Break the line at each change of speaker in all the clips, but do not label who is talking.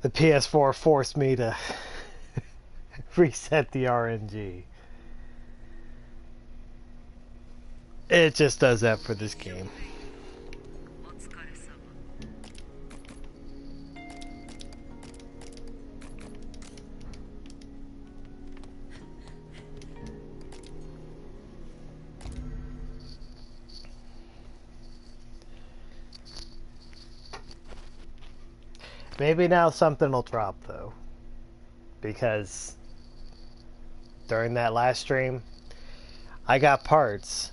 The PS4 forced me to reset the RNG. It just does that for this game. Maybe now something will drop though, because during that last stream I got parts,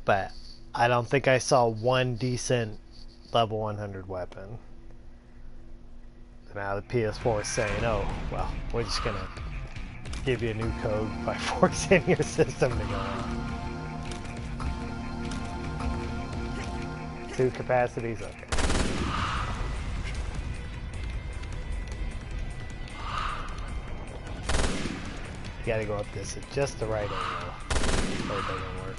but I don't think I saw one decent level 100 weapon. Now the PS4 is saying, oh, well, we're just gonna give you a new code by forcing your system to go on. 2 capacities? Okay. You gotta go up this at just the right angle, or it doesn't work.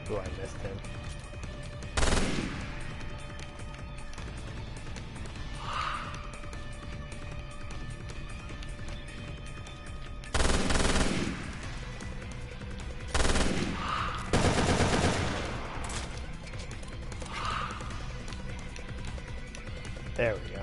Ooh, I missed him. There we go.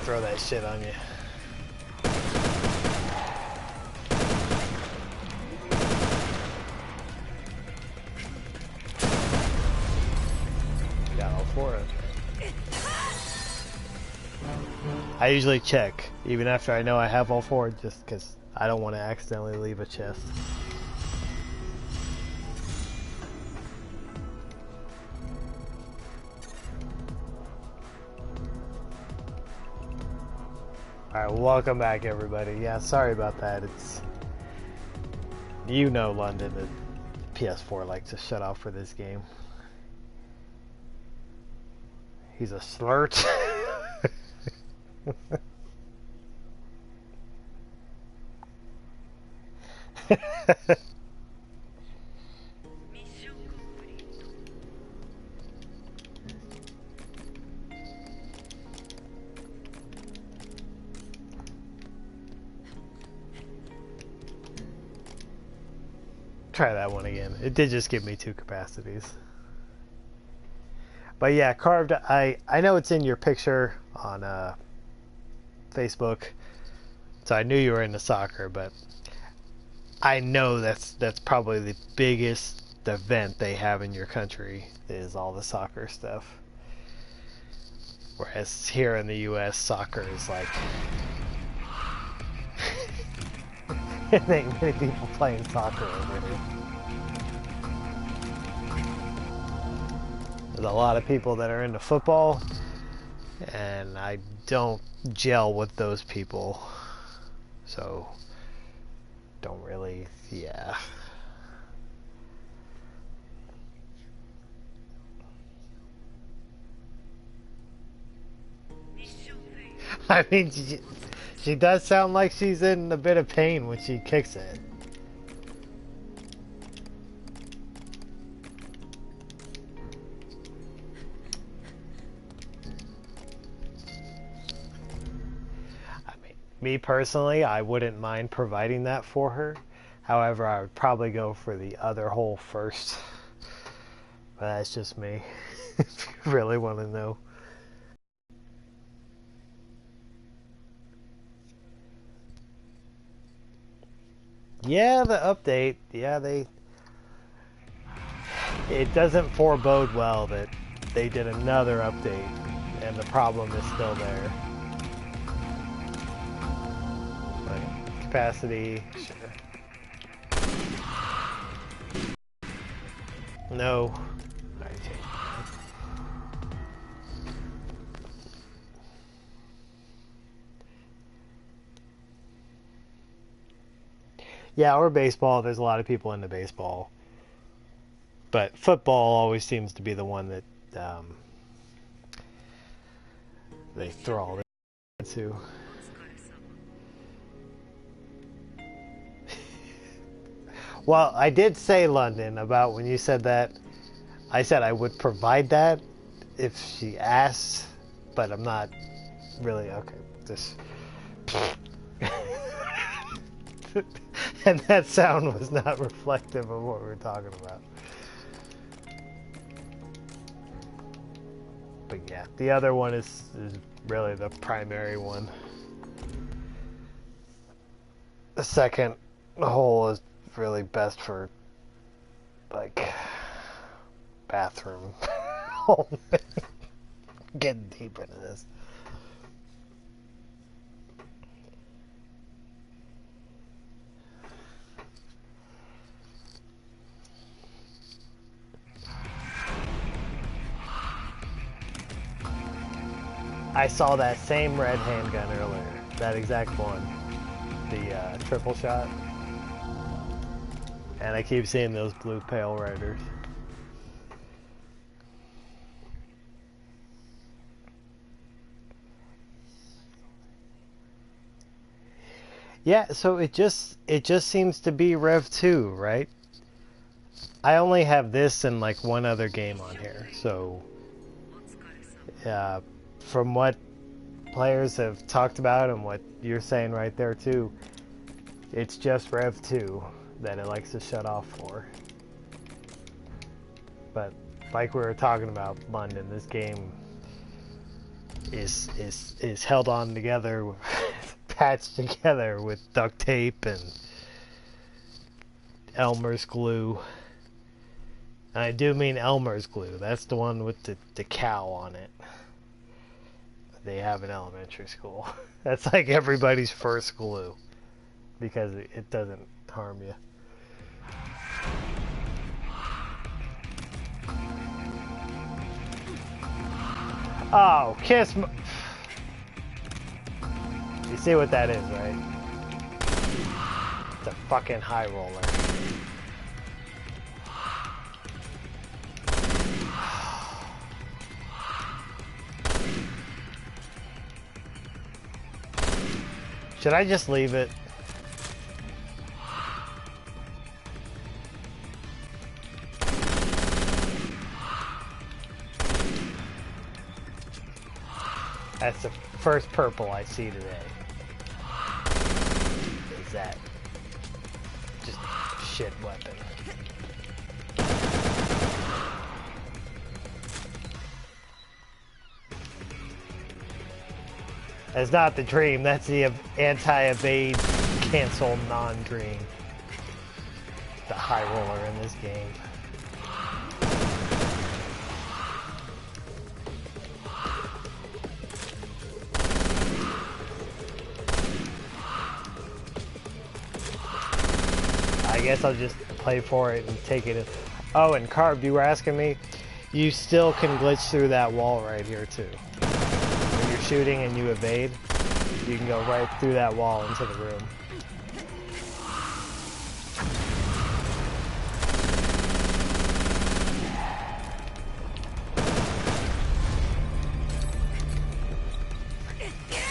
Throw that shit on you. Got all 4 of them. I usually check, even after I know I have all 4, just because I don't want to accidentally leave a chest. Alright, welcome back everybody. Yeah, sorry about that. It's... You know London, the PS4 likes to shut off for this game. He's a slurt. Try that one again. It did just give me 2 capacities. But yeah, carved. I know it's in your picture on Facebook, so I knew you were into soccer. But I know that's probably the biggest event they have in your country is all the soccer stuff. Whereas here in the U.S., soccer is like there ain't many people playing soccer over here. There's a lot of people that are into football, and I don't gel with those people, so don't really, yeah. I mean, she does sound like she's in a bit of pain when she kicks it. Me personally, I wouldn't mind providing that for her. However, I would probably go for the other hole first. But that's just me. If you really want to know. Yeah, the update. Yeah, they it doesn't forebode well that they did another update and the problem is still there. Like, capacity, sure. No. Yeah, or baseball. There's a lot of people into baseball. But football always seems to be the one that they throw all into. Well, I did say, London, about when you said that. I said I would provide that if she asked, but I'm not really okay. Just and that sound was not reflective of what we were talking about. But yeah, the other one is really the primary one. The second hole is really best for like bathroom. Getting deep into this. I saw that same red handgun earlier. That exact one. The triple shot. And I keep seeing those blue pale riders. Yeah, so it just seems to be Rev 2, right? I only have this and like one other game on here, so from what players have talked about and what you're saying right there too, it's just Rev 2 that it likes to shut off for. But like we were talking about, London, this game is held on together, patched together with duct tape and Elmer's glue. And I do mean Elmer's glue. That's the one with the cow on it. They have in elementary school. That's like everybody's first glue because it doesn't harm you. Oh, kiss my... You see what that is, right? It's a fucking high roller. Should I just leave it? That's the first purple I see today. Is that just a shit weapon? That's not the dream, that's the anti-evade cancel non-dream. The high roller in this game. I guess I'll just play for it and take it. Oh, and Carb, you were asking me, you still can glitch through that wall right here too. When you're shooting and you evade, you can go right through that wall into the room.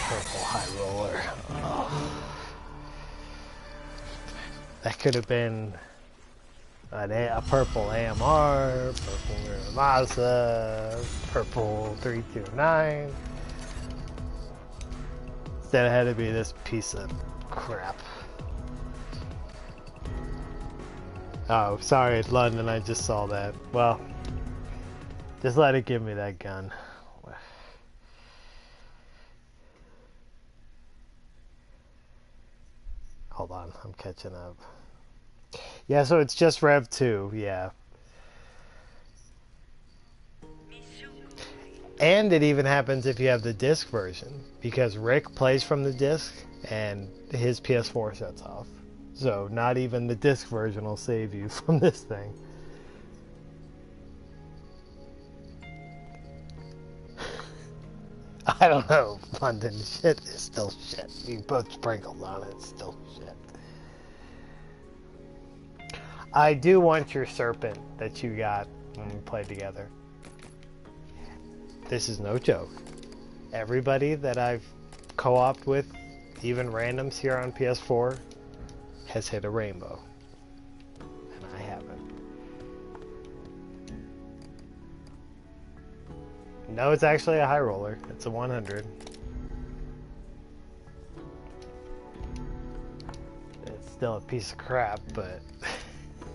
Purple high roller. Oh. That could have been a purple AMR, purple Mazda, purple 329. Instead it had to be this piece of crap. Oh, sorry, London, I just saw that. Well, just let it give me that gun. Hold on, I'm catching up. Yeah, so it's just Rev 2, yeah. And it even happens if you have the disc version, because Rick plays from the disc and his PS4 shuts off. So not even the disc version will save you from this thing. I don't know, London. Shit is still shit. You put sprinkles on it, it's still shit. I do want your serpent that you got when we played together. This is no joke. Everybody that I've co-opted with, even randoms here on PS4, has hit a rainbow. And I haven't. No, it's actually a high roller. It's a 100. It's still a piece of crap, but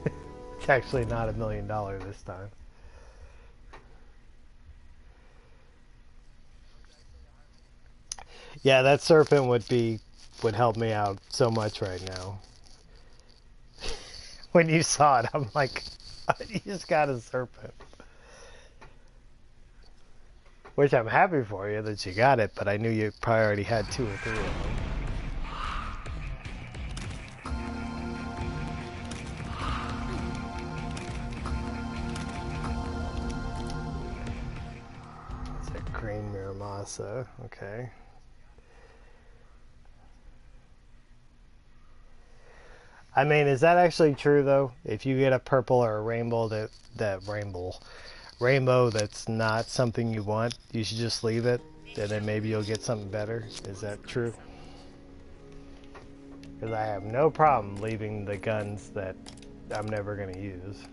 it's actually not $1 million this time. Yeah, that serpent would help me out so much right now. When you saw it, I'm like, you just got a serpent. Which I'm happy for you that you got it, but I knew you probably already had 2 or 3 of them. It's a green Miramasa, okay. I mean, is that actually true though? If you get a purple or a rainbow rainbow that's not something you want, you should just leave it, and then maybe you'll get something better. Is that true? Because I have no problem leaving the guns that I'm never going to use.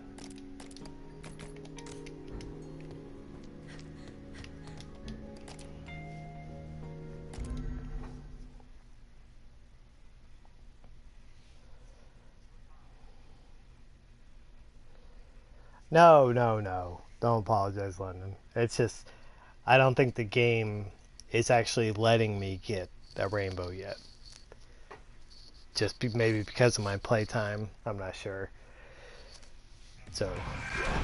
No, no, no. Don't apologize, London. It's just, I don't think the game is actually letting me get a rainbow yet. Just maybe because of my playtime. I'm not sure. So, yeah.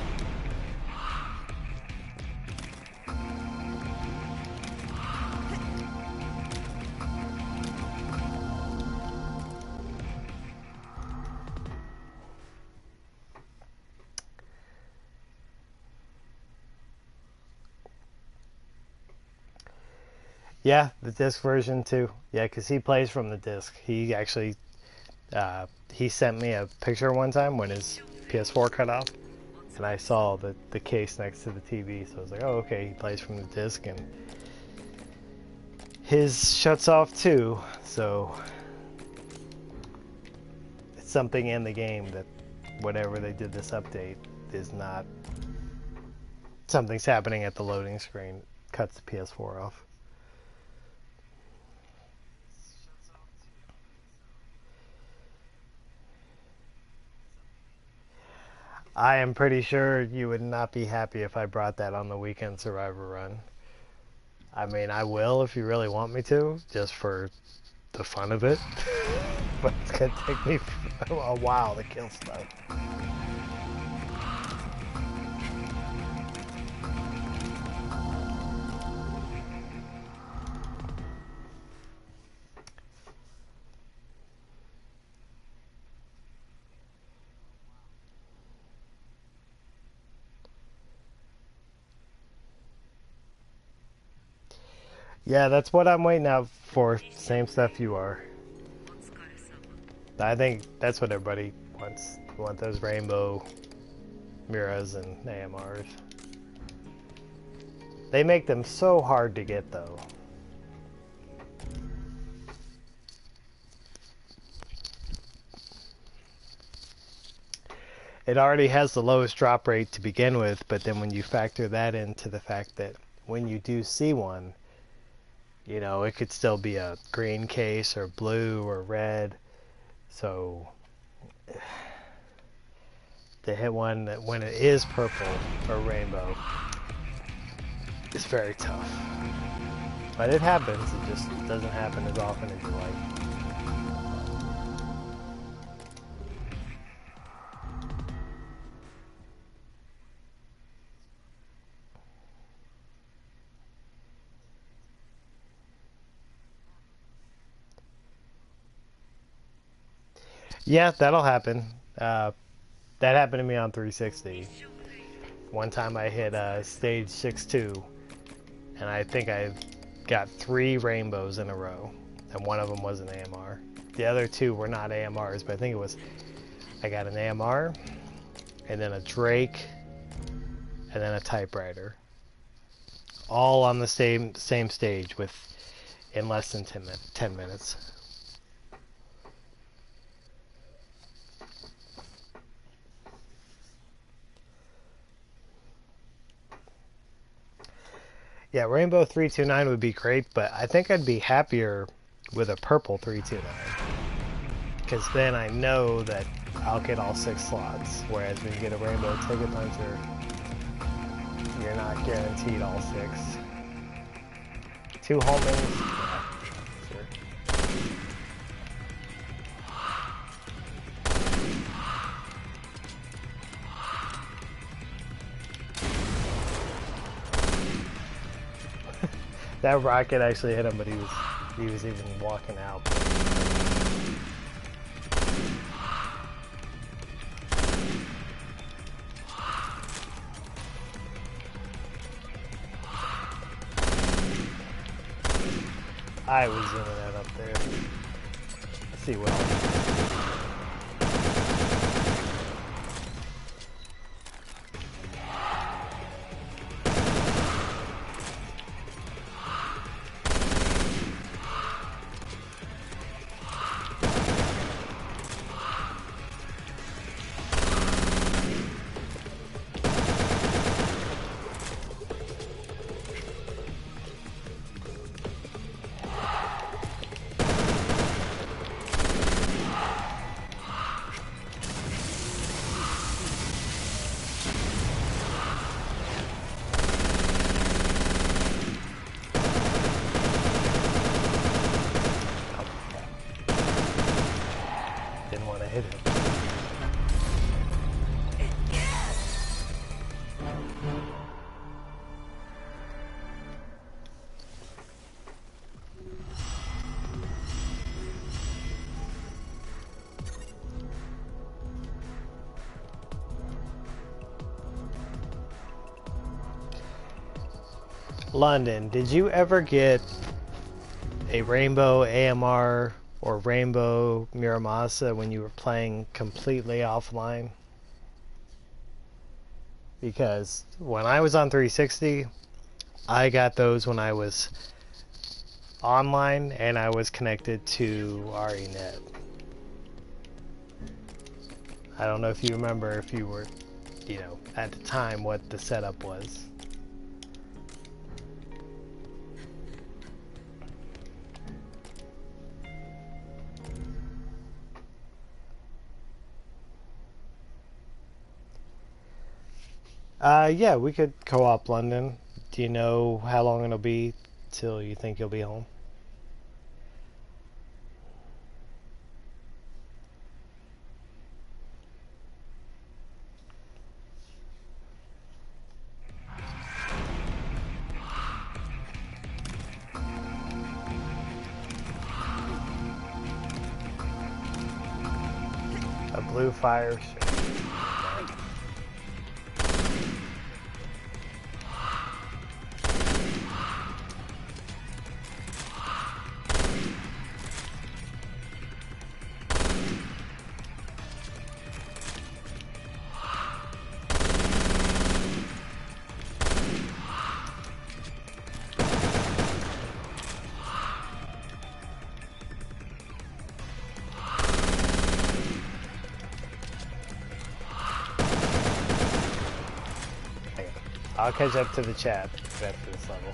Yeah, the disc version too. Yeah, because he plays from the disc. He actually, he sent me a picture one time when his PS4 cut off, and I saw the case next to the TV. So I was like, oh, okay, he plays from the disc, and his shuts off too. So it's something in the game that whatever they did this update is not. Something's happening at the loading screen. Cuts the PS4 off. I am pretty sure you would not be happy if I brought that on the weekend Survivor run. I mean, I will if you really want me to, just for the fun of it. But it's gonna take me a while to kill stuff. Yeah, that's what I'm waiting out for. Same stuff you are. I think that's what everybody wants. You want those rainbow Miras and AMRs. They make them so hard to get though. It already has the lowest drop rate to begin with, but then when you factor that into the fact that when you do see one, you know, it could still be a green case or blue or red. So to hit one that when it is purple or rainbow is very tough. But it happens, it just doesn't happen as often as you like. Yeah, that'll happen. That happened to me on 360. One time I hit stage 6-2, and I think I got 3 rainbows in a row, and one of them was an AMR. The other 2 were not AMRs, but I think it was, I got an AMR, and then a Drake, and then a typewriter. All on the same stage in less than 10 minutes. Yeah, Rainbow 329 would be great, but I think I'd be happier with a purple 329. Because then I know that I'll get all 6 slots. Whereas when you get a Rainbow Ticket Puncher, you're not guaranteed all 6. 2 homings, yeah, sure. That rocket actually hit him, but he was even walking out. I was zooming that up there. Let's see what else. Didn't want to hit him. London, did you ever get a Rainbow AMR or Rainbow Muramasa when you were playing completely offline? Because when I was on 360, I got those when I was online and I was connected to RENet. I don't know if you remember, if you were, you know, at the time, what the setup was. Yeah, we could co-op London. Do you know how long it'll be till you think you'll be home? A blue fire. I'll catch up to the chat after this level.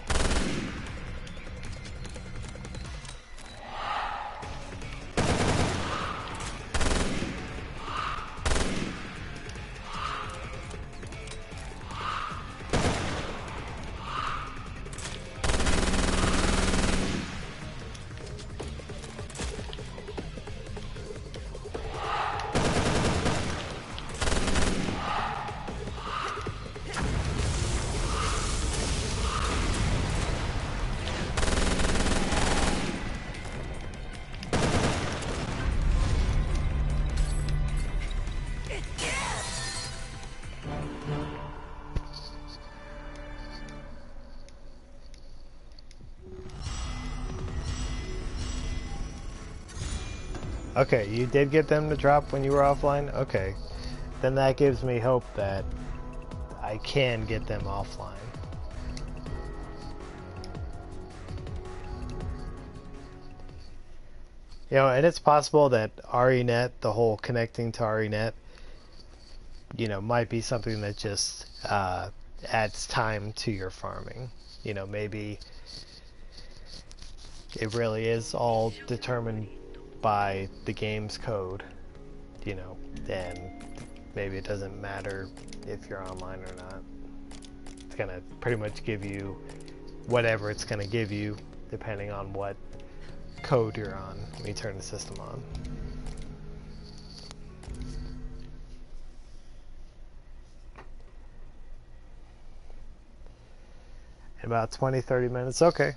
Okay, you did get them to drop when you were offline? Okay. Then that gives me hope that I can get them offline. You know, and it's possible that RENet, the whole connecting to RENet, you know, might be something that just adds time to your farming. You know, maybe it really is all determined by the game's code, you know, and maybe it doesn't matter if you're online or not. It's gonna pretty much give you whatever it's gonna give you depending on what code you're on when you turn the system on. In about 20-30 minutes, okay.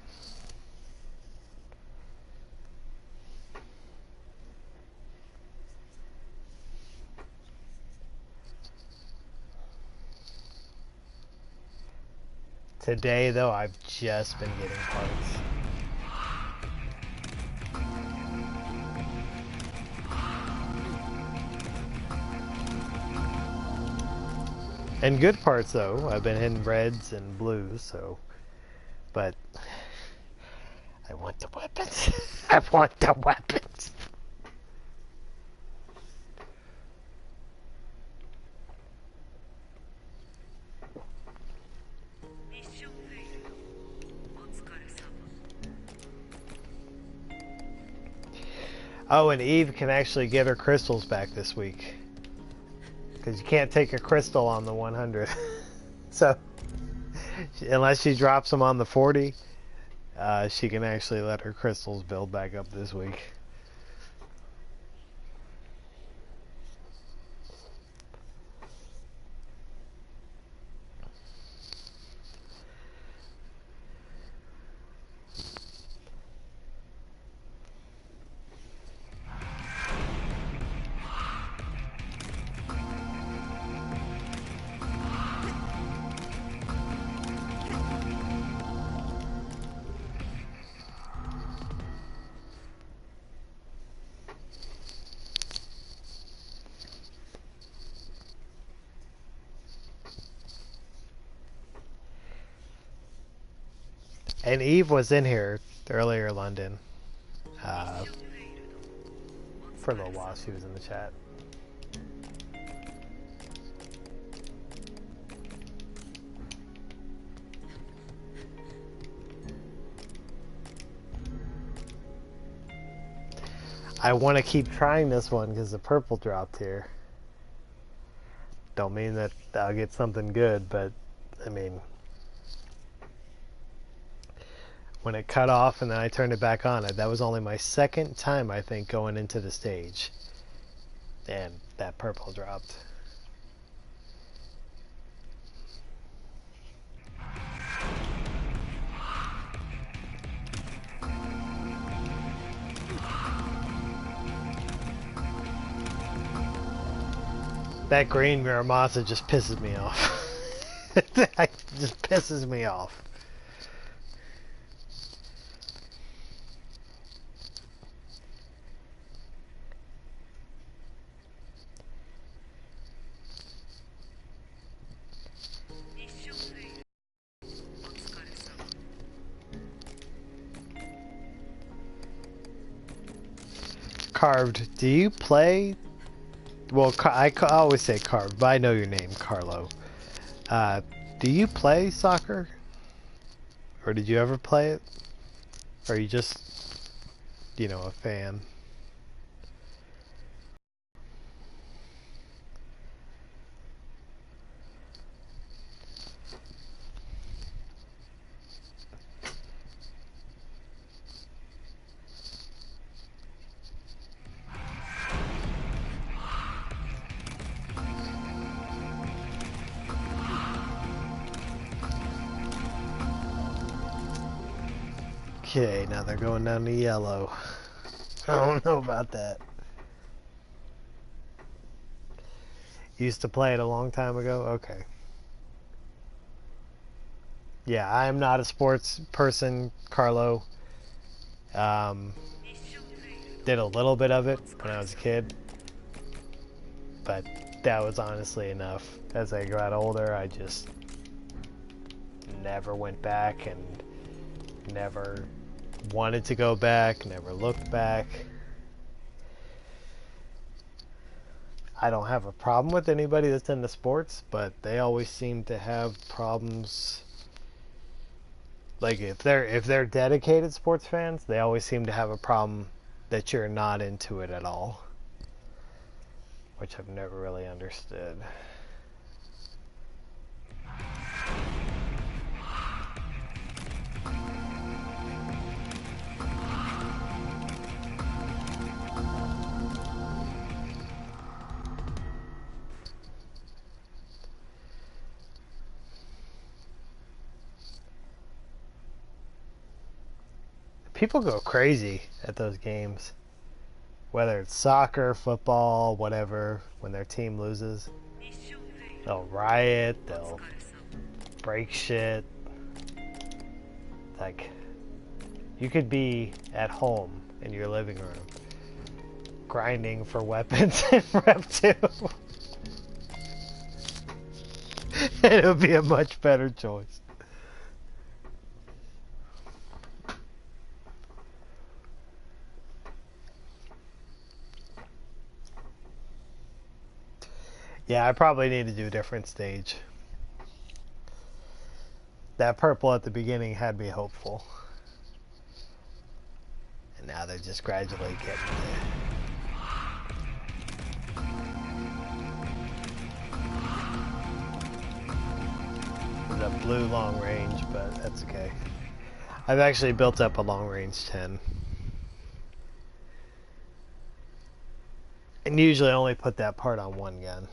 Today, though, I've just been getting parts. And good parts, though. I've been hitting reds and blues, so... But... I want the weapons. I want the weapons. Oh, and Eve can actually get her crystals back this week. Because you can't take a crystal on the 100. So, unless she drops them on the 40, she can actually let her crystals build back up this week. And Eve was in here earlier, London. For a little while, she was in the chat. I want to keep trying this one because the purple dropped here. Don't mean that I'll get something good, but I mean, when it cut off and then I turned it back on, that was only my second time, I think, going into the stage. And that purple dropped. That green Miramasa just pisses me off. It just pisses me off. Carved, do you play? Well, I always say Carved, but I know your name, Carlo. Do you play soccer? Or did you ever play it? Or are you just, you know, a fan? Okay, now they're going down to yellow. I don't know about that. Used to play it a long time ago? Okay. Yeah, I am not a sports person, Carlo. did a little bit of it when I was a kid, but that was honestly enough. As I got older, I just never went back and never wanted to go back, never looked back. I don't have a problem with anybody that's into sports, but they always seem to have problems. Like if they're dedicated sports fans, they always seem to have a problem that you're not into it at all, which I've never really understood. People go crazy at those games, whether it's soccer, football, whatever. When their team loses, they'll riot, they'll break shit. Like, you could be at home in your living room grinding for weapons in Rep 2 and it would be a much better choice. Yeah, I probably need to do a different stage. That purple at the beginning had me hopeful. And now they're just gradually getting there. The blue long range, but that's okay. I've actually built up a long range 10. And usually only put that part on one gun.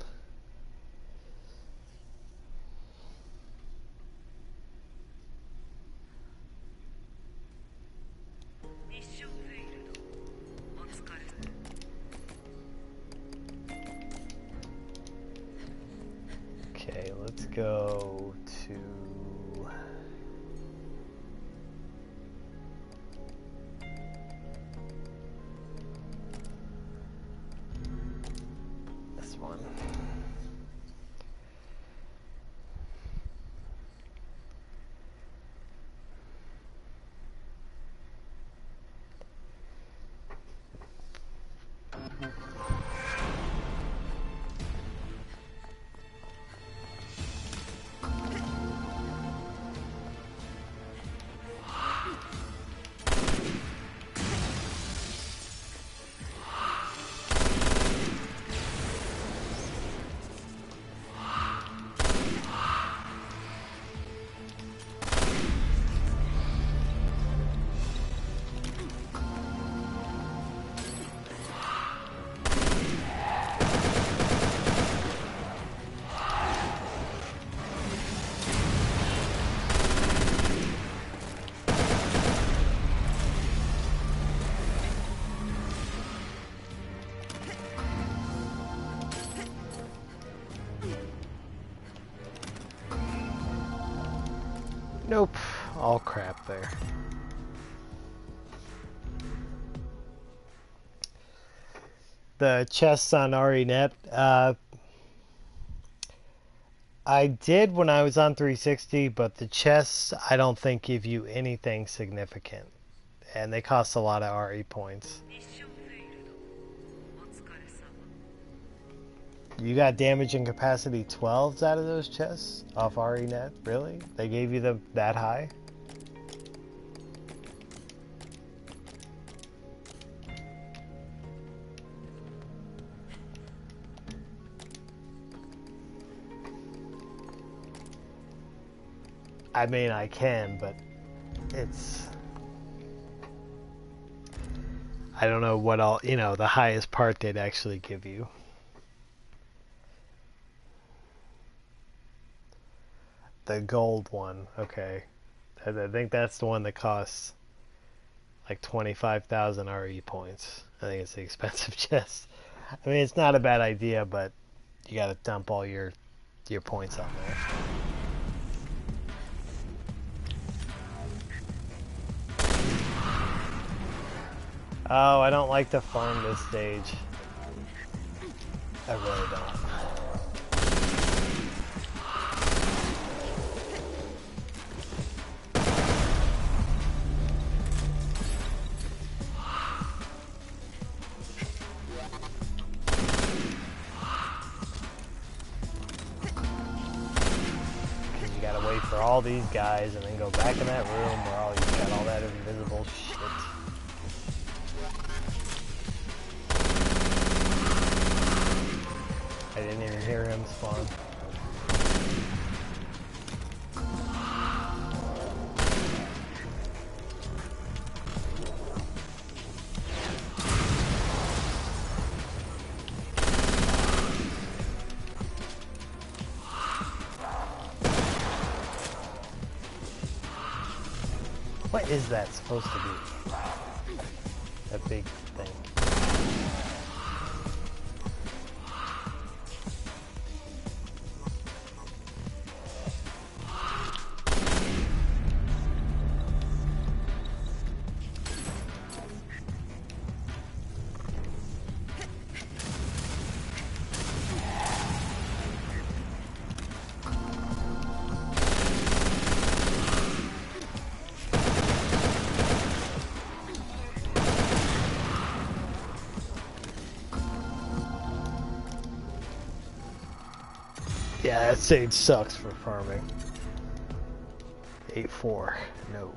Okay, let's go to this one. Nope, all crap there. The chests on RENet, I did when I was on 360, but the chests I don't think give you anything significant, and they cost a lot of RE points. You got damage and capacity 12s out of those chests off RENet? Really? They gave you them that high? I mean, I can, but it's... I don't know what all, you know, the highest part they'd actually give you. The gold one, okay. I think that's the one that costs like 25,000 RE points. I think it's the expensive chest. I mean, it's not a bad idea, but you gotta dump all your points on there. Oh, I don't like to farm this stage. I really don't. You gotta wait for all these guys and then go back in that room where all you've got all that invisible shit. I didn't even hear him spawn. What is that supposed to be? That big thing. Yeah, that stage sucks for farming. 8-4, no.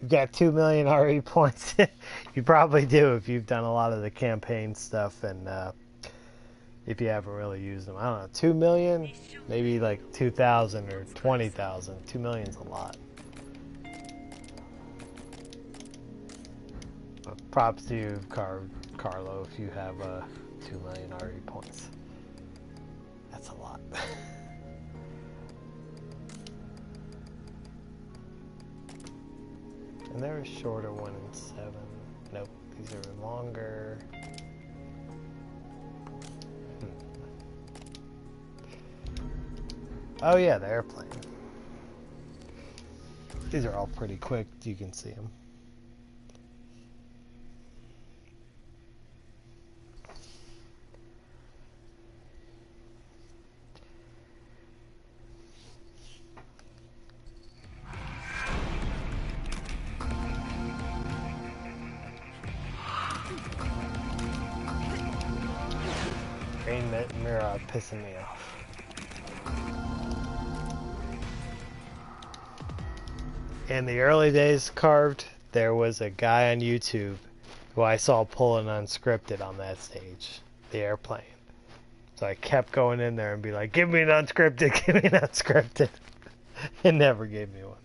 You've got 2 million RE points. You probably do if you've done a lot of the campaign stuff and if you haven't really used them. I don't know, 2 million? Maybe like 2,000 or 20,000. 2 million's a lot. Props to you, Carlo, if you have 2 million RE points. That's a lot. And there was shorter 1 and 7. Nope, these are longer. Oh yeah, the airplane. These are all pretty quick, you can see them. Green mirror pissing me off. In the early days, Carved, there was a guy on YouTube who I saw pulling unscripted on that stage, the airplane. So I kept going in there and be like, give me an unscripted, give me an unscripted. It never gave me one.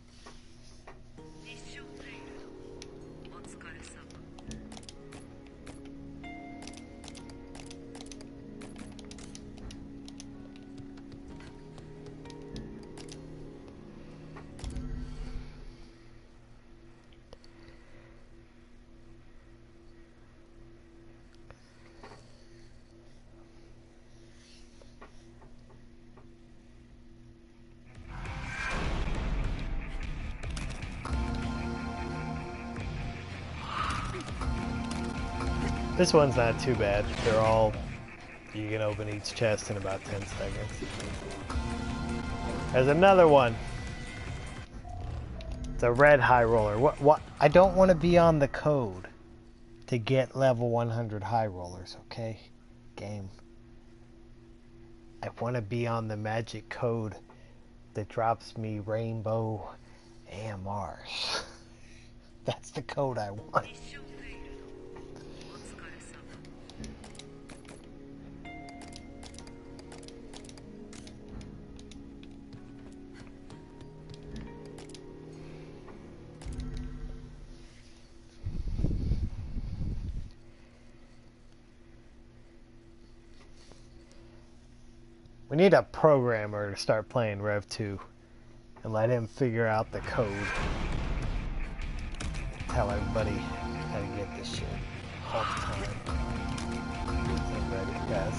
This one's not too bad. They're all, you can open each chest in about 10 seconds. There's another one. It's a red high roller. What? I don't want to be on the code to get level 100 high rollers, okay? Game. I want to be on the magic code that drops me rainbow AMRs. That's the code I want. We need a programmer to start playing Rev 2 and let him figure out the code. Tell everybody how to get this shit all the time. Ready, guys?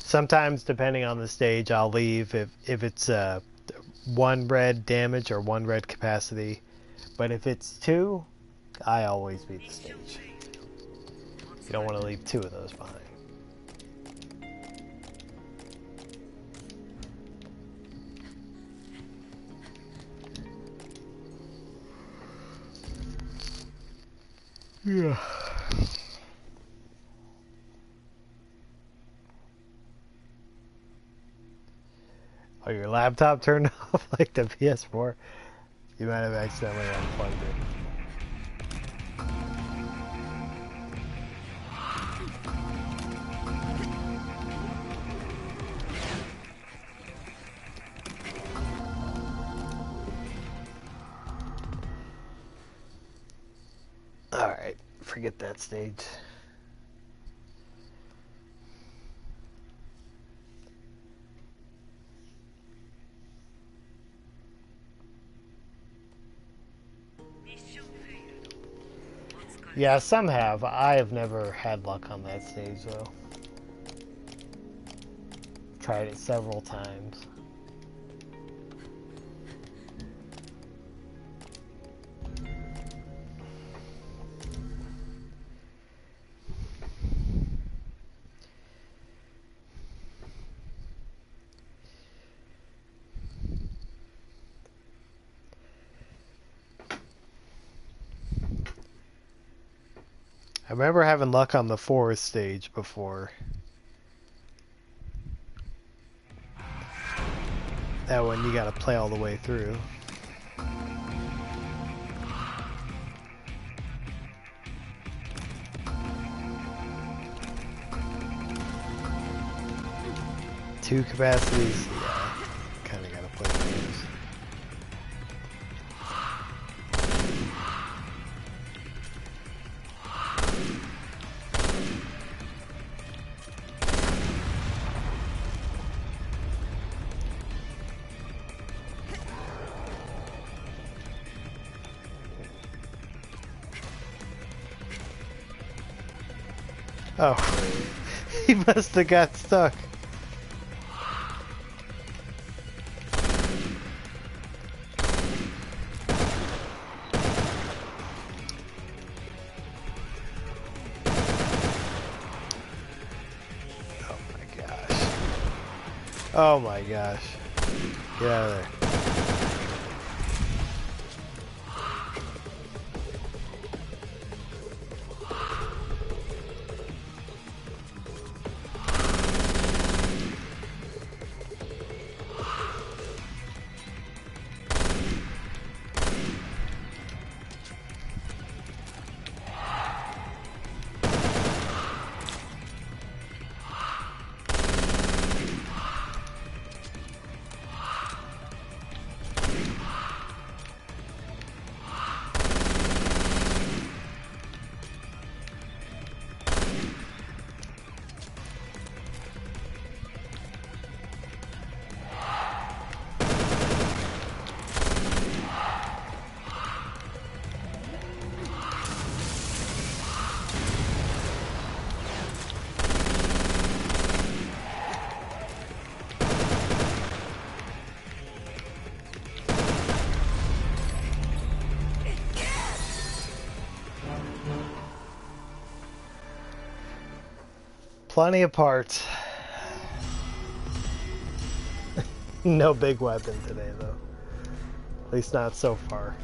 sometimes, depending on the stage, I'll leave if it's one red damage or one red capacity. But if it's two, I always beat the stage. You don't want to leave two of those behind. Yeah. Oh, your laptop turned off like the PS4? You might have accidentally unplugged it. Alright, forget that stage. Yeah, some have. I have never had luck on that stage, though. Tried it several times. I remember having luck on the forest stage before. That one you gotta play all the way through. Two capacities, yeah, kinda gotta play through those. Oh, he must have got stuck. Oh my gosh. Get out of there. Plenty of parts. No big weapon today, though. At least not so far.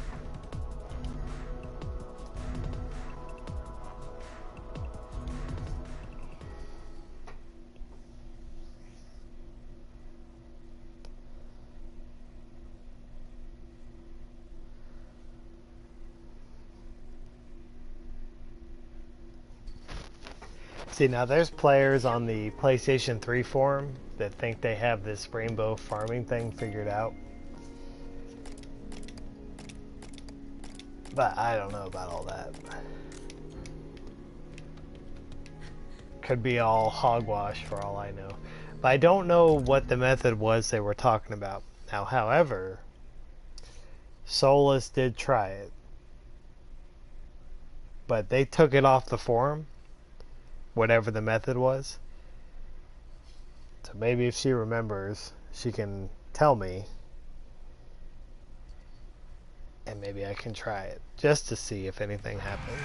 See, now there's players on the PlayStation 3 forum that think they have this rainbow farming thing figured out. But I don't know about all that. Could be all hogwash for all I know. But I don't know what the method was they were talking about. Now, however, Solus did try it. But they took it off the forum, whatever the method was. So maybe if she remembers, she can tell me. And maybe I can try it, just to see if anything happens.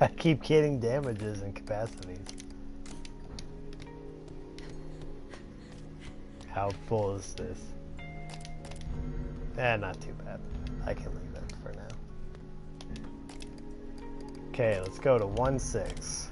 I keep getting damages and capacities. How full is this? Not too bad. I can leave it for now. Okay, let's go to 1-6.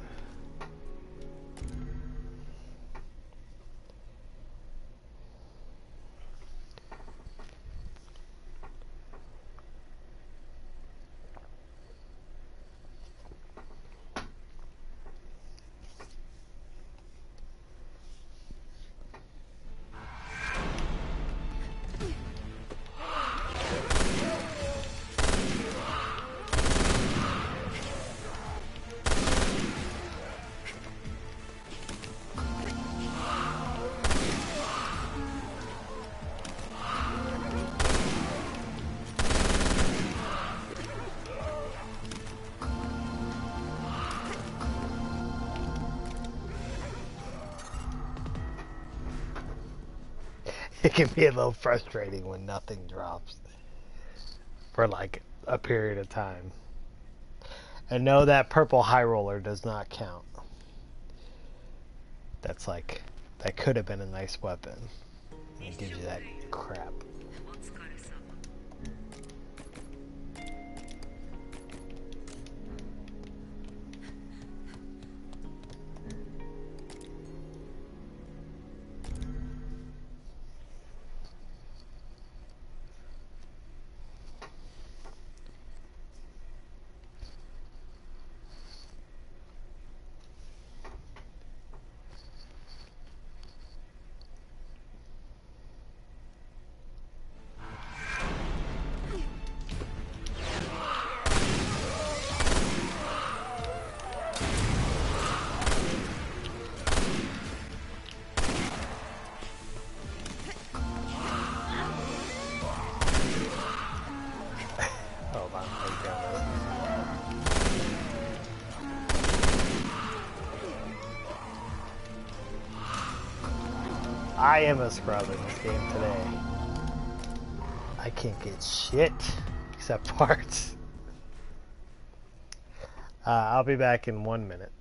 It can be a little frustrating when nothing drops for like a period of time. And no, that purple high roller does not count. That's like, that could have been a nice weapon. It gives you that crap. I am a scrub in this game today. I can't get shit except parts. I'll be back in 1 minute.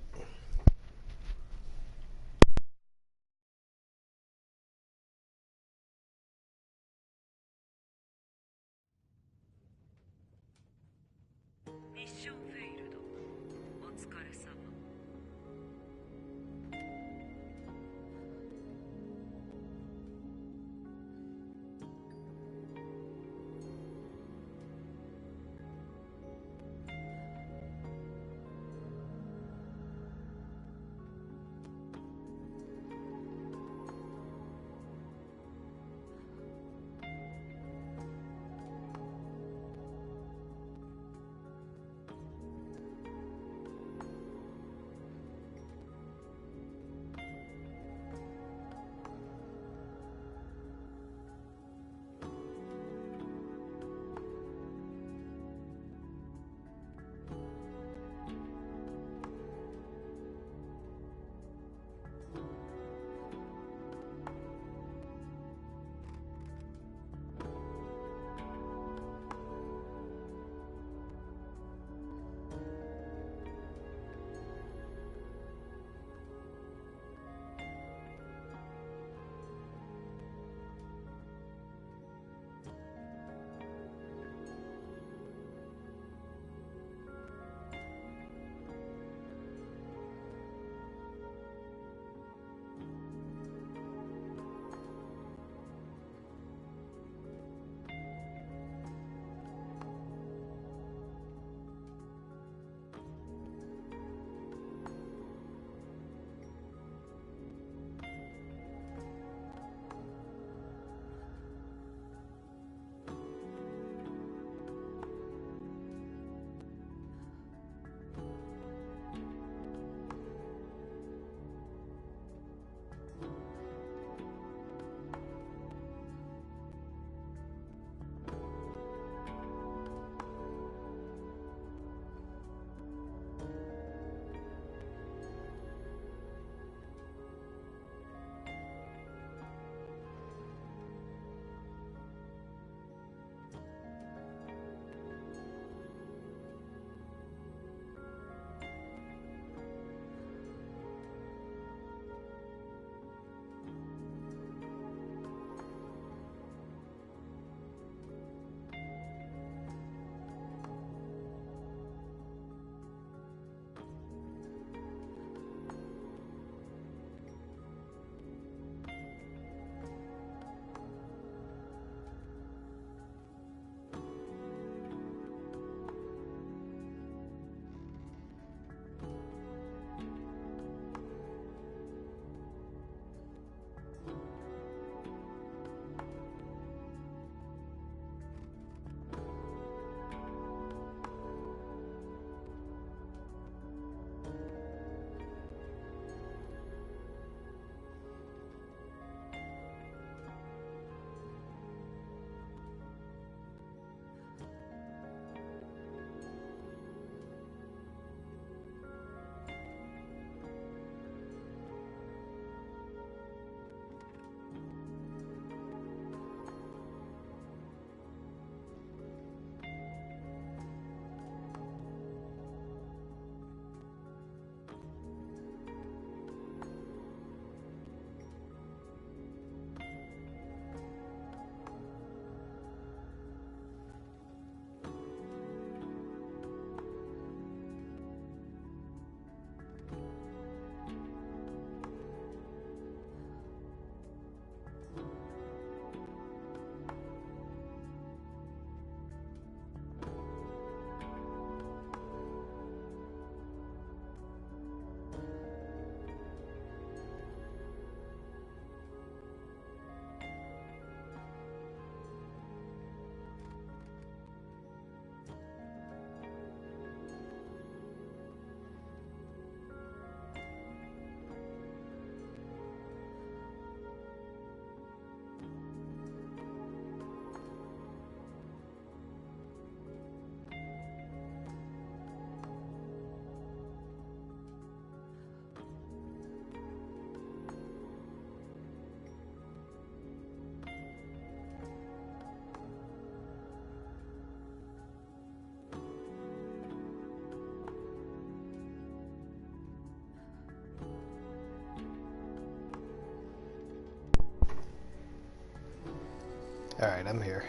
Alright, I'm here.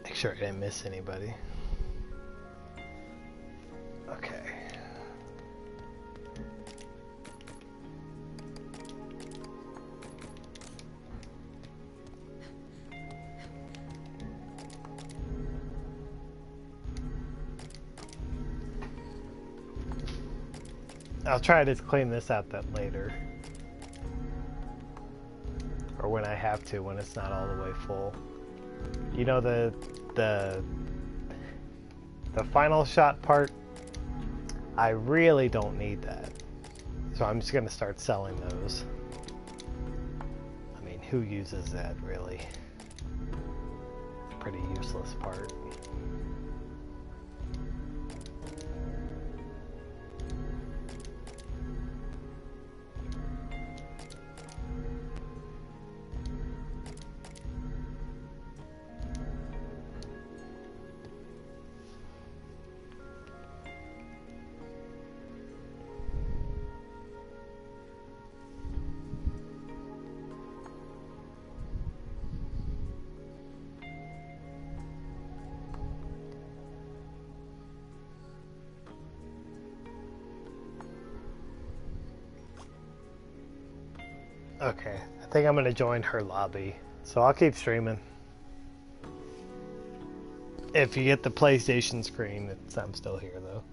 Make sure I didn't miss anybody. Okay. I'll try to clean this out then later. Or when I have to, when it's not all the way full. You know the final shot part? I really don't need that. So I'm just gonna start selling those. I mean, who uses that really? Pretty useless part. Okay, I think I'm gonna join her lobby, so I'll keep streaming. If you get the PlayStation screen, I'm still here though.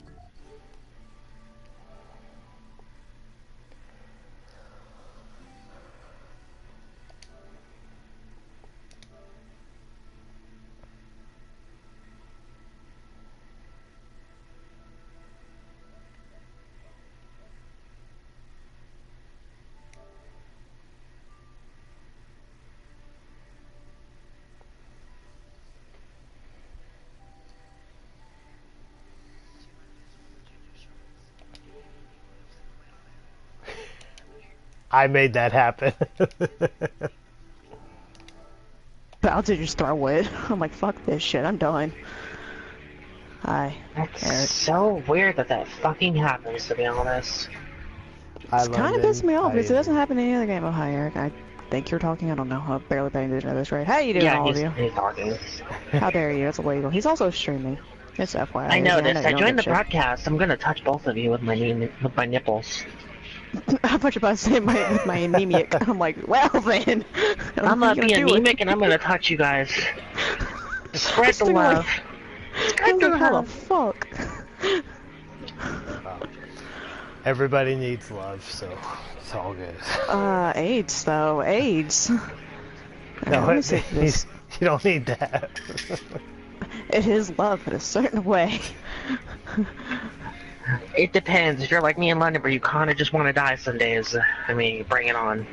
I made that happen.
About to just throw it. I'm like, fuck this shit, I'm done. Hi.
That's so weird that that fucking happens, to be honest.
It's kind of pissed me off because it doesn't happen in any other game. Oh, hi, Eric. I think you're talking. I don't know. I'm barely paying attention to this, right? How you doing, all of you?
He's talking.
How dare you? That's illegal. He's also streaming. It's FYI.
I noticed. I joined the broadcast. I'm gonna touch both of you with my nipples.
How much about to say my anemic? I'm like, well then.
I'm gonna be anemic and I'm gonna touch you guys. Spread the love. Spread the love.
How the fuck?
Everybody needs love, so it's all good.
AIDS though. AIDS.
No, you don't need that.
It is love in a certain way.
It depends. If you're like me in London where you kinda just wanna die some days, I mean, bring it on.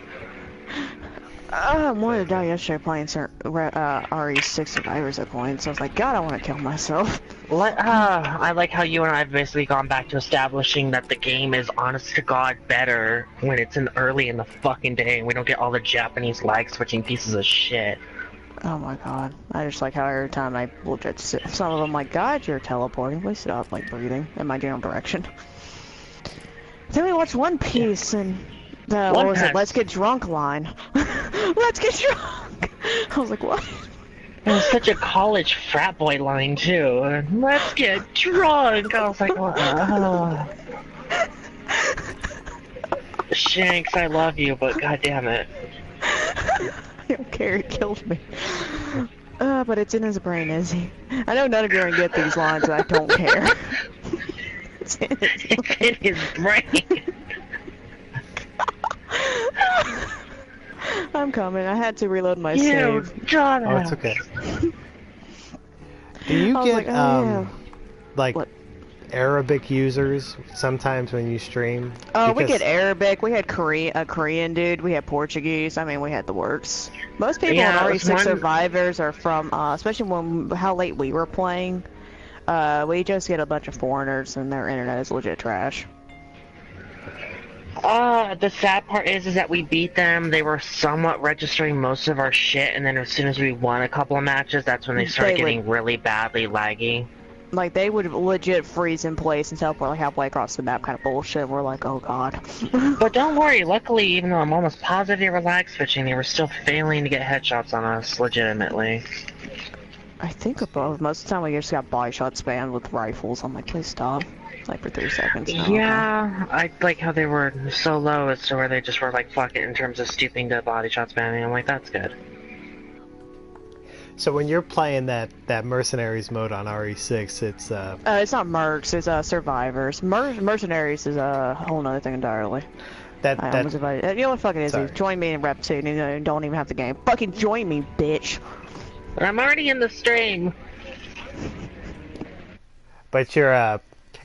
I wanted to die yesterday playing RE6 Survivors at points. So I was like, God, I want to kill myself.
I like how you and I have basically gone back to establishing that the game is honest to God better when it's early in the fucking day and we don't get all the Japanese lag switching pieces of shit.
Oh my god. I just like how every time I look at some of them, like, God, you're teleporting. Please stop, like, breathing in my general direction. Then we watched One Piece and what was it? Let's Get Drunk line. Let's get drunk! I was like, what?
It was such a college frat boy line, too. Let's get drunk! I was like, oh. Shanks, I love you, but goddamn it.
I don't care, it killed me. But it's in his brain, is he? I know none of you are gonna get these lines, and I don't care. It's in his
brain.
I'm coming. I had to reload my save.
Oh, it's okay. Do you get like what? Arabic users sometimes when you stream?
Oh, we get Arabic. We had a Korean dude. We had Portuguese. I mean, we had the works. Most people in RE6 Survivors are from, especially how late we were playing. We just get a bunch of foreigners, and their internet is legit trash.
The sad part is that we beat them. They were somewhat registering most of our shit, and then as soon as we won a couple of matches, that's when they started getting really badly laggy.
Like, they would legit freeze in place and teleport like halfway across the map, kind of bullshit. We're like, oh god.
But don't worry, luckily, even though I'm almost positive they were lag switching, they were still failing to get headshots on us, legitimately.
I think above most of the time we just got body shot spammed with rifles. I'm like, please stop. Like for 3 seconds now.
Yeah, I like how they were so low as to where they just were like, fuck it, in terms of stooping to body shot spamming. I'm like, that's good.
So when you're playing that mercenaries mode on RE6,
it's not mercs, it's survivors. Mercenaries is a whole nother thing entirely. You know what, fuck it is. Join me in Rep 2, and you don't even have the game. Fucking join me, bitch.
I'm already in the stream.
But you're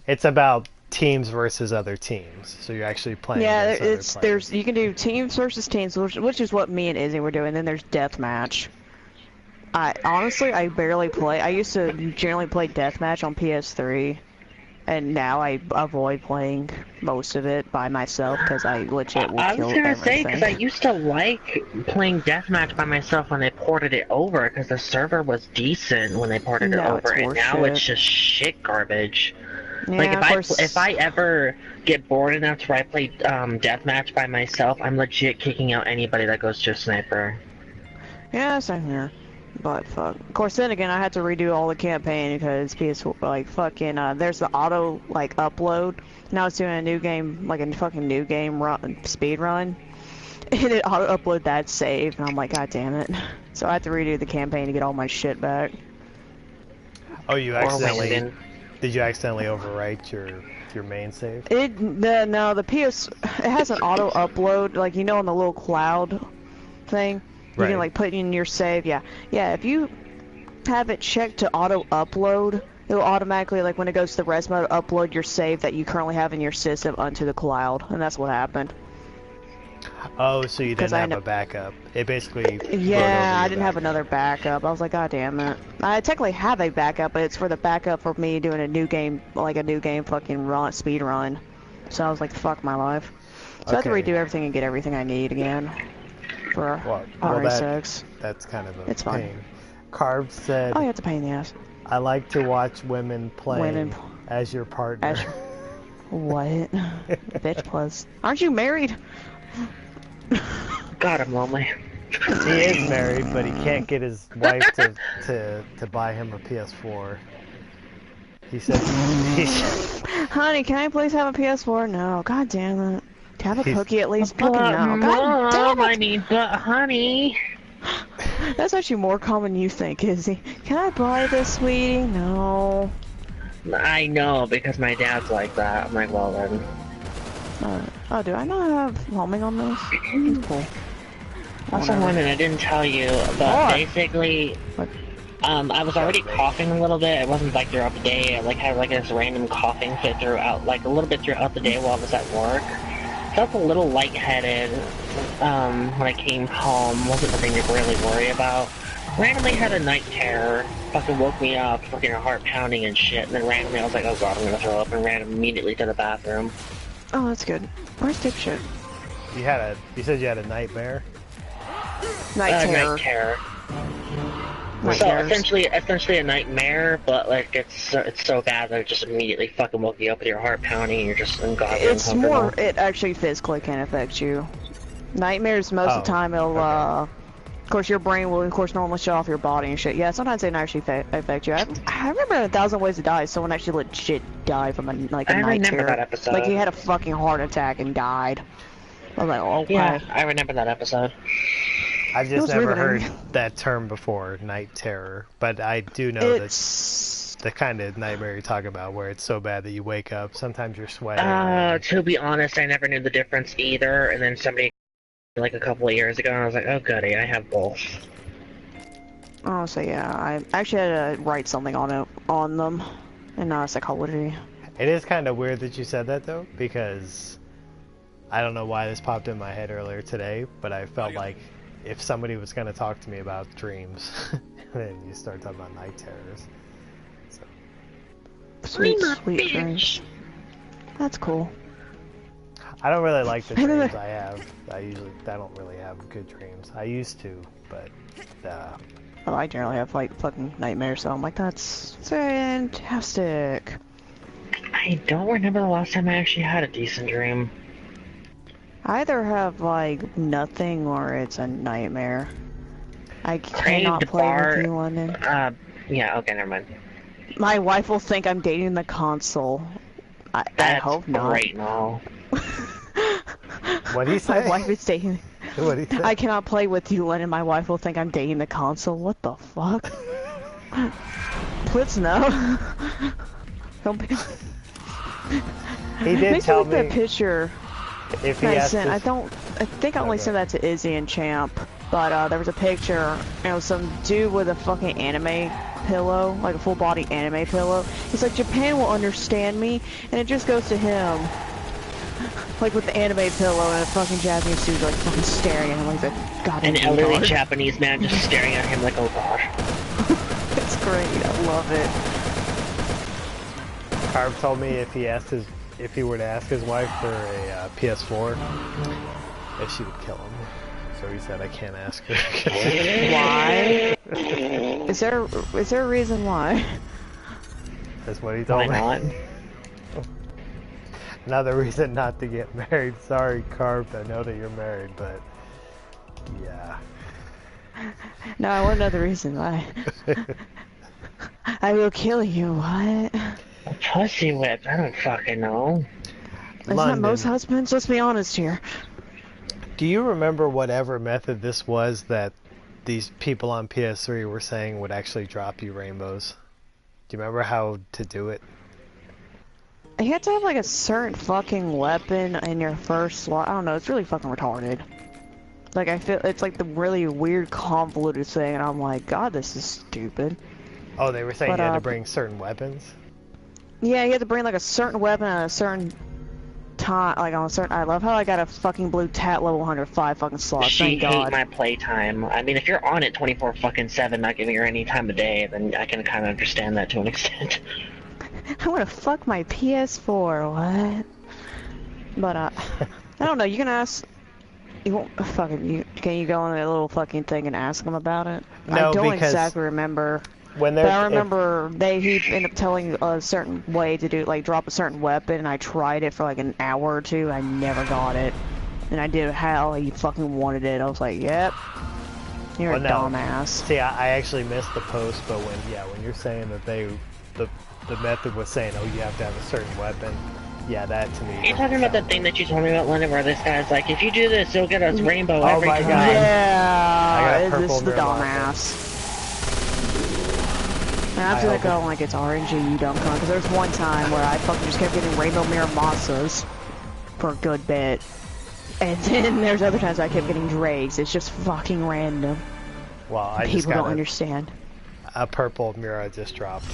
it's about teams versus other teams. So you're actually playing.
Yeah, you can do teams versus teams, which is what me and Izzy were doing. Then there's deathmatch. Honestly, I barely play. I used to generally play deathmatch on PS3, and now I avoid playing most of it by myself because I legit will kill everything. I was gonna say, because I used to like playing deathmatch by myself when they ported it over, because the server was decent when they ported it over, and now it's just shit garbage. Yeah, like if I ever get bored enough to where I play deathmatch by myself, I'm legit kicking out anybody that goes to a sniper. Yeah, same here. But fuck. Of course, then again, I had to redo all the campaign because PS4, like, fucking, there's the auto, like, upload. Now it's doing a new game, like a fucking new game speed run. And it auto upload that save, and I'm like, god damn it. So I had to redo the campaign to get all my shit back.
Oh, you accidentally, did you accidentally overwrite your main save?
No, the PS, it has an auto upload, like, you know, on the little cloud thing. You can like put in your save, yeah. If you have it checked to auto upload, it'll automatically, like when it goes to the rest mode, upload your save that you currently have in your system onto the cloud, and that's what happened.
Oh, so you didn't have a backup. It basically
yeah, I didn't have another backup. I was like, god damn it. I technically have a backup, but it's for the backup for me doing a new game, like a new game fucking speed run. So I was like, fuck my life. So I have to redo everything and get everything I need again. For RE6.
That's kind of a
it's
pain.
Fine.
Carb said,
oh, you have to pain in the ass.
I like to watch women playing as your partner.
What? Bitch plus. Aren't you married?
God, I'm lonely.
He is married, but he can't get his wife to buy him a PS4. He said,
honey, can I please have a PS4? No, god damn it. Can I have a cookie at least? Fucking no. God damn it.
I mean, but honey.
That's actually more common than you think, Izzy. Can I buy this, sweetie? No.
I know, because my dad's like that. I'm like, well then.
Oh, do I not have homing on this? It's cool.
Also, one thing I didn't tell you, but basically, I was already coughing a little bit. It wasn't like throughout the day. I like had like this random coughing fit throughout, like a little bit throughout the day while I was at work. Felt a little lightheaded when I came home. Wasn't nothing to really worry about. Randomly had a night terror. Fucking woke me up, fucking heart pounding and shit. And then randomly I was like, oh god, I'm gonna throw up, and ran immediately to the bathroom.
Oh, that's good. Where's dipshit?
You said you had a nightmare?
Night terror.
Night terror. So essentially a nightmare, but like it's so bad that it just immediately fucking woke you up with your heart pounding and you're just ungodly uncomfortable.
It actually physically can affect you. Nightmares most of the time it'll of course your brain will of course normally shut off your body and shit. Yeah, sometimes they can actually affect you. I remember in 1,000 Ways to Die, someone actually legit died from a night terror.
I remember that episode.
Like he had a fucking heart attack and died. I was like, oh
yeah, I remember that episode.
I've just never heard that term before, night terror, but I do know that's the kind of nightmare you're talking about, where it's so bad that you wake up, sometimes you're sweating.
To be honest, I never knew the difference either, and then somebody, like a couple of years ago, and I was like, oh goody, I have both.
Oh, so yeah, I actually had to write something on them in psychology.
It is kind of weird that you said that, though, because I don't know why this popped in my head earlier today, but I felt like if somebody was going to talk to me about dreams, then you start talking about night terrors. So.
Sweet dreams. That's cool.
I don't really like the dreams I have. I don't really have good dreams. I used to, but
well, I generally have like fucking nightmares, so I'm like, that's fantastic.
I don't remember the last time I actually had a decent dream.
I either have like nothing or it's a nightmare. I cannot play with you on it.
Yeah, okay, never mind.
My wife will think I'm dating the console. I hope not.
Right now.
What'd he say?
My wife is dating.
What'd he say?
I cannot play with you, and my wife will think I'm dating the console. What the fuck? Please no. Don't be.
He did tell me
that picture.
if he
I
asked
sent.
us-
I think I only sent that to Izzy and Champ. But there was a picture, some dude with a fucking anime pillow, like a full body anime pillow. He's like, Japan will understand me, and it just goes to him, like with the anime pillow and a fucking Japanese dude like fucking staring at him like a goddamn
An elderly
retard.
Japanese man just staring at him like, oh gosh.
It's great, I love it.
Carb told me if he were to ask his wife for a PS4, that she would kill him. So he said, I can't ask her.
Why? Is there a reason why?
That's what he told me.
Why not?
Another reason not to get married. Sorry, Carp, I know that you're married, but yeah.
No, I want another reason why. I will kill you, what?
Pussy whipped, I don't fucking know.
Isn't that most husbands? Let's be honest here.
Do you remember whatever method this was that these people on PS3 were saying would actually drop you rainbows? Do you remember how to do it?
You have to have like a certain fucking weapon in your first slot. I don't know, it's really fucking retarded. Like I feel it's like the really weird convoluted thing and I'm like, God, this is stupid.
Oh, they were saying you had to bring certain weapons?
Yeah, you have to bring like a certain weapon at a certain time, like on a certain. I love how I got a fucking blue tat level 105 fucking slot.
She
Thank God.
hate my playtime. I mean, if you're on it 24/7, not giving her any time of day, then I can kind of understand that to an extent.
I want to fuck my PS4. What? But I don't know. You can ask. You won't fucking. Can you go on that little fucking thing and ask them about it?
No,
I don't
because
exactly remember.
When
But I remember he ended up telling a certain way to do, like drop a certain weapon, and I tried it for like an hour or two. I never got it, and I did how he fucking wanted it. I was like, "Yep, you're a dumbass."
See, I actually missed the post, but when you're saying that the method was saying, oh, you have to have a certain weapon. Yeah, that to me.
You're talking about the thing that you told me about, Linda, where this guy's like, if you do this, you'll get us rainbow every time.
Yeah, this is the dumbass. And after that go, like, it's RNG, you dumb cunt. Because there's one time where I fucking just kept getting Rainbow Miramasas for a good bit. And then there's other times I kept getting Drakes. It's just fucking random.
Well,
People don't understand.
A purple Mira just dropped.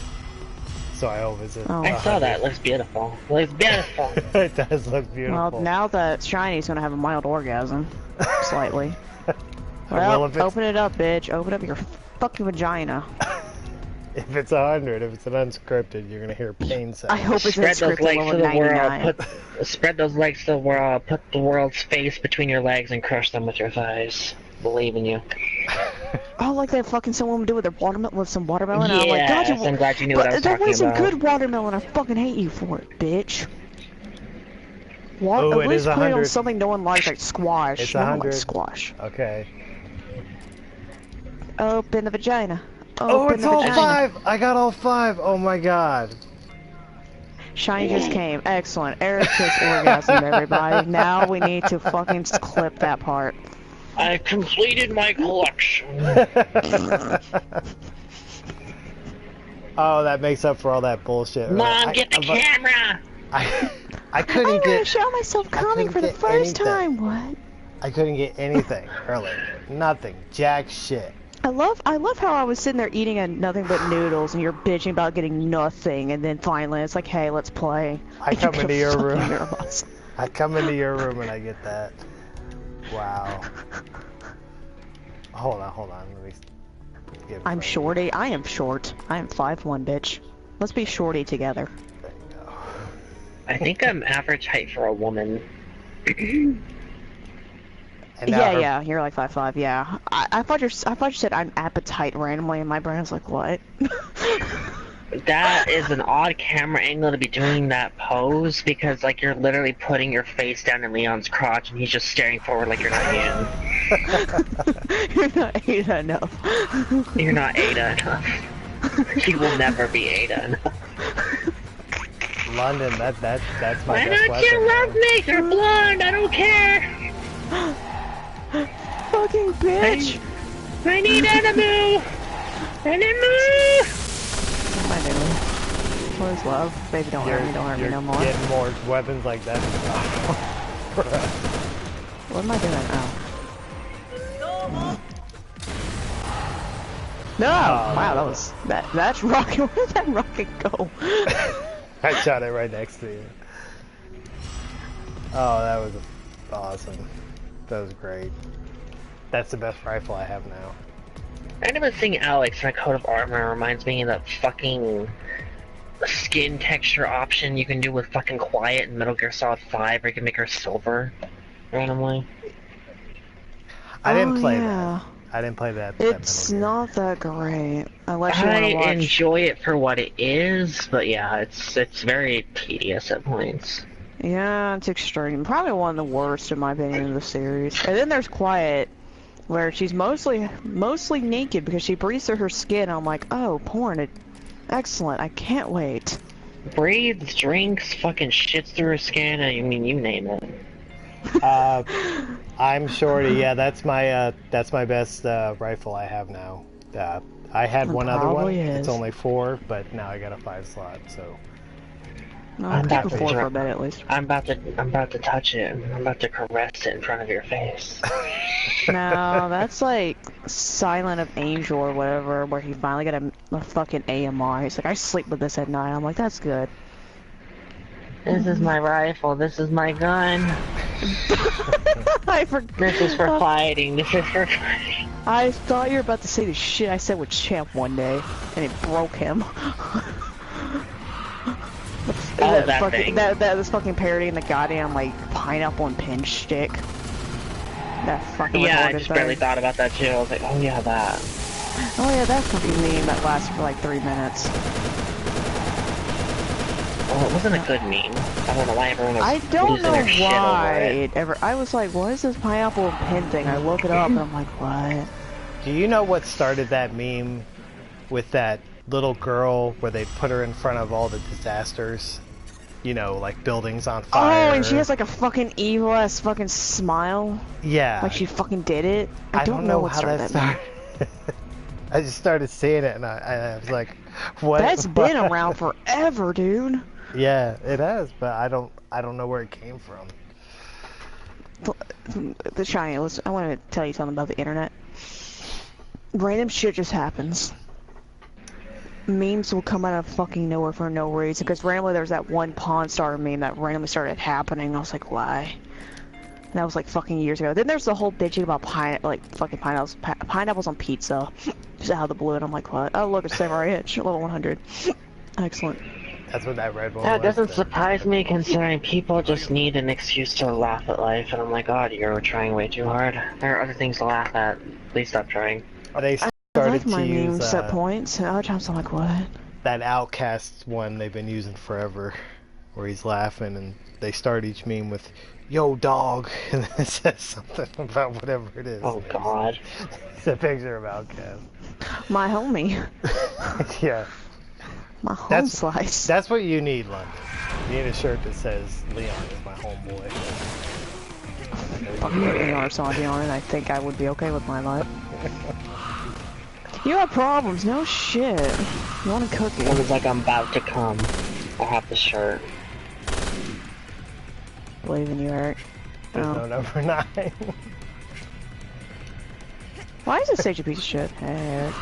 So I hope it's
I saw that. It looks beautiful. It looks beautiful.
It does look beautiful.
Well, now that Shiny's gonna have a mild orgasm. Slightly. Well, open it up, bitch. Open up your fucking vagina.
If it's 100, if it's an unscripted, you're gonna hear pain sounds.
I hope it's unscripted level 99.
Spread those legs to the world, put the world's face between your legs and crush them with your thighs. Believe in you.
Oh, like that fucking someone would do with their watermelon, with some watermelon.
Yes,
I'm like, God,
I'm glad you knew what I was talking about.
That was some good watermelon. I fucking hate you for it, bitch.
Oh,
at least put it on something no one likes, like squash.
It's
no
100.
one likes squash.
Okay.
Open the vagina.
Oh, it's all 5! I got all 5! Oh my god.
Shiny just came. Excellent. Eric just orgasmed, everybody. Now we need to fucking clip that part.
I've completed my collection.
Oh, that makes up for all that bullshit.
Mom, get the camera!
I couldn't
I'm gonna show myself coming for the first time. What?
I couldn't get anything earlier. Nothing. Jack shit.
I love how I was sitting there eating nothing but noodles, and you're bitching about getting nothing, and then finally it's like, hey, let's play.
I come into your room. I come into your room and I get that. Wow. Hold on. Let me get
I'm shorty. I am short. I am 5'1", bitch. Let's be shorty together.
There you go.
I think I'm average height for a woman.
Yeah, you're like 5'5", yeah. I thought you said I'm appetite randomly, and my brain was like, what?
That is an odd camera angle to be doing that pose, because, like, you're literally putting your face down in Leon's crotch, and he's just staring forward like you're not Asian.
You're not Ada enough.
You're not Ada enough. You will never be Ada enough.
London, that's my best
Why
weapon.
don't you love me? You're blonde, I don't care!
Fucking bitch!
I need Enemu! Enemu!
What am I doing? What is love? Baby, don't hurt me no more.
Getting more weapons like that.
What am I doing? Oh. No! Wow, that's rocket. Where did that rocket go?
I shot it right next to you. Oh, that was awesome. That was great. That's the best rifle I have now.
I never think Alex in a coat of armor reminds me of that fucking skin texture option you can do with fucking Quiet in Metal Gear Solid 5, where you can make her silver randomly.
I didn't play that. I didn't play that.
It's not that great, unless you want to watch.
I enjoy it for what it is, but yeah, it's very tedious at points.
Yeah, it's extreme. Probably one of the worst, in my opinion, of the series. And then there's Quiet, where she's mostly naked because she breathes through her skin. I'm like, oh, porn, excellent. I can't wait.
Breathes, drinks, fucking shits through her skin. I mean, you name it.
I'm shorty. Yeah, that's my best rifle I have now. I had one other one. It's only 4, but now I got a 5 slot. So.
No, I'm about to 4 for a bit at least.
I'm about to touch it. I'm about to caress it in front of your face.
No, that's like Silent of Angel or whatever, where he finally got a fucking AMR. He's like, I sleep with this at night. I'm like, that's good.
This is my rifle. This is my gun.
I forgot.
This is for fighting. This is for fighting.
I thought you were about to say the shit I said with Champ one day, and it broke him. That was fucking parodying the goddamn, like, pineapple and pinch stick. That fucking
I just barely thought about that too. I was like, oh yeah, that.
Oh yeah, that fucking meme that lasted for like 3 minutes.
Well, it wasn't a good meme. I don't know why everyone was
I don't know
their shit
why
over it.
I was like, what is this pineapple and pin thing? I look it up and I'm like, what?
Do you know what started that meme with that little girl where they put her in front of all the disasters? You know, like buildings on fire.
Oh, and she has like a fucking evil ass fucking smile.
Yeah.
Like she fucking did it.
I don't know how that started. I just started seeing it and I was like, what?
That's been around forever, dude.
Yeah, it has, but I don't know where it came from.
The Shiny, I want to tell you something about the internet. Random shit just happens. Memes will come out of fucking nowhere for no reason, because randomly there's that one Pawn Star meme that randomly started happening. I was like, why? And that was like fucking years ago. Then there's the whole bitching about fucking pineapples on pizza. Just out of the blue, and I'm like, what? Oh look, it's Samurai Itch, level 100. Excellent.
That's what that red one
That
was.
doesn't surprise me, considering people just need an excuse to laugh at life, and I'm like, God, you're trying way too hard. There are other things to laugh at. Please stop trying.
They
I like my memes set points, and other times I'm like, what?
That Outcast one they've been using forever, where he's laughing, and they start each meme with, yo dog, and then it says something about whatever it is.
Oh God.
It's a picture of Outcast.
My homie.
Yeah.
My home slice.
That's what you need, London. You need a shirt that says Leon is my homeboy.
Fucking Leon or something on it, I think I would be okay with my life. You have problems, no shit. You want a cookie?
It was like I'm about to come. I have the shirt.
Believe in you, Eric.
There's no number 9.
Why is this such a piece of shit? Hey, Eric.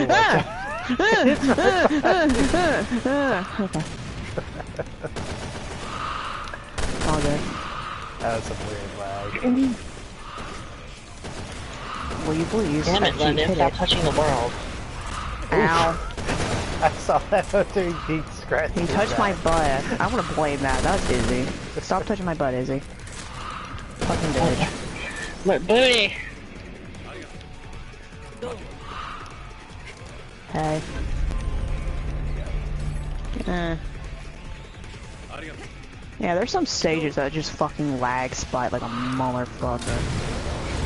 Okay. All good.
That was some weird lag.
Will you please?
Damn it, London, stop touching the world.
Ow.
I saw that after he scratched
He touched my butt. I want to blame that. That was Izzy. Stop touching my butt, Izzy. Fucking dead.
What booty?
Hey. Yeah, there's some stages that just fucking lag spite like a motherfucker.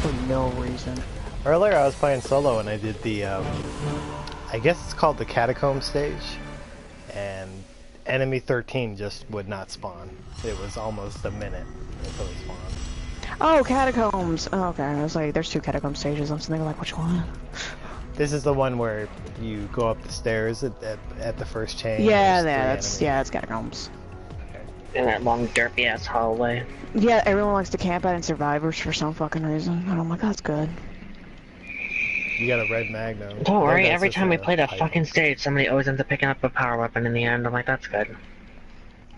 For no reason.
Earlier I was playing solo and I did the, I guess it's called the Catacomb stage. And enemy 13 just would not spawn. It was almost a minute until it spawned.
Oh, Catacombs! Oh, okay, I was like, there's 2 Catacomb stages. I'm thinking like, which one?
This is the one where you go up the stairs at the first chain.
Yeah, that's Catacombs.
In that long derpy ass hallway.
Yeah, everyone likes to camp out in Survivors for some fucking reason. And I'm like, that's good.
You got a red magnum.
Don't worry, every time we play that fucking stage, somebody always ends up picking up a power weapon in the end. I'm like, that's good.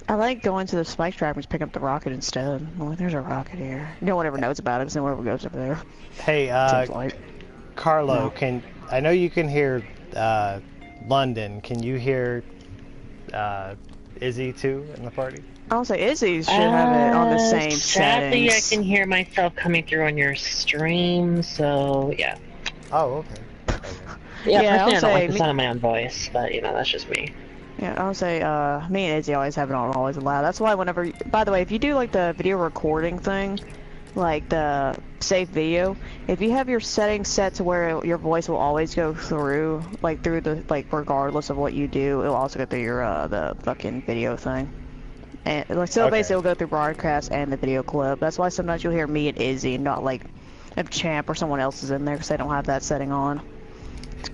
I like going to the spike trap and just pick up the rocket instead. I'm like, there's a rocket here. No one ever knows about it because no one ever goes over there.
Hey,
like.
Carlo, I know you can hear London. Can you hear Izzy too in the party?
I'll say Izzy should have it on the same
sadly,
settings.
I can hear myself coming through on your stream, so yeah.
Oh, okay.
Yeah, personally, I don't like the sound of my own voice, but you know, that's just me.
Yeah, I'll say, me and Izzy always have it on always loud. That's why whenever, by the way, if you do like the video recording thing, like the save video, if you have your settings set to where your voice will always go through, like through the, like regardless of what you do, it'll also go through your, the fucking video thing. And like, so basically it'll go through broadcast and the video clip. That's why sometimes you'll hear me and Izzy, not like if Champ or someone else is in there because they don't have that setting on.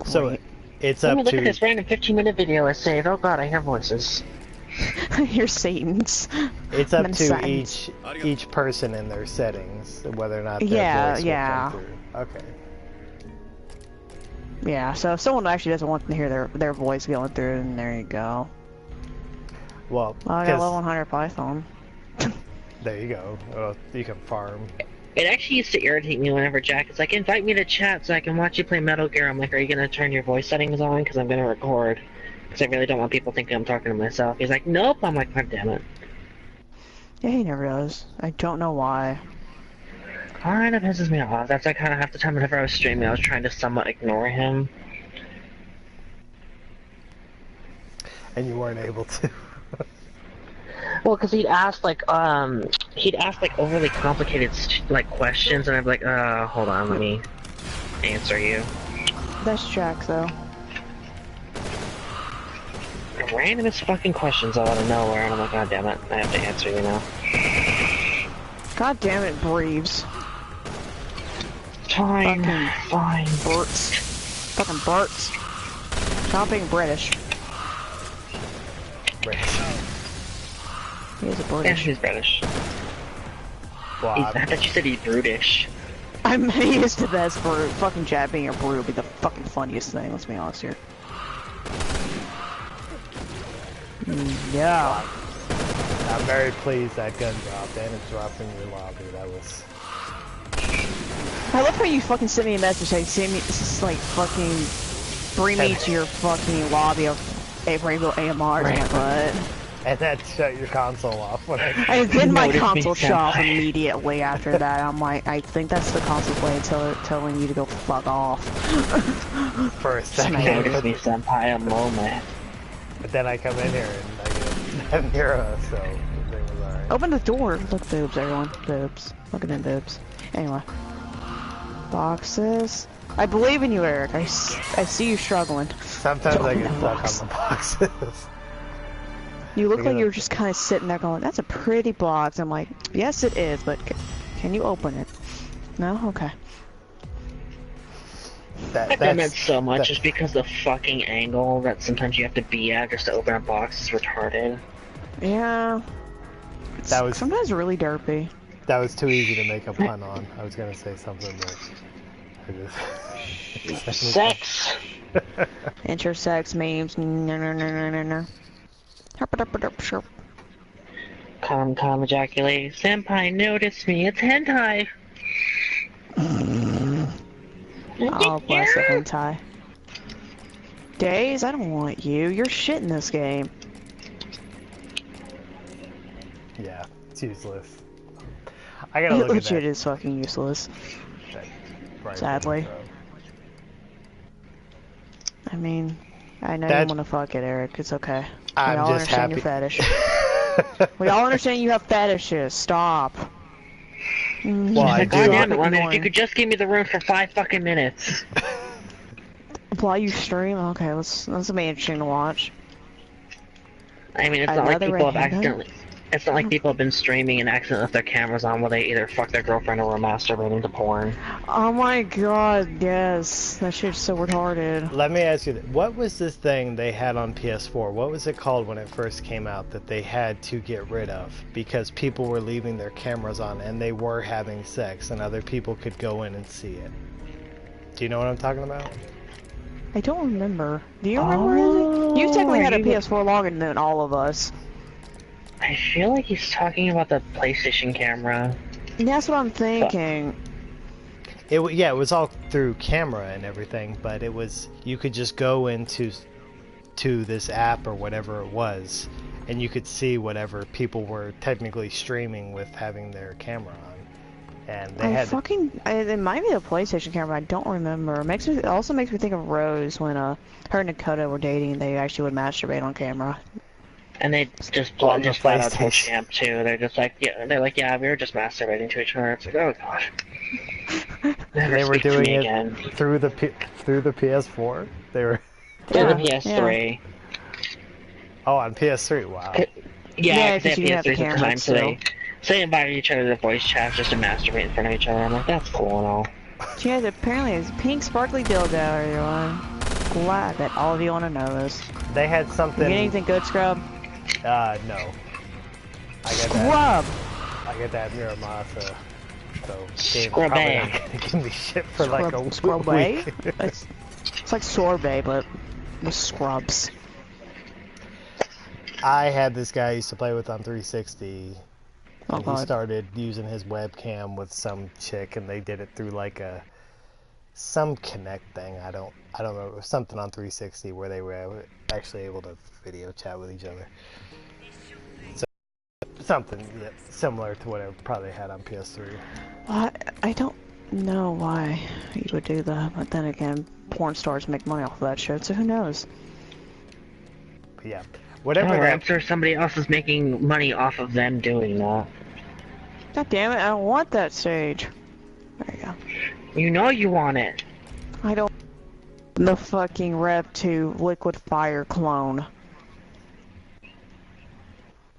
So it's up to...
Look at this random 15-minute video I saved. Oh god, I hear voices.
You're Satan's.
It's up to each person in their settings whether or not their voice will come through. Okay.
Yeah, so if someone actually doesn't want to hear their voice going through, then there you go.
Well,
I got level 100 Python.
There you go. Well, you can farm.
It actually used to irritate me whenever Jack is like, invite me to chat so I can watch you play Metal Gear. I'm like, are you going to turn your voice settings on? Because I'm going to record. Because I really don't want people thinking I'm talking to myself. He's like, nope. I'm like, god damn it.
Yeah, he never does. I don't know why.
Kind of pisses me off. That's like kind of half the time whenever I was streaming, I was trying to somewhat ignore him.
And you weren't able to.
Well, because he'd ask like overly complicated like questions, and I'd be like, hold on, let me answer you.
That's Jack, though.
Randomest fucking questions out of nowhere, and I'm like, god damn it, I have to answer you now.
God damn it, Breves.
Fine, fine.
Burts. Fucking Burts. Stop being British.
British.
He is a British.
Yeah, he's British.
Well,
I thought you said he's brutish.
I mean, he is the best brute. Fucking Chad being a brute would be the fucking funniest thing, let's be honest here. Yeah.
I'm very pleased that gun dropped and it dropped in your lobby. That was...
I love how you fucking sent me a message saying, send me, this is like fucking, bring me to your fucking lobby of a Rainbow AMR. Right.
And that shut your console off. When
I then my console shut off immediately after that. I'm like, I think that's the console's way of telling you to go fuck off.
For a second.
Notice me, senpai, a moment.
But then I come in here and I get Nero, so everything was alright.
Open the door. Look, boobs, everyone. Boobs. Look at them boobs. Anyway. Boxes. I believe in you, Eric. I see you struggling.
Sometimes I get stuck on the boxes.
You look like you're just kind of sitting there going, that's a pretty box. I'm like, yes it is, but can you open it? No? Okay.
I've done that so much just because the fucking angle that sometimes you have to be at just to open a box is retarded.
Yeah.
That was
sometimes really derpy.
That was too easy to make a pun on. I was gonna say something, but I just...
Sex!
Intersex memes. No.
Come, ejaculate. Senpai, notice me. It's hentai.
Oh, bless the hentai. Days, I don't want you. You're shit in this game.
Yeah, it's useless. I gotta look at that.
Legit is fucking useless. Sadly. I mean, I know you want to fuck it, Eric. It's okay. We all understand your fetish. We all understand you have fetishes. Stop.
Well, I do.
Goddamn it, London, if you could just give me the room for 5 fucking minutes.
While you stream? Okay, this will be interesting to watch.
I mean, it's not like people have accidentally... It's not like people have been streaming and accidentally left their cameras on while they either fuck their girlfriend or were masturbating to porn.
Oh my god, yes. That shit's so retarded.
Let me ask you, what was this thing they had on PS4? What was it called when it first came out that they had to get rid of? Because people were leaving their cameras on and they were having sex and other people could go in and see it. Do you know what I'm talking about?
I don't remember. Do you remember anything? You technically had a PS4 longer than all of us.
I feel like he's talking about the PlayStation camera.
That's what I'm thinking.
It was all through camera and everything, but it was, you could just go into this app or whatever it was, and you could see whatever people were technically streaming with having their camera on. And they had
it might be the PlayStation camera, I don't remember. It also makes me think of Rose when her and Dakota were dating, they actually would masturbate on camera.
And they just flat out told Champ too. They're just like, yeah, we were just masturbating to each other. It's like, oh gosh.
They were doing it again. through the PS4. They were
through the PS3.
Yeah. Oh, on PS3. Wow.
Yeah, because they had PS3 at the time, so they invited each other to voice chat just to masturbate in front of each other. I'm like, that's cool and all.
She has apparently a pink sparkly dildo, everyone. Glad that all of you want to know this.
They had something.
You get anything good, Scrub?
No. I get
Scrub!
I get that Miramasa. So Dave's
probably
not gonna give me shit for like a week.
It's like sorbet, but with scrubs.
I had this guy I used to play with on 360. And
he
started using his webcam with some chick, and they did it through like some Connect thing. I don't know. It was something on 360 where they were actually able to video chat with each other. So something similar to what I probably had on PS3.
I don't know why you would do that, but then again, porn stars make money off of that shit, so who knows?
But yeah, whatever.
I'm sure somebody else is making money off of them doing that.
God damn it! I don't want that stage. There you go.
You know you want it.
I don't. The fucking Rev 2 Liquid Fire clone.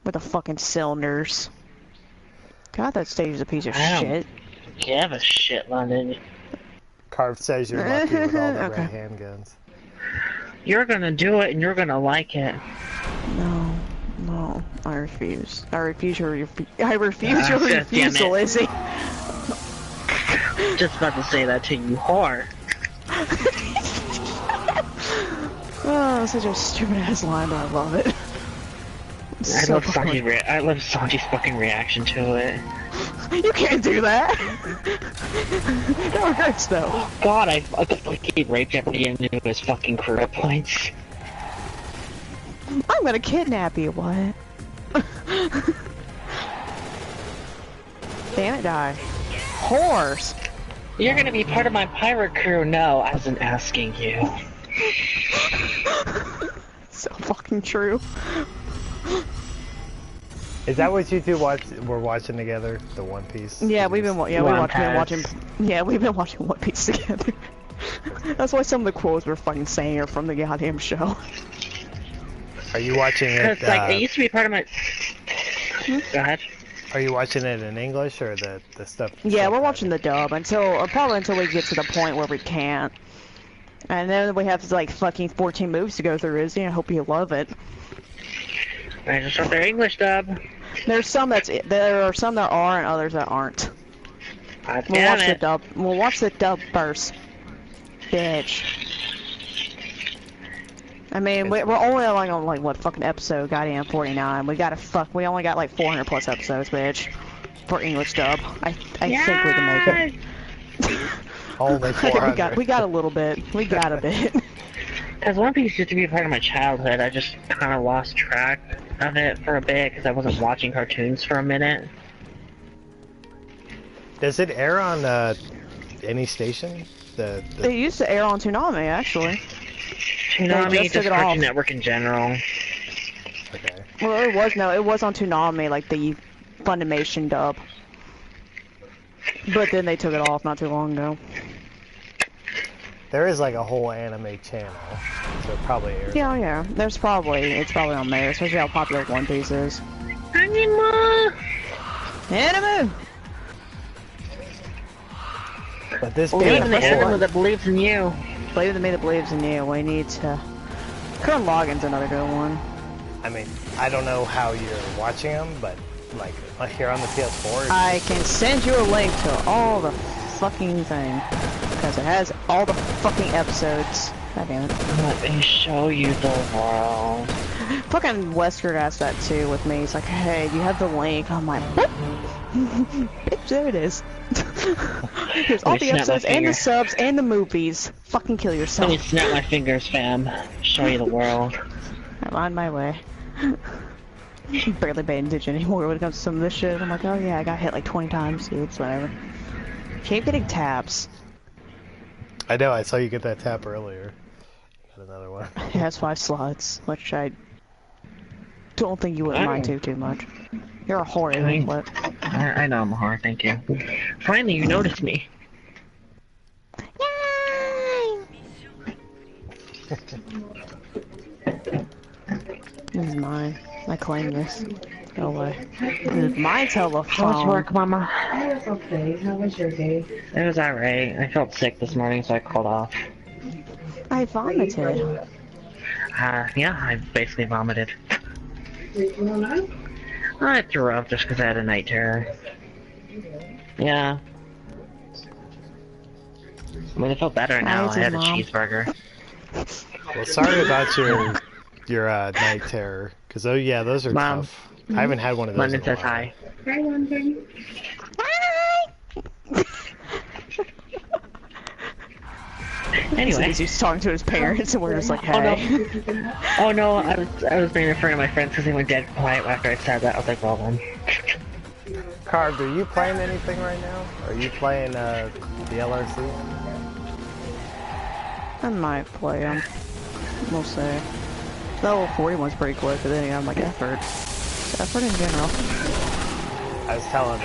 With the fucking cylinders. God, that stage is a piece of shit.
Give a shit, London.
Carve says you're lucky with all the red handguns.
You're gonna do it and you're gonna like it.
No, I refuse. I refuse your refusal, Izzy.
Just about to say that to you, whore.
Oh, such a stupid ass line, but I love it.
I love Sanji's fucking reaction to it.
You can't do that. That hurts though.
Oh God, I fucking raped everybody into his fucking career points.
I'm gonna kidnap you. What? Damn it, die. Horse.
You're gonna be part of my pirate crew. No, I wasn't asking you.
So fucking true.
Is that what you two were watching together? The One Piece?
Yeah, we've been watching One Piece together. That's why some of the quotes we're fucking saying are from the goddamn show.
Are you watching it?
Like, it used to be part of my. Go ahead.
Are you watching it in English or the stuff?
Yeah, we're watching the dub probably until we get to the point where we can't. And then we have like fucking 14 moves to go through, Izzy. I hope you love it.
I just want their English dub.
There are some that are and others that aren't. We'll watch the dub. We'll watch the dub first, bitch. I mean, we're only like on like what fucking episode? Goddamn 49. We only got like 400 plus episodes, bitch, for English dub. I think we can make it.
Only 400.
we got a little bit. We got a bit.
As One Piece used to be part of my childhood, I just kind of lost track of it for a bit because I wasn't watching cartoons for a minute.
Does it air on any station?
It used to air on Toonami, actually.
Toonami, just Cartoon Network in general.
Okay.
Well, it was on Toonami, like the Funimation dub. But then they took it off not too long ago.
There is like a whole anime channel, so it probably airs.
Yeah, yeah. It's probably on there, especially how popular One Piece is. Anime!
But this
believe in the anime that believes in you.
Believe in me that believes in you. We need to. Current Login's another good one.
I mean, I don't know how you're watching them, but like here on the PS4.
I can send you a link to all the fucking thing because it has all the fucking episodes. God damn it.
Let me show you the world.
Fucking Wesker asked that too with me. He's like, hey, do you have the link? I'm like, what? Bitch, there it is. Here's all the episodes and the subs and the movies. Fucking kill yourself.
Let me snap my fingers, fam. Show you the world.
I'm on my way. I'm barely paying attention anymore when it comes to some of this shit. I'm like, oh yeah, I got hit like 20 times. Oops, whatever. Keep getting taps.
I know, I saw you get that tap earlier. Got another one.
It has 5 slots, which I don't think you wouldn't mind too much. You're a whore, but...
I know I'm a whore, thank you. Finally, you noticed me.
Yay! This is mine. I claim this. Go away. This is my telephone.
How's work, Mama?
It was okay. How was your day?
It was alright. I felt sick this morning, so I called off.
I vomited.
Yeah, I basically vomited.
Did you know?
I threw up just because I had a night terror. Yeah. I mean, I feel better now. I had a cheeseburger.
Well, sorry about your night terror, because oh yeah, those are tough. I haven't had one of those.
London says hi.
Hi, London.
Anyway,
he's just talking to his parents, and we're just like, hey.
Oh no, I was being in front of my friends because they went dead quiet after I said that. I was like, well then.
Carved, are you playing anything right now? Are you playing the LRC?
I might play them. We'll see. The level 40 one's pretty quick, but then I'm like, effort in general.
I was telling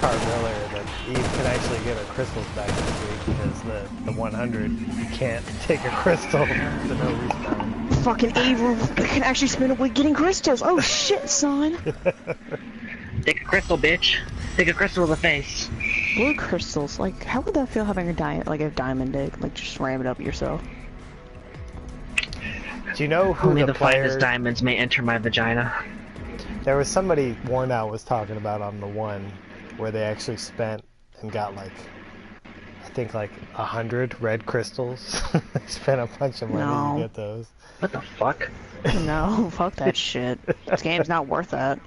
Carv earlier that Eve can actually get her crystals back this week because the 100 you can't take a crystal to no respawn.
Fucking Eve can actually spend a week getting crystals. Oh shit, son.
Take a crystal, bitch. Take a crystal to the face.
Blue crystals, like, how would that feel having a diamond dig? Like, just ram it up yourself.
Do you know who
Only
the
finest diamonds may enter my vagina.
There was somebody Warnow was talking about on the one where they actually spent and got like, I think like 100 red crystals. Spent a bunch of money to get those.
What the fuck?
No, fuck that shit. This game's not worth that.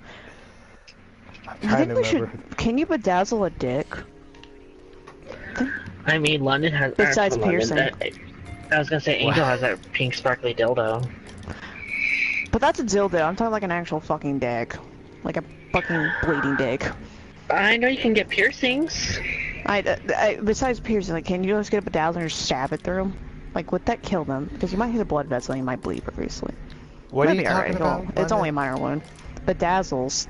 I'm trying to remember.
Can you bedazzle a dick?
I mean, London has...
Besides piercing.
I was gonna say, Angel has that pink sparkly dildo.
But that's a dildo. I'm talking like an actual fucking dick. Like a fucking bleeding dick.
I know you can get piercings.
Besides piercing, like, can you just get a bedazzle and just stab it through them? Like, would that kill them? Because you might hit a blood vessel and you might bleed profusely.
What are you talking about?
It's only a minor wound. Bedazzles.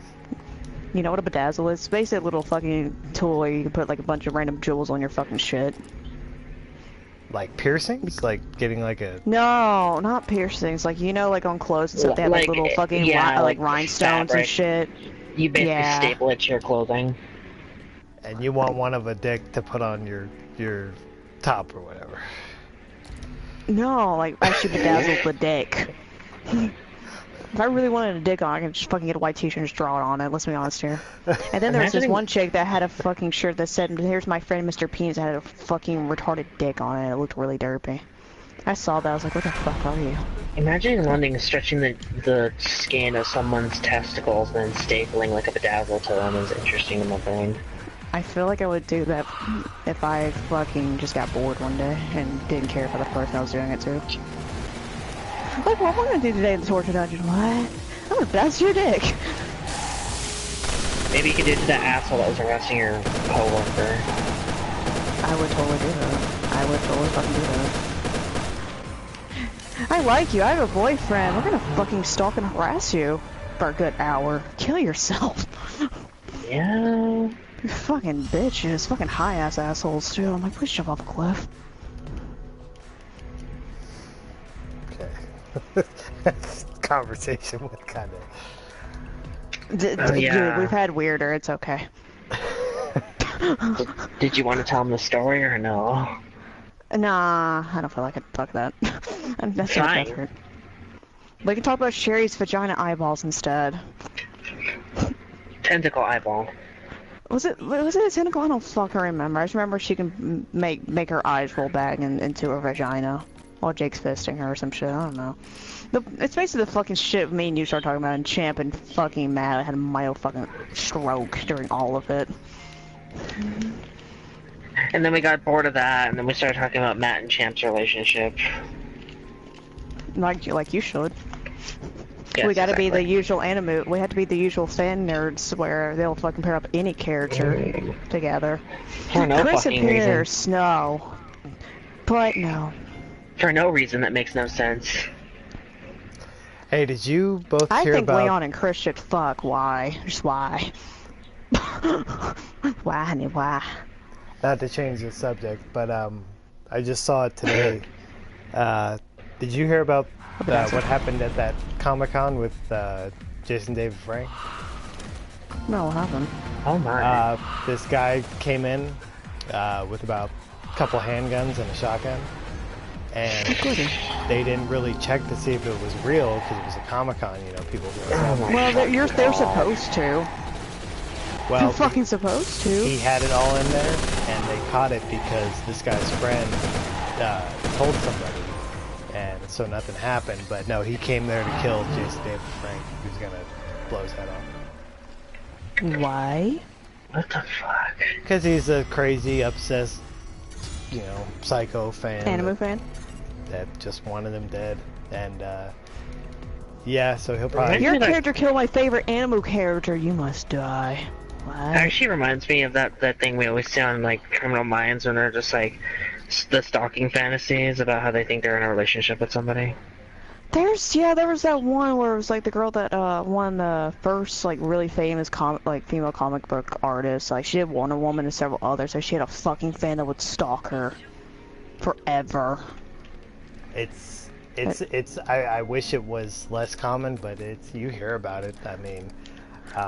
You know what a bedazzle is? It's basically a little fucking tool where you can put like a bunch of random jewels on your fucking shit.
Like piercings? Like getting like a...
No, not piercings. Like, you know, like on clothes and stuff, they have like little fucking like rhinestones and shit.
You basically staple it to your clothing.
And you want one of a dick to put on your top or whatever.
No, like actually bedazzle the dick. If I really wanted a dick on, I could just fucking get a white t-shirt and just draw it on it, let's be honest here. And then there was this one chick that had a fucking shirt that said, here's my friend Mr. Penis, that had a fucking retarded dick on it. It looked really derpy. I saw that, I was like, what the fuck are you?
Imagine London stretching the skin of someone's testicles and then stapling like a bedazzle to them is interesting in my brain.
I feel like I would do that if I fucking just got bored one day and didn't care for the person I was doing it to. Like, what am I gonna do today in the torture dungeon? What? I'm gonna bedazzle your dick.
Maybe you could do it to that asshole that was arresting your coworker.
I would totally do that. I would totally fucking do that. I like you. I have a boyfriend. We're gonna fucking stalk and harass you for a good hour. Kill yourself.
Yeah.
You fucking bitches. Fucking high-ass assholes, too. I'm like, please jump off a cliff.
Okay. Conversation with kind of...
Yeah.
Dude, we've had weirder. It's okay.
Did you want to tell him the story or no?
Nah, I don't feel like it. Fuck that. That's not
Fine.
effort. We can talk about Sherry's vagina eyeballs instead.
Tentacle eyeball.
Was it a tentacle? I don't fucking remember. I just remember she can make her eyes roll back into her vagina while Jake's fisting her or some shit. I don't know. It's basically the fucking shit me and you started talking about, and Champ and fucking Matt had a mild fucking stroke during all of it.
And then we got bored of that, and then we started talking about Matt and Champ's relationship.
Like you should.
Yes,
We gotta
exactly.
be the usual anime. We have to be the usual fan nerds where they'll fucking pair up any character together.
For no
Chris
fucking
and
reason.
Pierce, no. But no.
For no reason that makes no sense.
Hey, did you both
I
hear
think
about...
Leon and Chris should fuck. Why? Just why? Why, honey? Why?
Not to change the subject, but I just saw it today. Did you hear about what happened at that Comic-Con with Jason David Frank?
No, what happened?
Oh my.
This guy came in with about a couple handguns and a shotgun, and they didn't really check to see if it was real because it was a Comic-Con. You know, people.
Well, they're supposed to.
Well,
They're fucking supposed to.
he had it all in there, and they caught it because this guy's friend told somebody, and so nothing happened. But no, he came there to kill Jason David Frank. He was gonna blow his head off.
Why?
What the fuck?
Because he's a crazy, obsessed, psycho fan.
Anime fan?
That just wanted him dead. And, yeah, so he'll probably...
Your character killed my favorite anime character. You must die. What?
Actually reminds me of that thing we always see on, like, Criminal Minds when they're just, like, the stalking fantasies about how they think they're in a relationship with somebody.
There was that one where it was like the girl that won the first like really famous female comic book artist. Like she had Wonder Woman and several others. So she had a fucking fan that would stalk her forever.
I wish it was less common, but you hear about it. I mean,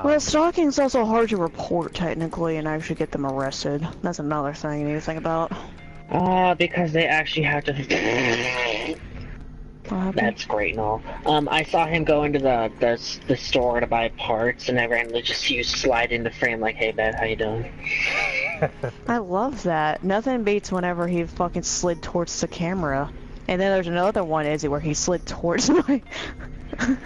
well, stalking is also hard to report technically and actually get them arrested. That's another thing you need to think about.
Because they actually have to. That's great and all. I saw him go into the store to buy parts, and I randomly just see you slide into frame like, "Hey, man, how you doing?"
I love that. Nothing beats whenever he fucking slid towards the camera. And then there's another one, Izzy, where he slid towards my...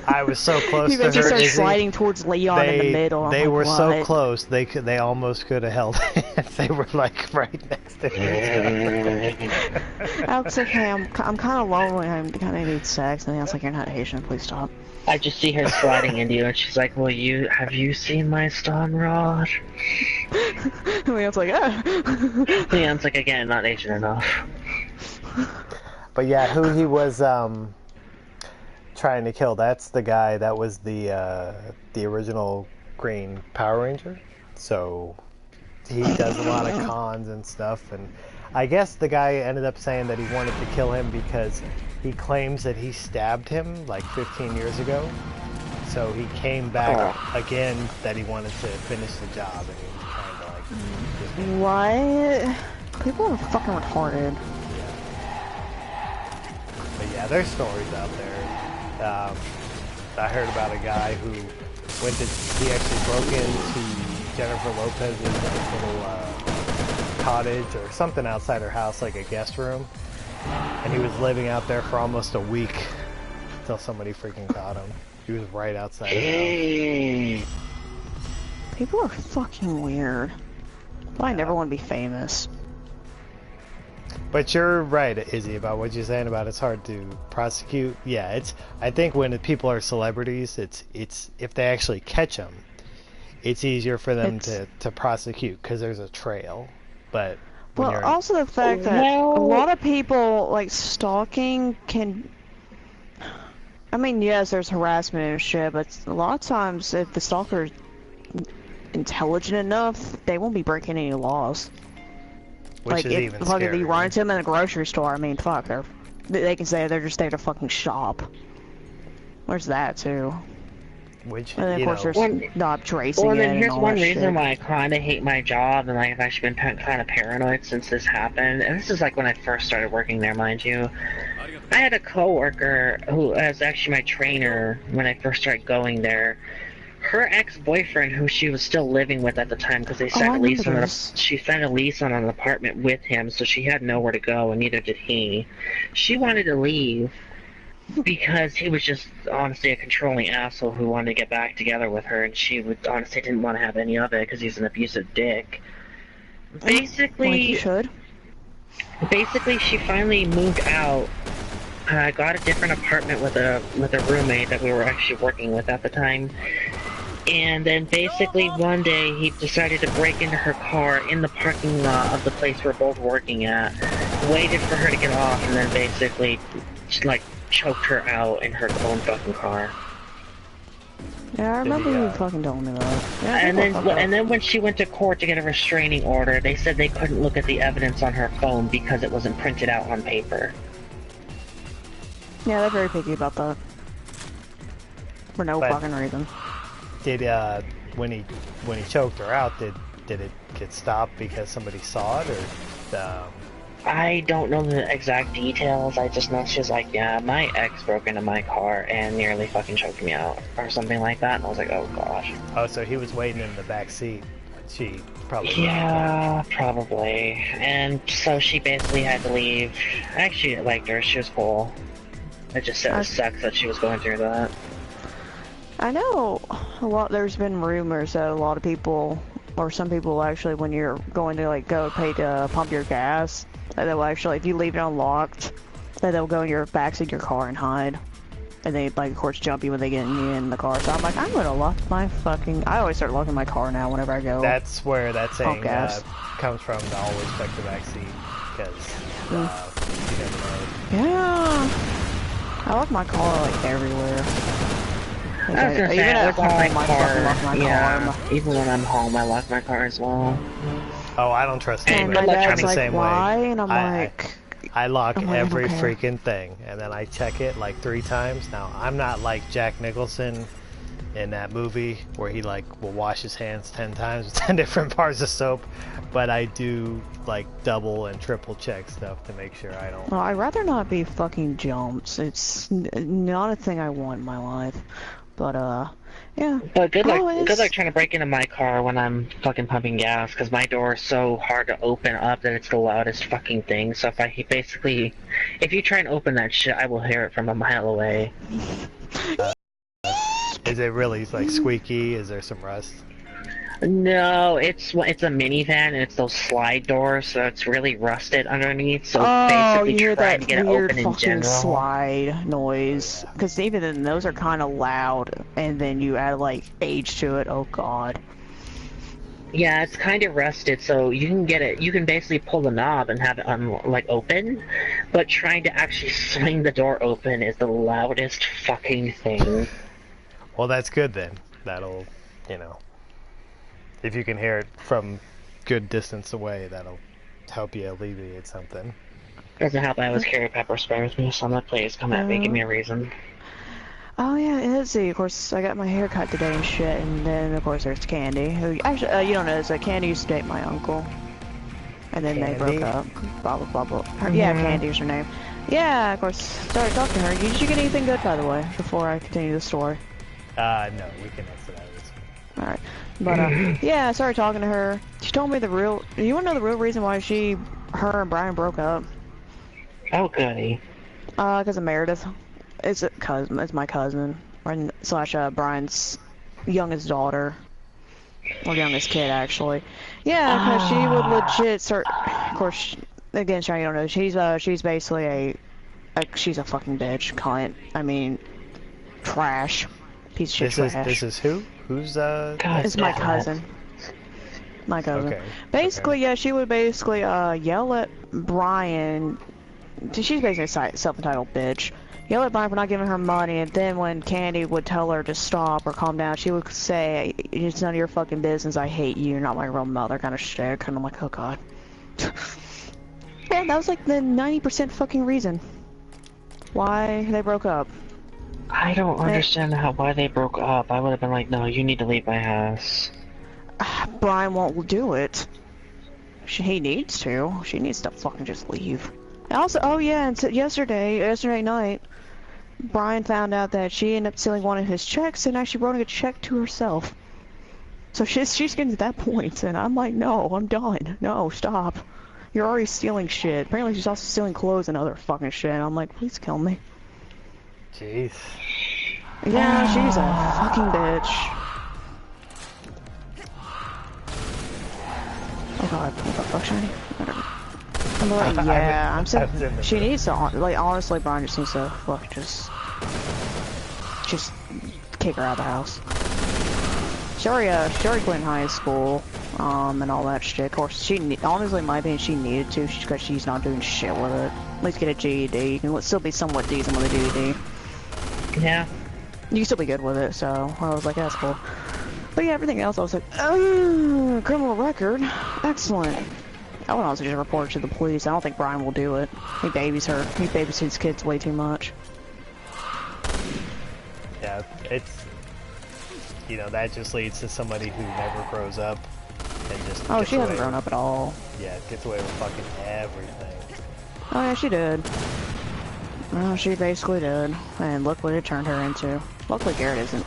I was so close
he
to her,
started
Izzy.
sliding towards Leon in the middle.
They were
what?
so close, they almost could have held hands. They were like right next to each other.
I was like, hey, I'm kind of lonely, I kind of need sex. And I was like, you're not Haitian, please stop.
I just see her sliding into you, and she's like, "Well, have you seen my stun rod?"
And Leon's like, ah.
Leon's like, again, not Asian enough.
But yeah, who he was trying to kill, that's the guy that was the original Green Power Ranger. So he does a lot of cons and stuff, and I guess the guy ended up saying that he wanted to kill him because he claims that he stabbed him like 15 years ago. So he came back again that he wanted to finish the job, and he was trying to like...
What? People are fucking retarded.
But yeah, there's stories out there. I heard about a guy who he actually broke into Jennifer Lopez's like, little cottage or something outside her house, like a guest room. And he was living out there for almost a week until somebody freaking caught him. He was right outside her house.
People are fucking weird. Well, I never want to be famous.
But you're right, Izzy, about what you're saying about it's hard to prosecute. Yeah, I think when people are celebrities, it's if they actually catch them, it's easier for them to prosecute because there's a trail. But
well, also the fact that a lot of people like stalking can. I mean, yes, there's harassment and shit, but a lot of times if the stalker's intelligent enough, they won't be breaking any laws.
Which
like
is
if
even
fucking
scarier.
you run into them in a grocery store, I mean, fuck, they can say they're just there to fucking shop. There's that too.
Which,
and then of course there's not tracing
well,
it.
Well, then
and
here's
all
one
that
reason
shit.
why I kind of hate my job, and like I've actually been kind of paranoid since this happened. And this is like when I first started working there, mind you. I had a coworker who was actually my trainer when I first started going there. Her ex-boyfriend, who she was still living with at the time, because they signed a lease on she signed a lease on an apartment with him, so she had nowhere to go, and neither did he. She wanted to leave because he was just honestly a controlling asshole who wanted to get back together with her, and she would honestly didn't want to have any of it because he's an abusive dick. Basically,
like you should.
Basically, she finally moved out. Got a different apartment with a roommate that we were actually working with at the time. And then basically one day he decided to break into her car in the parking lot of the place we're both working at, waited for her to get off, and then basically just, like, choked her out in her own fucking car.
Yeah, I remember you fucking telling me that. Yeah,
and then when she went to court to get a restraining order, they said they couldn't look at the evidence on her phone because it wasn't printed out on paper.
Yeah, they're very picky about that. For no fucking reason.
Did when he choked her out, did it get stopped because somebody saw it, or?
I don't know the exact details. I just know she's like, yeah, my ex broke into my car and nearly fucking choked me out, or something like that. And I was like, oh gosh.
Oh, so he was waiting in the back seat. She probably.
Yeah, probably. And so she basically had to leave. I actually liked her. She was cool. It just sucks that she was going through that.
I know there's been rumors that a lot of people, or some people actually, when you're going to like go pay to pump your gas, that they'll actually, if you leave it unlocked, that they'll go in your backseat of your car and hide. And they, like, of course, jump you when they get in the car. So I'm like, I'm gonna lock my fucking... I always start locking my car now whenever I go.
That's where that saying comes from, to always check the backseat, because you never know.
Yeah. I lock my car, like, everywhere. Like,
I was gonna say, I lock my car.
Yeah,
even when I'm home, I lock my car as well.
Oh, I don't trust
and
anybody.
my dad's
I'm the
like,
same
why?
way.
And I'm like...
I lock every
I don't care.
freaking thing, and then I check it like 3 times. Now, I'm not like Jack Nicholson in that movie where he like will wash his hands 10 times with 10 different bars of soap, but I do like double and triple check stuff to make sure I don't.
Well, I'd rather not be fucking jumped. It's not a thing I want in my life. But, yeah.
But good luck trying to break into my car when I'm fucking pumping gas, because my door is so hard to open up that it's the loudest fucking thing. So if you try and open that shit, I will hear it from a mile away.
Is it really like squeaky? Is there some rust?
No, it's a minivan and it's those slide doors, so it's really rusted underneath. So basically,
you hear
trying
that
to get it
weird
open in
fucking
general.
slide noise. Because even then, those are kind of loud, and then you add like age to it. Oh god.
Yeah, it's kind of rusted, so you can get it. You can basically pull the knob and have it open, but trying to actually swing the door open is the loudest fucking thing.
Well, that's good then. That'll, if you can hear it from good distance away, that'll help you alleviate something.
Doesn't help I always carry pepper spray with me, so I'm like, please come at me, give me a reason.
Oh yeah, and let's see, of course, I got my hair cut today and shit, and then of course there's Candy, who, actually, you don't know, so Candy used to date my uncle. And then they broke up, blah blah blah blah. Yeah, Candy's her name. Yeah, of course, started talking to her. Did you get anything good, by the way, before I continue the story?
No, we can exit out of this one.
Alright. But, yeah, I started talking to her. She told me you wanna know the real reason why her and Brian broke up?
Oh, goody.
Because of Meredith. It's my cousin. Slash, Brian's youngest daughter. Or youngest kid, actually. Yeah, because she would legit start, of course, again, Sean, you don't know, she's basically she's a fucking bitch, cunt. I mean, trash. Piece of shit trash.
This is who? Who's
God,
It's my cousin. My cousin.
Okay.
Basically, yeah, she would basically yell at Brian. She's basically a self-entitled bitch. Yell at Brian for not giving her money, and then when Candy would tell her to stop or calm down, she would say, "It's none of your fucking business. I hate you. You're not my real mother," kind of shit. And I'm like, oh god. Yeah, that was like the 90% fucking reason why they broke up.
I don't understand why they broke up. I would have been like, no, you need to leave my house.
Brian won't do it. He needs to. She needs to fucking just leave. And also, oh yeah, and so yesterday night, Brian found out that she ended up stealing one of his checks and actually wrote a check to herself. So she's getting to that point, and I'm like, no, I'm done. No, stop. You're already stealing shit. Apparently she's also stealing clothes and other fucking shit. I'm like, please kill me.
Jeez.
Yeah, she's a fucking bitch. Oh god, what the fuck, Shiny? I'm like, yeah, I'm so. She needs to, like, honestly, Brian just needs to fuck, just kick her out of the house. She already quit in high school, and all that shit. Of course, honestly, in my opinion, she needed to, because she's not doing shit with it. At least get a GED. You can still be somewhat decent with a GED.
Yeah.
You can still be good with it, so I was like, that's cool. But yeah, everything else, I was like, oh, criminal record, excellent. I would also just report it to the police. I don't think Brian will do it. He babysits kids way too much.
Yeah, it's, you know, that just leads to somebody who never grows up and just.
Oh, she hasn't grown up at all.
Yeah, gets away with fucking everything.
Oh yeah, she did. Oh, she basically did. And look what it turned her into. Luckily, Garrett isn't.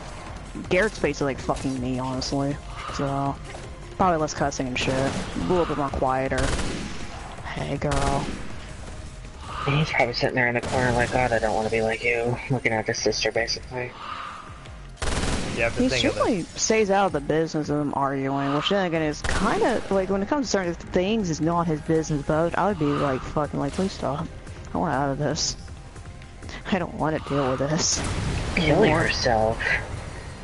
Garrett's basically like fucking me, honestly. So, probably less cussing and shit. A little bit more quieter. Hey, girl.
He's probably sitting there in the corner like, God, I don't want to be like you. Looking at his sister, basically.
He certainly stays out of the business of them arguing, which then again is kind of, like, when it comes to certain things, it's not his business, but I would be like, fucking like, please stop. I want out of this. I don't want to deal with this.
Kill yourself.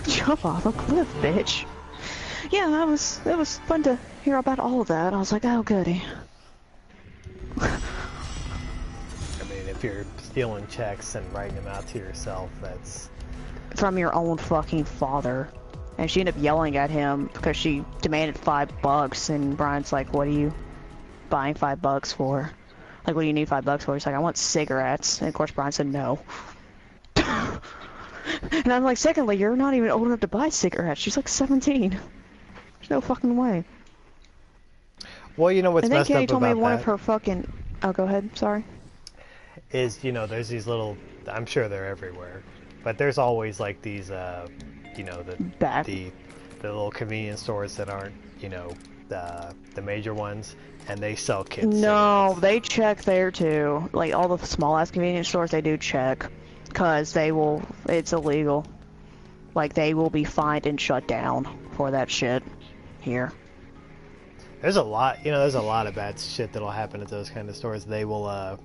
Jump off a cliff, bitch. Yeah, it was fun to hear about all of that. I was like, oh goody.
I mean, if you're stealing checks and writing them out to yourself, that's...
From your own fucking father. And she ended up yelling at him because she demanded $5, and Brian's like, what are you buying $5 for? Like, what do you need $5 for? He's like, I want cigarettes. And of course Brian said no. And I'm like, secondly, you're not even old enough to buy cigarettes. She's like 17. There's no fucking way.
Well, you know what's messed up about that? And then Katie told me
one of her fucking... Oh, go ahead. Sorry.
Is, you know, there's these little... I'm sure they're everywhere. But there's always, like, these, you know, the little convenience stores that aren't, you know, the major ones. And they sell kids cigarettes.
They check there, too. Like, all the small-ass convenience stores, they do check. Because they will, it's illegal. Like, they will be fined and shut down for that shit here.
There's a lot, you know, there's a lot of bad shit that'll happen at those kind of stores. They will,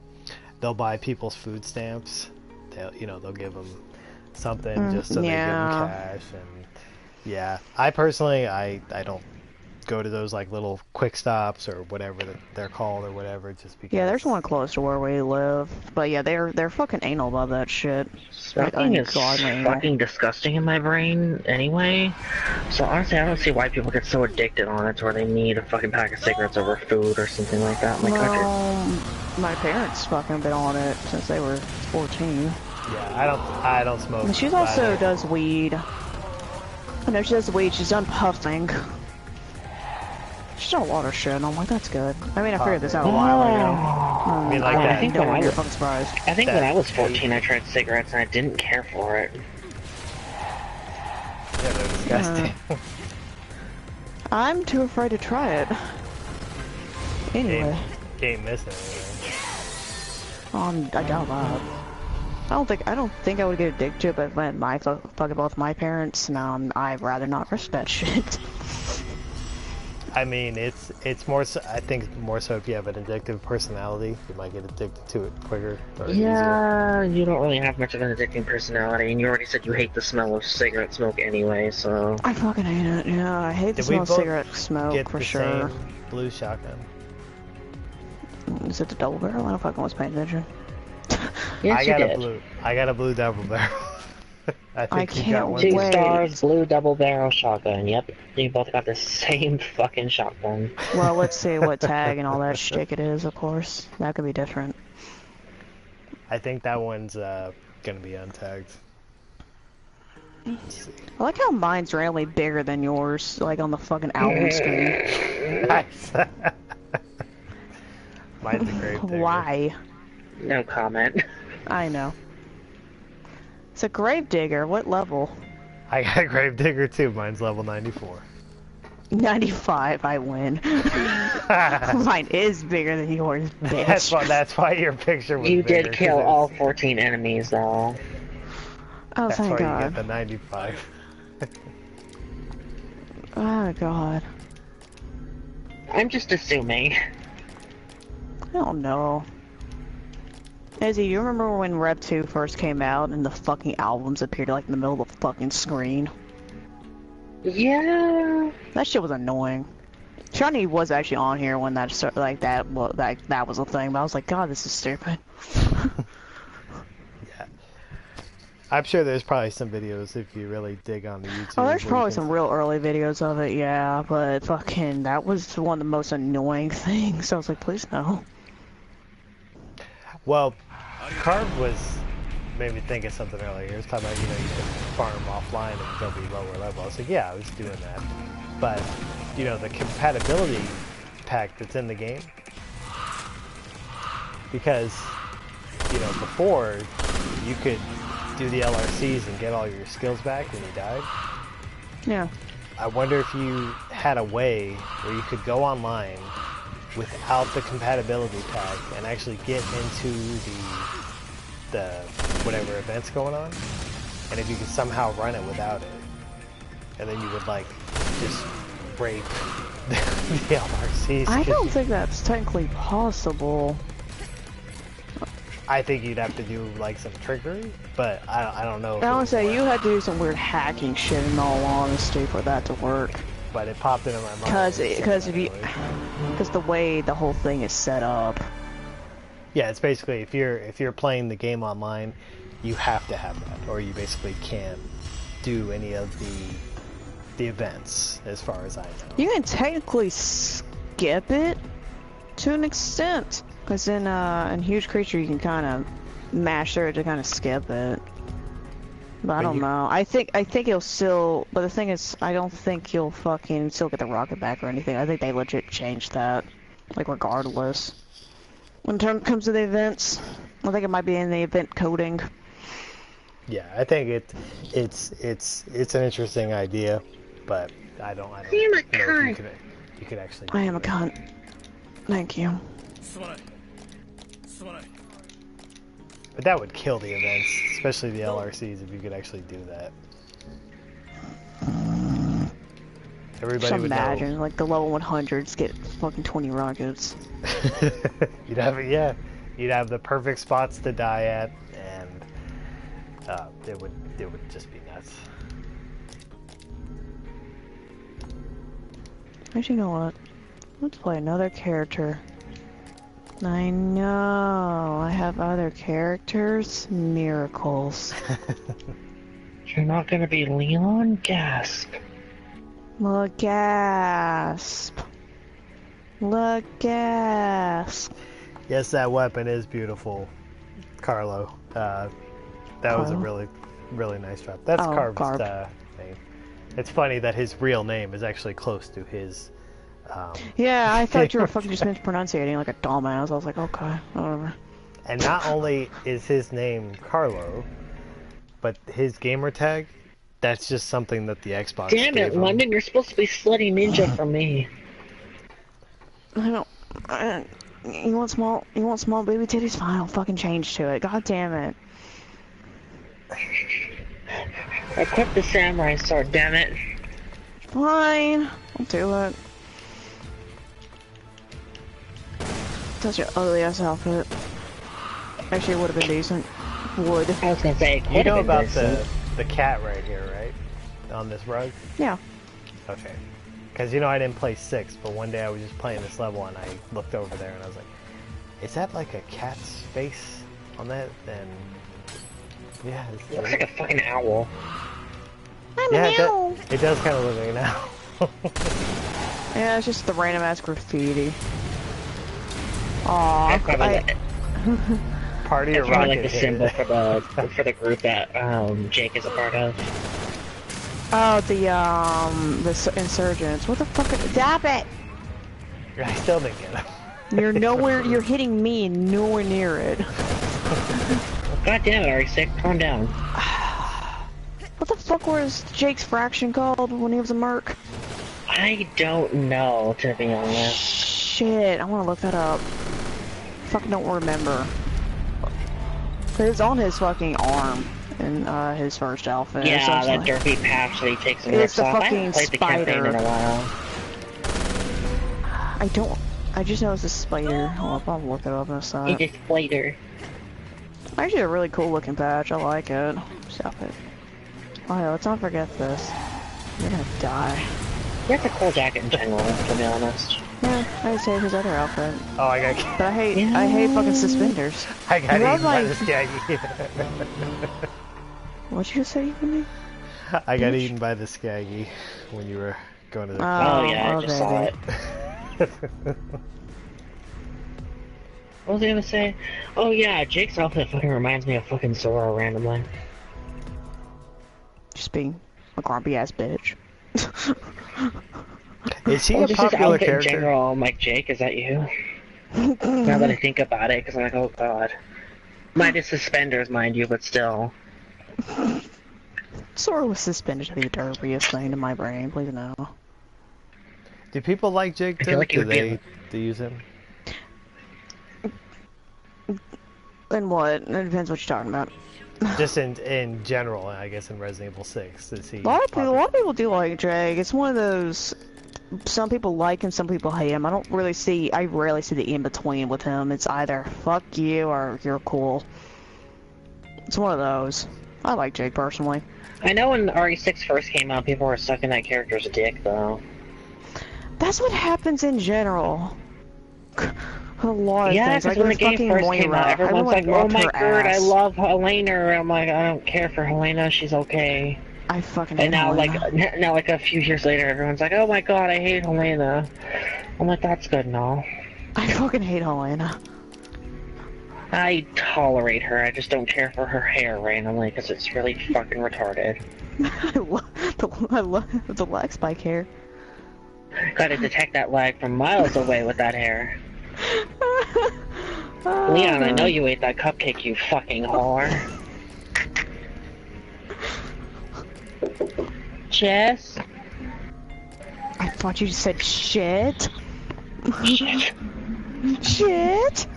they'll buy people's food stamps. They'll give them something just so they give them cash. And yeah, I personally, I don't go to those like little quick stops or whatever that they're called or whatever, just because.
Yeah, there's one close to where we live, but yeah, they're fucking anal about that shit.
Smoking is fucking disgusting in my brain anyway. So honestly, I don't see why people get so addicted on it to where they need a fucking pack of cigarettes over food or something like that.
My parents fucking been on it since they were 14.
Yeah, I don't smoke.
And she also does weed. I know she does weed. She's done puffing. She's done a lot of shit, and I'm like, that's good. I mean, I figured this out a while ago.
I mean, like that.
I think when
you're fucking surprised.
I think when I was 14, I tried cigarettes, and I didn't care for it.
Yeah, they're disgusting.
I'm too afraid to try it. Anyway.
Ain't missing anything.
I doubt that. I don't think I would get addicted to it, but when fucking both my parents, no, I'd rather not risk that shit.
I mean, it's more so, I think more so if you have an addictive personality, you might get addicted to it quicker or
Yeah, you don't really have much of an addicting personality, and you already said you hate the smell of cigarette smoke anyway, so...
I fucking hate it, yeah. I hate the smell of cigarette smoke, for sure.
Same blue shotgun?
Is it the double barrel? I don't fucking was paying attention.
Yes,
I got a blue double barrel.
I
think you
can't
got one.
wait.
2 stars, blue double barrel shotgun. Yep, you both got the same fucking shotgun.
Well, let's see what tag and all that shit it is, of course. That could be different.
I think that one's gonna be untagged.
I like how mine's randomly bigger than yours, like on the fucking album screen.
Nice. Mine's a grave digger.
Why?
No comment.
I know. It's a grave digger. What level?
I got a grave digger too. Mine's level 94.
95. I win. Mine is bigger than yours, bitch.
That's why your picture was
You
bigger,
did kill all 14 enemies, though.
Oh,
that's
thank
why
God.
you get the 95.
Oh, God.
I'm just assuming.
I don't know. Izzy, you remember when Rev 2 first came out and the fucking albums appeared like in the middle of the fucking screen?
Yeah.
That shit was annoying. Shiny was actually on here when that started, like that was a thing, but I was like, God, this is stupid.
Yeah. I'm sure there's probably some videos if you really dig on the YouTube.
Oh, there's probably some real early videos of it, yeah, but fucking, that was one of the most annoying things. I was like, please no.
Well, Carve made me think of something earlier. He was talking about, you can farm offline and they'll be lower level. I was like, yeah, I was doing that. But, the compatibility pack that's in the game, because, before, you could do the LRCs and get all your skills back when you died.
Yeah.
I wonder if you had a way where you could go online without the compatibility pack and actually get into the whatever event's going on, and if you could somehow run it without it, and then you would just rape the LRCs.
I don't think that's technically possible.
I think you'd have to do some trickery, but I don't know.
I would say you had to do some weird hacking shit in all honesty for that to work.
But it popped into my mind.
Because the way the whole thing is set up.
Yeah, it's basically if you're playing the game online, you have to have that, or you basically can't do any of the events, as far as I know.
You can technically skip it to an extent, because in Huge Creature you can kind of mash through it to kind of skip it. But I don't know. I think you'll still. But the thing is, I don't think you'll fucking still get the rocket back or anything. I think they legit changed that, regardless. When it comes to the events, I think it might be in the event coding.
Yeah, I think it's an interesting idea, but I don't know if you could actually.
I am a cunt. Thank you.
But that would kill the events, especially the LRCs, if you could actually do that. Everybody would
imagine,
know.
the level 100s get fucking 20 rockets.
You'd have the perfect spots to die at, and it would just be nuts.
Actually, you know what? Let's play another character. I know, I have other characters. Miracles.
You're not gonna be Leon? Gasp.
Look, gasp. Look, gasp.
Yes, that weapon is beautiful, Carlo. That was a really, really nice drop. That's Carv's name. It's funny that his real name is actually close to his.
Yeah, I thought you were fucking just mispronouncing like a dumbass. I was like, okay, whatever.
And not only is his name Carlo, but his gamer tag, that's just something that the Xbox
Damn it, London, you're supposed to be Slutty Ninja for me.
I don't... you want small baby titties? Fine, I'll fucking change to it. God damn it.
Equip the samurai sword, damn it.
Fine. I'll do it. Such an ugly ass outfit. Actually, it would have been decent. Would.
I was gonna say,
You know about the cat right here, right? On this rug?
Yeah.
Okay. Because, you know, I didn't play 6, but one day I was just playing this level and I looked over there and I was like, is that like a cat's face on that? And yeah,
it looks like a fucking owl.
Yeah, it does kind of look like an owl.
Yeah, it's just the random ass graffiti. Aww.
Party or
rocket? Like the symbol for the group that Jake is a part of.
Oh, the insurgents. What the fuck? Stop it!
I still didn't get him.
You're nowhere. You're hitting me and nowhere near it.
God damn it, RE6, calm down.
What the fuck was Jake's fraction called when he was a merc?
I don't know, to be honest.
Shit, I want to look that up. Fuck, don't remember. It's on his fucking arm in his first outfit.
Yeah, that derpy patch that he takes and
rips
off.
I haven't
played
spider.
the campaign in a while.
I just know it's a spider. Hold up, I'll look it up in a second.
It's a spider.
Actually, a really cool looking patch. I like it. Stop it. Oh yeah, let's not forget this. You're gonna die.
That's a cool jacket in general, to be honest.
Yeah, I'd say his other outfit.
Oh, I got.
But I hate fucking suspenders.
I got eaten by the Skaggy.
What'd you say to me?
I got eaten by the Skaggy when you were going to the.
Oh yeah, I just saw it. What was I gonna say? Oh yeah, Jake's outfit fucking reminds me of fucking Sora randomly.
Just being a grumpy ass bitch.
Is he a popular character?
In general, I'm like, Jake, is that you? Now that I think about it, because I'm like, oh god. Minus suspenders, mind you, but still.
Sora with suspenders would be the derpiest thing in my brain, please no.
Do people like Jake too?
Like
do they use him?
And what? It depends what you're talking about.
Just in general, I guess in Resident Evil 6, is he?
A lot of people do like Jake. It's one of those. Some people like him, some people hate him. I rarely see the in between with him. It's either fuck you or you're cool. It's one of those. I like Jake personally.
I know when RE6 first came out, people were sucking that character's dick, though.
That's what happens in general. A lot of things.
Because when the game first came out, everyone's like, oh my god, I love Helena. I'm like, I don't care for Helena, she's okay.
I fucking hate
Helena. Now like a few years later, everyone's like, oh my god, I hate Helena. I'm like, that's good and all.
I fucking hate Helena.
I tolerate her, I just don't care for her hair randomly, because it's really fucking retarded.
I love the lag spike hair.
Gotta detect that lag from miles away with that hair. Leon, I know you ate that cupcake, you fucking whore. Jess?
I thought you said shit.
Shit.
Shit?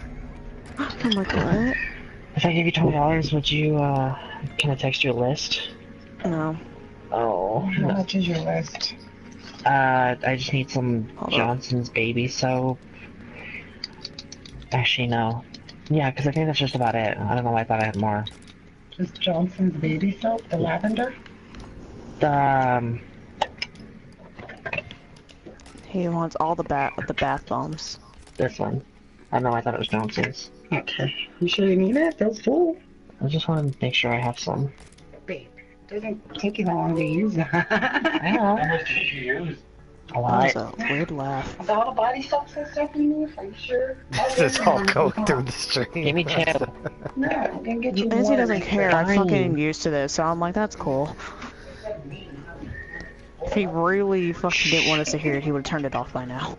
I'm like, what?
If I give you $20, would you, can I text you a list?
No.
Oh.
How much is your list?
I just need some Johnson's baby soap. Actually, no. Yeah, because I think that's just about it. I don't know why I thought I had more.
Just Johnson's baby soap, the lavender?
He wants all the bath bombs.
This one. I don't know, I thought it was Johnson's.
Okay. You sure you need it? Feels full.
I just want to make sure I have some.
Babe, it doesn't take you that long to use that.
I know. How much did you use? A lot.
That was a weird laugh.
With all the body soaps and stuff you need? Are you sure?
It's all going through the stream.
Give me two.
No, I'm gonna get you
Nancy
one.
doesn't care. I'm fucking used to this, so I'm like, that's cool. If he really fucking didn't want us to hear it, he would have turned it off by now.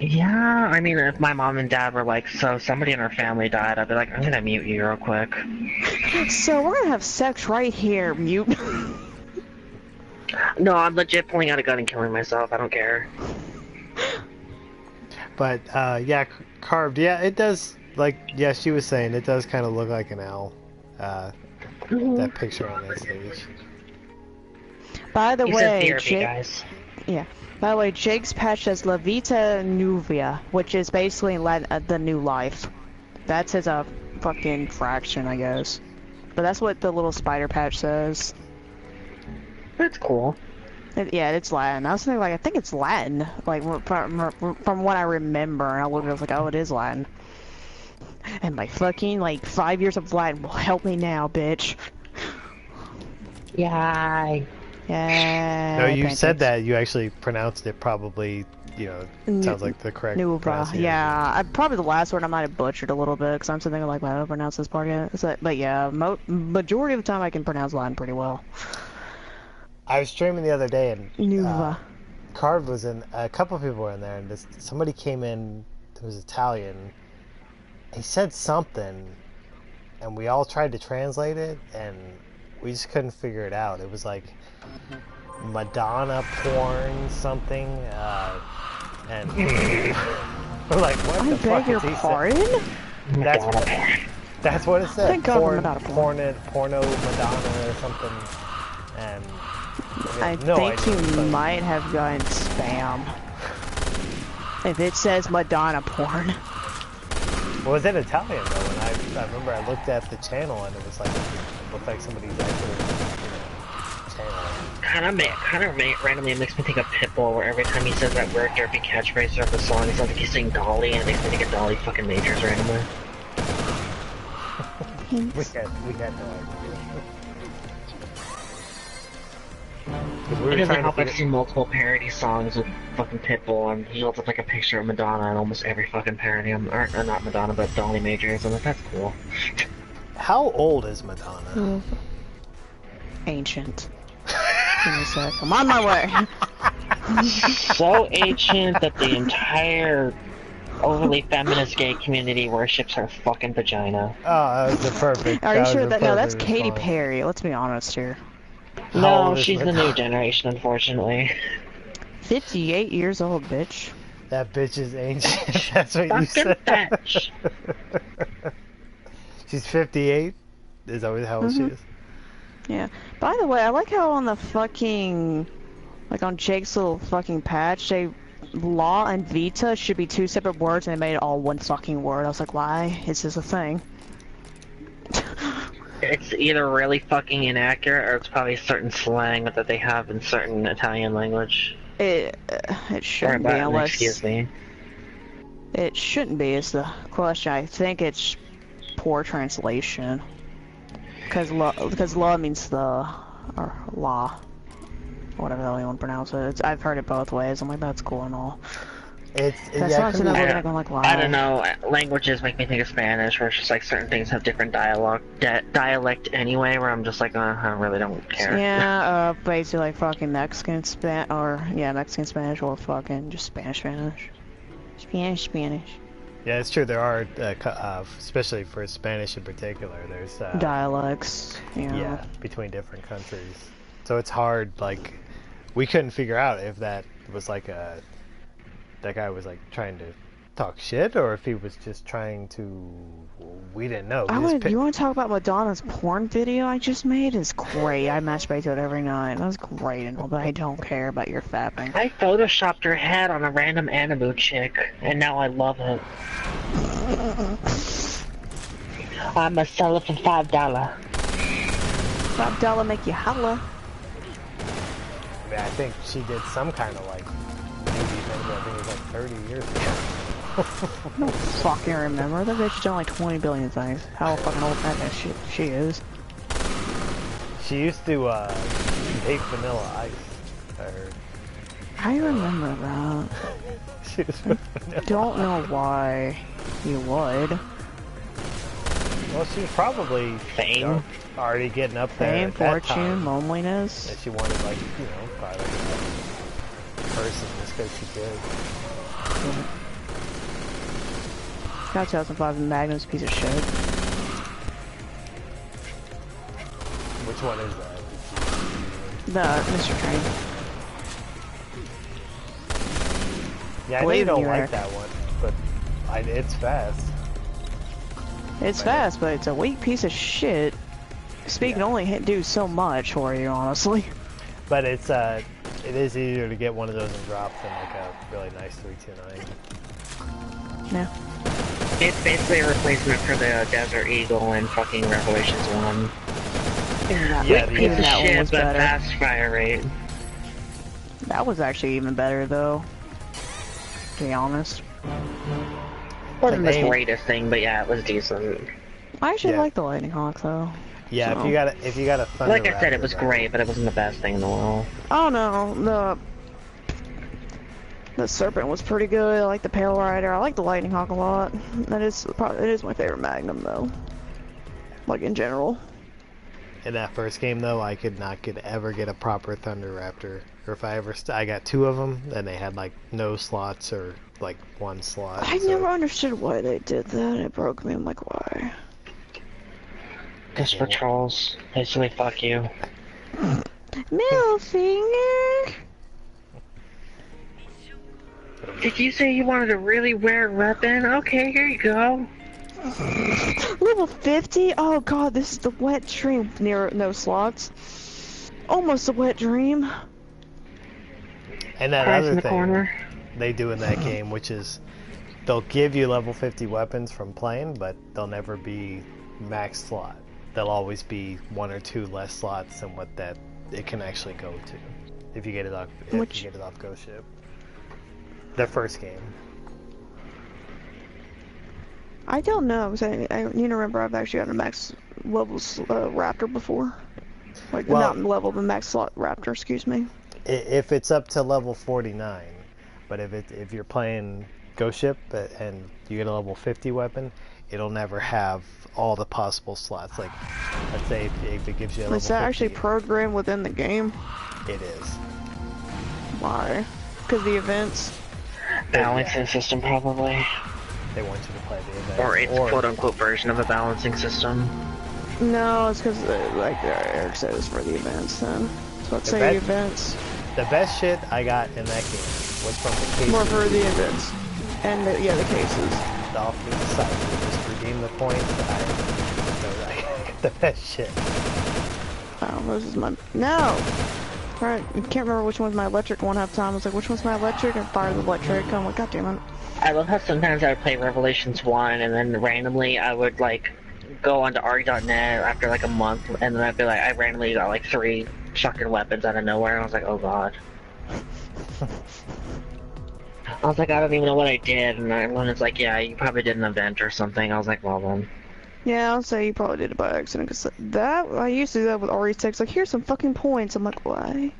Yeah, I mean, if my mom and dad were like, so somebody in our family died, I'd be like, I'm gonna mute you real quick.
So we're gonna have sex right here, mute.
No, I'm legit pulling out a gun and killing myself. I don't care.
But yeah, carved. Yeah, it does. Like, yeah, she was saying, it does kind of look like an owl. That picture on that stage.
By the way,
therapy, guys.
Yeah. By the way, Jake's patch says La Vita Nuvia, which is basically the new life. That's his fucking fraction, I guess. But that's what the little spider patch says.
That's cool.
Yeah, it's Latin. I was thinking, like, I think it's Latin. Like, from what I remember, and I looked at it, I was like, oh, it is Latin. And my fucking, like, 5 years of Latin will help me now, bitch.
Yay.
Yeah.
No, you said that. You actually pronounced it probably, you know, it sounds like the correct pronunciation.
Yeah, probably the last word I might have butchered a little bit, because I'm sitting there like, well, I don't pronounce this part yet. But yeah, majority of the time I can pronounce Latin pretty well.
I was streaming the other day, and
Nuva.
Carv was in, a couple of people were in there, and somebody came in who was Italian. He said something, and we all tried to translate it, and we just couldn't figure it out. It was like Madonna porn something, and we're like, what the fuck is he saying? That's what it said. Porno Madonna or something, and
I think you might have gotten spam. If it says Madonna porn.
Well, it was in Italian though, and I remember I looked at the channel and it was like, it looked like somebody's actual, channel.
Kind of randomly makes me think of Pitbull, where every time he says that weird derpy catchphrase throughout the song, it sounds like he's saying Dolly, and it makes me think of Dolly fucking Majors randomly.
we had no idea.
It doesn't help I've seen multiple parody songs with fucking Pitbull, and he holds up like a picture of Madonna in almost every fucking parody. Or not Madonna, but Dolly Majors. I'm like, that's cool.
How old is Madonna?
Ancient. Give me a sec. I'm on my way.
So ancient that the entire overly feminist gay community worships her fucking vagina.
Oh, that was the perfect.
Are you sure that? No, that's Katy Perry. Let's be honest here.
No, she's the new generation, unfortunately.
58 years old, bitch.
That bitch is ancient. That's what you said.
Bitch.
She's 58? Is that how old she is?
Yeah. By the way, I like how on the fucking... Like on Jake's little fucking patch, law and Vita should be two separate words and they made it all one fucking word. I was like, why? Is this a thing?
It's either really fucking inaccurate, or it's probably certain slang that they have in certain Italian language.
It shouldn't be unless...
Excuse me.
It shouldn't be, is the question. I think it's poor translation. Because law means or law. Whatever the hell you want to pronounce it. I've heard it both ways. I'm like, that's cool and all. I
don't know. Languages make me think of Spanish, where it's just like certain things have different dialect anyway. Where I'm just like, I really don't care.
Yeah, basically like fucking Mexican Spanish, or fucking just Spanish.
Yeah, it's true. There are, especially for Spanish in particular, there's
dialects.
Yeah, between different countries. So it's hard. Like, we couldn't figure out if that was like that guy was like trying to talk shit, or if he was just trying to. We didn't know.
You want to talk about Madonna's porn video I just made? It's great. I masturbate to it every night. That was great and all, but I don't care about your fapping.
I photoshopped her head on a random Animu chick, and now I love it. I'ma sell it for $5.
$5 make you holla.
I mean, I think she did some kind of like. I think it was like 30 years ago.
I don't fucking remember. That bitch has done like 20 billion things. How fucking old that she is.
She used to date Vanilla Ice, I heard.
I remember that.
She was with Vanilla
Don't know why you would.
Well, she was probably
fame,
already getting up there.
Fame, fortune, loneliness.
And she wanted, like, you know, probably like a person just because she did.
Got 2005 Magnum's piece of shit.
Which one is that?
The Mr. Train.
Yeah, I know you don't like that one, but it's fast.
It's fast, but it's a weak piece of shit. Speed can only do so much for you, honestly.
But it's it is easier to get one of those and drop than like a really nice 329.
Yeah.
It's basically a replacement for the Desert Eagle in fucking Revelations 1.
Yeah,
Piece of
that one
shit,
was
but
better.
fast fire rate.
That was actually even better though. To be honest.
Wasn't the
name-
greatest thing, but yeah, it was decent.
I actually
Yeah.
like the Lightning Hawk though.
Yeah,
So-
if you got a Thunder
Like I said, it
Raptor,
was
though.
great, but it wasn't the best thing in the world.
Oh no, the Serpent was pretty good. I like the Pale Rider. I like the Lightning Hawk a lot. It is my favorite Magnum though. Like in general.
In that first game, though, I could not ever get a proper Thunder Raptor. Or if I ever, I got 2 of them, and they had like no slots or like 1 slot.
I
so-
never understood why they did that. It broke me. I'm like, why?
Just for trolls. Basically, fuck you.
Middle finger.
Did you say you wanted a really rare weapon? Okay, here you go.
Level 50? Oh god, this is the wet dream. Near no slots. Almost a wet dream.
And that
Prize
other
in the
thing
corner.
they do in that game, which is they'll give you level 50 weapons from playing, but they'll never be max slot. They'll always be 1 or 2 less slots than what that it can actually go to if you get it off you get it off Ghost Ship. The first game.
I don't know. I you remember I've actually got a max level Raptor before. Like
Well-
not level, but max slot Raptor. Excuse me.
If it's up to level 49, but if you're playing Ghost Ship and you get a level 50 weapon, it'll never have all the possible slots. Like, let's say if it gives you a level
Is that
50,
actually programmed within the game?
it is.
Why? Because the events.
Balancing system, probably.
They want you to play the event.
Or its quote-unquote version of a balancing system.
No, it's because like Eric said, it's for the events. Then so let's say the events.
The best shit I got in that game was from the cases.
More for the events. And the cases.
Off to the side. You just redeem the points. I got the best shit.
Oh, this is my... No! Right, I can't remember which one's my electric one half time. I was like, which one's my electric? And fire the electric. I'm like, god damn it.
I love how sometimes I would play Revelations 1, and then randomly I would, like, go onto RE.net after, like, a month, and then I'd be like, I randomly got, like, 3 fucking weapons out of nowhere, and I was like, oh god. I was like, I don't even know what I did, and everyone's like, yeah, you probably did an event or something. I was like, well then.
Yeah, I'll say you probably did it by accident, because that, I used to do that with RE6, like, here's some fucking points. I'm like, why?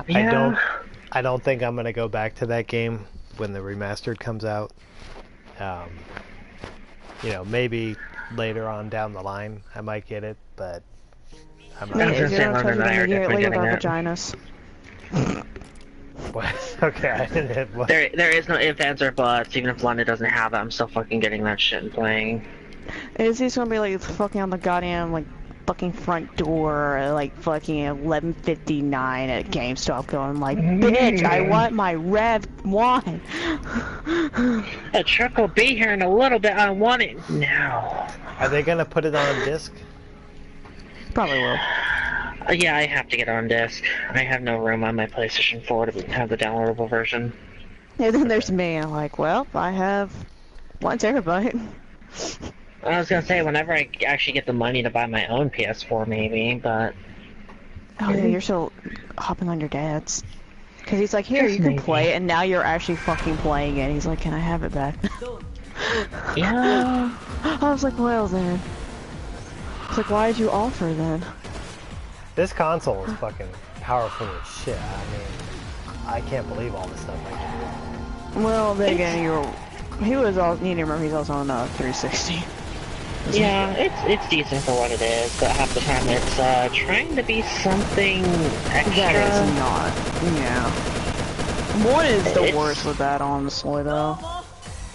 Yeah.
I don't think I'm gonna go back to that game when the remastered comes out. You know, maybe later on down the line I might get it, but I'm
I
not.
was gonna say London and I are definitely getting
our
that.
vaginas.
What? Okay, I didn't hit what?
There is no ifs, ands, or buts. Even if London doesn't have it, I'm still fucking getting that shit and playing.
Is this gonna be like fucking on the goddamn like fucking front door at like fucking 11:59 at GameStop going like, bitch, I want my Rev 1.
A truck will be here in a little bit. I want it now.
Are they gonna put it on disc?
Probably will.
Yeah, I have to get on disc. I have no room on my PlayStation 4 to have the downloadable version.
And then there's me. I'm like, well, I have 1 terabyte.
I was gonna say, whenever I actually get the money to buy my own PS4, maybe, but...
Oh yeah, you're still hopping on your dad's. Cause he's like, here,
Just
you can
maybe.
play it, and now you're actually fucking playing it. He's like, can I have it back?
Yeah...
I was like, well then. It's like, why did you offer then?
This console is fucking powerful as shit. I mean, I can't believe all the stuff I can do.
Well, then again, he was all, you need to remember he's also on 360.
Yeah, it's decent for what it is, but half the time it's trying to be something extra.
That is not, yeah. One is the
It's-
worst with that, honestly, though.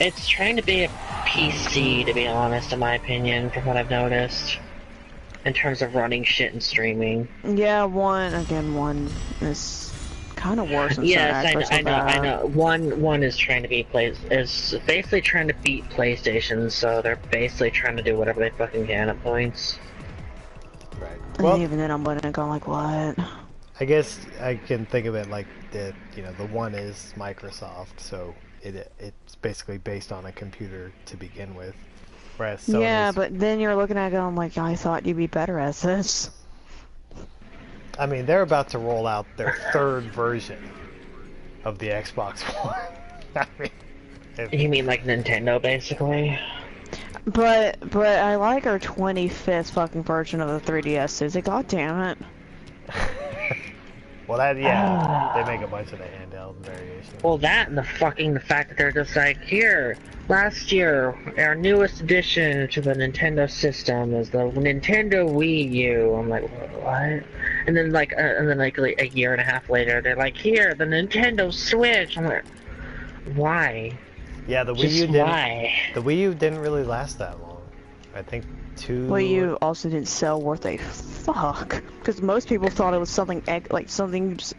It's trying to be a PC, to be honest, in my opinion, from what I've noticed. In terms of running shit and streaming.
Yeah, one is kind of worse than
Yes,
certain aspects
I
of
know,
that.
I know. One is trying to be is basically trying to beat PlayStation, so they're basically trying to do whatever they fucking can at points.
Right.
And
Well,
even then, I'm going like, what?
I guess I can think of it like the one is Microsoft, so it's basically based on a computer to begin with. Whereas Sony's,
yeah, but then you're looking at it going like, I thought you'd be better at this.
I mean, they're about to roll out their third version of the Xbox One. I mean,
You mean like Nintendo, basically?
But I like our 25th fucking version of the 3DS, Susie. God damn it.
Well, they make a bunch of the handheld variations.
Well, that and the fact that they're just like, here, last year, our newest addition to the Nintendo system is the Nintendo Wii U. I'm like, what? And then like a year and a half later, they're like, here, the Nintendo Switch. I'm like, why?
Yeah, the Wii U didn't. The Wii U didn't really last that long. I think
Wii U also didn't sell worth a fuck, because most people thought it was something like something just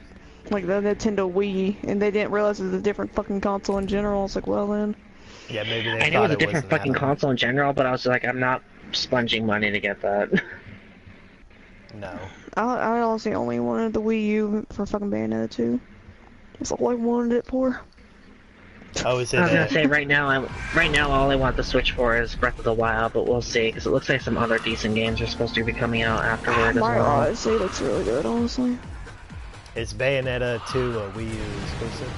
like the Nintendo Wii, and they didn't realize it was a different fucking console in general. It's like, well then.
Yeah, maybe they
I knew it was a different fucking console in general, but I was like, I'm not sponging money to get that.
No.
I honestly only wanted the Wii U for fucking Bayonetta 2. That's all I wanted it for.
Oh, is it?
I was gonna say right now all I want the Switch for is Breath of the Wild, but we'll see because it looks like some other decent games are supposed to be coming out afterward as well.
Mario Odyssey looks really good, honestly.
Is Bayonetta 2 a Wii U exclusive?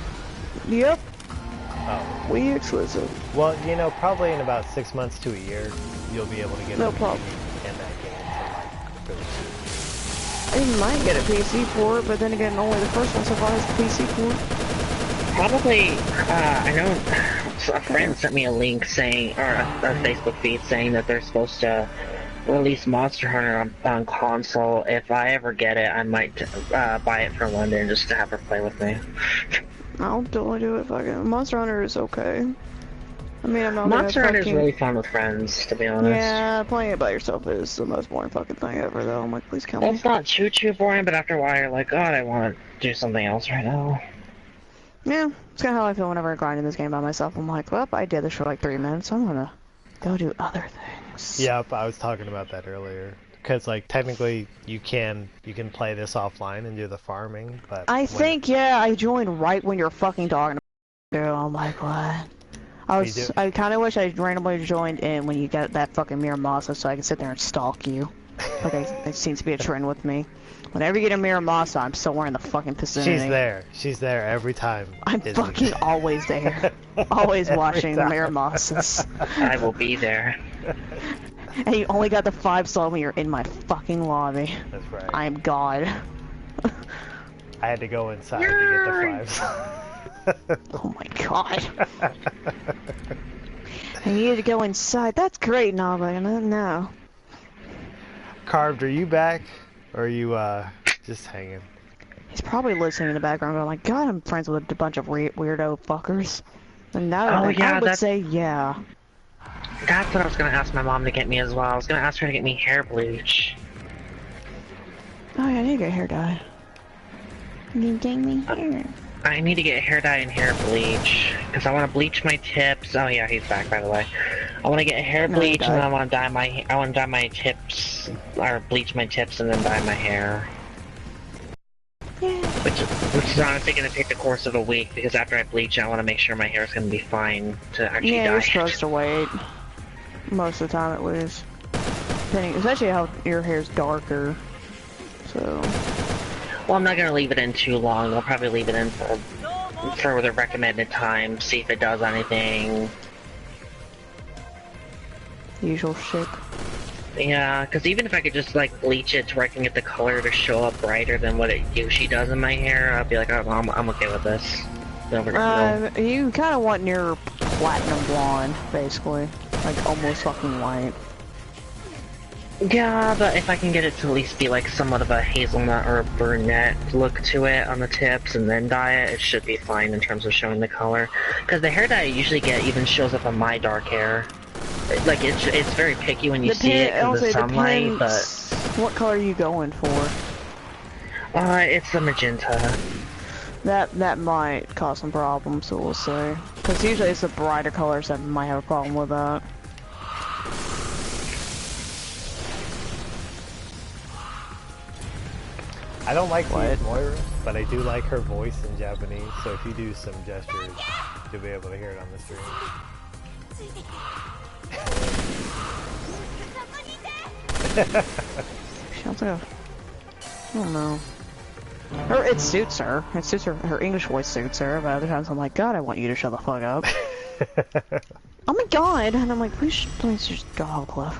Yep.
Oh.
Wii U exclusive.
Well, probably in about 6 months to a year, you'll be able to get
no problem
in that game for like
I might get a PC for it, but then again, only the first one so far has the PC for it.
Probably, I know a friend sent me a link saying, or a Facebook feed saying that they're supposed to release Monster Hunter on console. If I ever get it, I might buy it for London just to have her play with me.
I'll totally do it. Fucking Monster Hunter is okay. I mean, I'm not
Monster Hunter is really fun with friends, to be honest.
Yeah, playing it by yourself is the most boring fucking thing ever, though. I'm like, please kill me.
It's not too boring, but after a while, you're like, God, I want to do something else right now.
Yeah, it's kind of how I feel whenever I grind in this game by myself. I'm like, well, I did this for like 3 minutes. I'm gonna go do other things.
Yep, I was talking about that earlier. Because, like, technically, you can play this offline and do the farming, but... I
joined right when you're fucking talking about it. I'm like, what? I kind of wish I randomly joined in when you get that fucking Miramasa so I can sit there and stalk you. Like, it seems to be a trend with me. Whenever you get a Miramasa, I'm still wearing the fucking vicinity.
She's there every time.
I'm fucking always there. Always watching the Miramasas.
I will be there.
And you only got the 5-star when you're in my fucking lobby.
That's right.
I am God.
I had to go inside to get the 5s.
Oh my God. I needed to go inside. That's great, no, but no.
Carved, are you back? Or are you, just hanging?
He's probably listening in the background going like, God, I'm friends with a bunch of weirdo fuckers. And now I would say, yeah.
That's what I was gonna ask my mom to get me as well. I was gonna ask her to get me hair bleach.
Oh yeah, I need to get hair dye. You getting me hair?
I need to get hair dye and hair bleach. Because I want to bleach my tips. Oh yeah, he's back by the way. I want to get hair bleach and then I want to dye my tips, or bleach my tips and then dye my hair.
Yeah.
Which is honestly going to take the course of a week because after I bleach, I want to make sure my hair is going to be fine to actually dye.
Yeah, you're supposed to wait. Most of the time, at least. Especially how your hair's darker. So.
Well, I'm not going to leave it in too long. I'll probably leave it in for the recommended time, see if it does anything.
Usual shit.
Yeah, because even if I could just like bleach it to where I can get the color to show up brighter than what it usually does in my hair, I'd be like, oh, I'm okay with this.
You kind of want near platinum blonde, basically. Like almost fucking white.
Yeah, but if I can get it to at least be like somewhat of a hazelnut or a brunette look to it on the tips and then dye it, it should be fine in terms of showing the color. Because the hair dye I usually get even shows up on my dark hair. Like, it's very picky when you see it in the sunlight, but...
What color are you going for?
It's the magenta.
That might cause some problems, so we'll see. Because usually it's the brighter colors that might have a problem with that.
I don't like to use
What?
Moira, but I do like her voice in Japanese, so if you do some gestures, you'll be able to hear it on the stream.
Sounds like a... I don't know. Or it suits her. It suits her. Her English voice suits her, but other times I'm like, God, I want you to shut the fuck up. Oh my God! And I'm like, please just go off a cliff.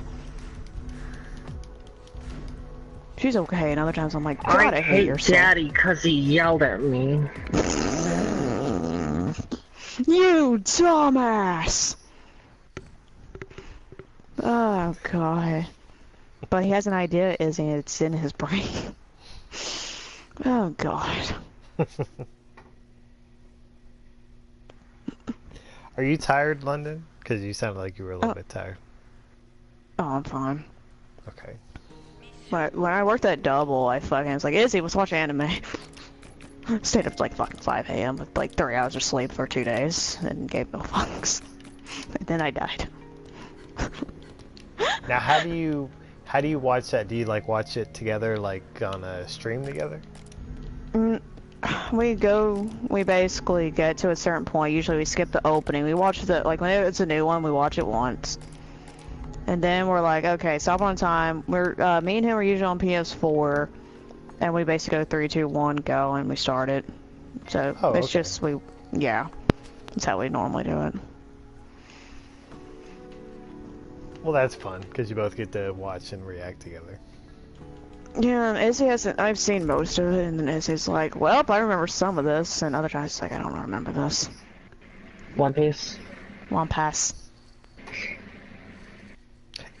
She's okay, and other times I'm like, God, I hate your son.
Daddy because he yelled at me.
You dumbass! Oh God. But he has an idea, Izzy, and it's in his brain. Oh God.
Are you tired, London? Because you sounded like you were a little bit tired.
Oh, I'm fine.
Okay.
But when I worked at Double, I was like, Izzy, let's watch anime. Stayed up like fucking 5 a.m. with like 3 hours of sleep for 2 days, and gave no fucks. And then I died.
Now, how do you watch that? Do you like watch it together, like on a stream together?
We basically get to a certain point. Usually we skip the opening. We watch like when it's a new one, we watch it once. And then we're like, okay, stop on time. Me and him are usually on PS4. And we basically go 3, 2, 1, go, and we start it. So it's just, yeah. That's how we normally do it.
Well, that's fun, because you both get to watch and react together.
Yeah, and Izzy hasn't, I've seen most of it, and then Izzy's like, well, I remember some of this, and other times it's like, I don't remember this.
One Piece?
One Pass.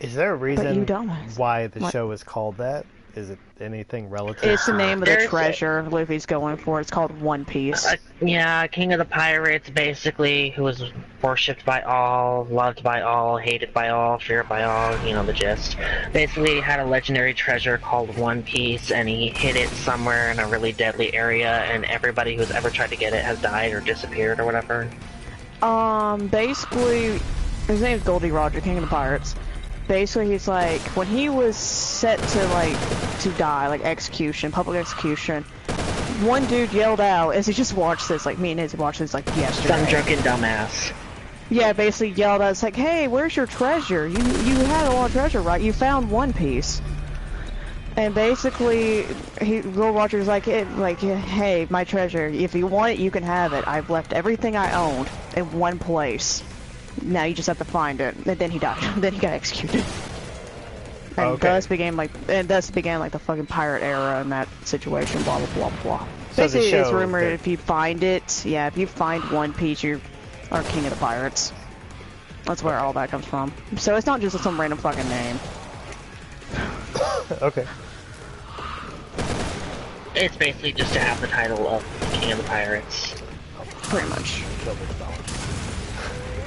Is there a reason
don't.
why the show is called that? Is it anything relative?
It's the name of the treasure Luffy's going for. It's called One Piece.
Yeah, King of the Pirates, basically, who was worshipped by all, loved by all, hated by all, feared by all, you know the gist. Basically, he had a legendary treasure called One Piece, and he hid it somewhere in a really deadly area, and everybody who's ever tried to get it has died or disappeared or whatever.
Basically, his name is Goldie Roger, King of the Pirates. Basically, he's like, when he was set to die, like execution, public execution, one dude yelled out as he just watched this, like me and Izzy watched this like yesterday.
Some drunken dumbass.
Yeah, basically yelled out, it's like, hey, where's your treasure? You had a lot of treasure, right? You found One Piece. And basically, Gold Roger's like, hey, my treasure, if you want it, you can have it. I've left everything I owned in one place. Now you just have to find it. And then he died. Then he got executed. And thus began like the fucking pirate era in that situation. Blah blah blah blah. So basically, it's rumored if you find it, if you find One Piece, you are king of the pirates. That's where all that comes from. So it's not just some random fucking name.
Okay.
It's basically just to have the title of King of the Pirates.
Pretty much.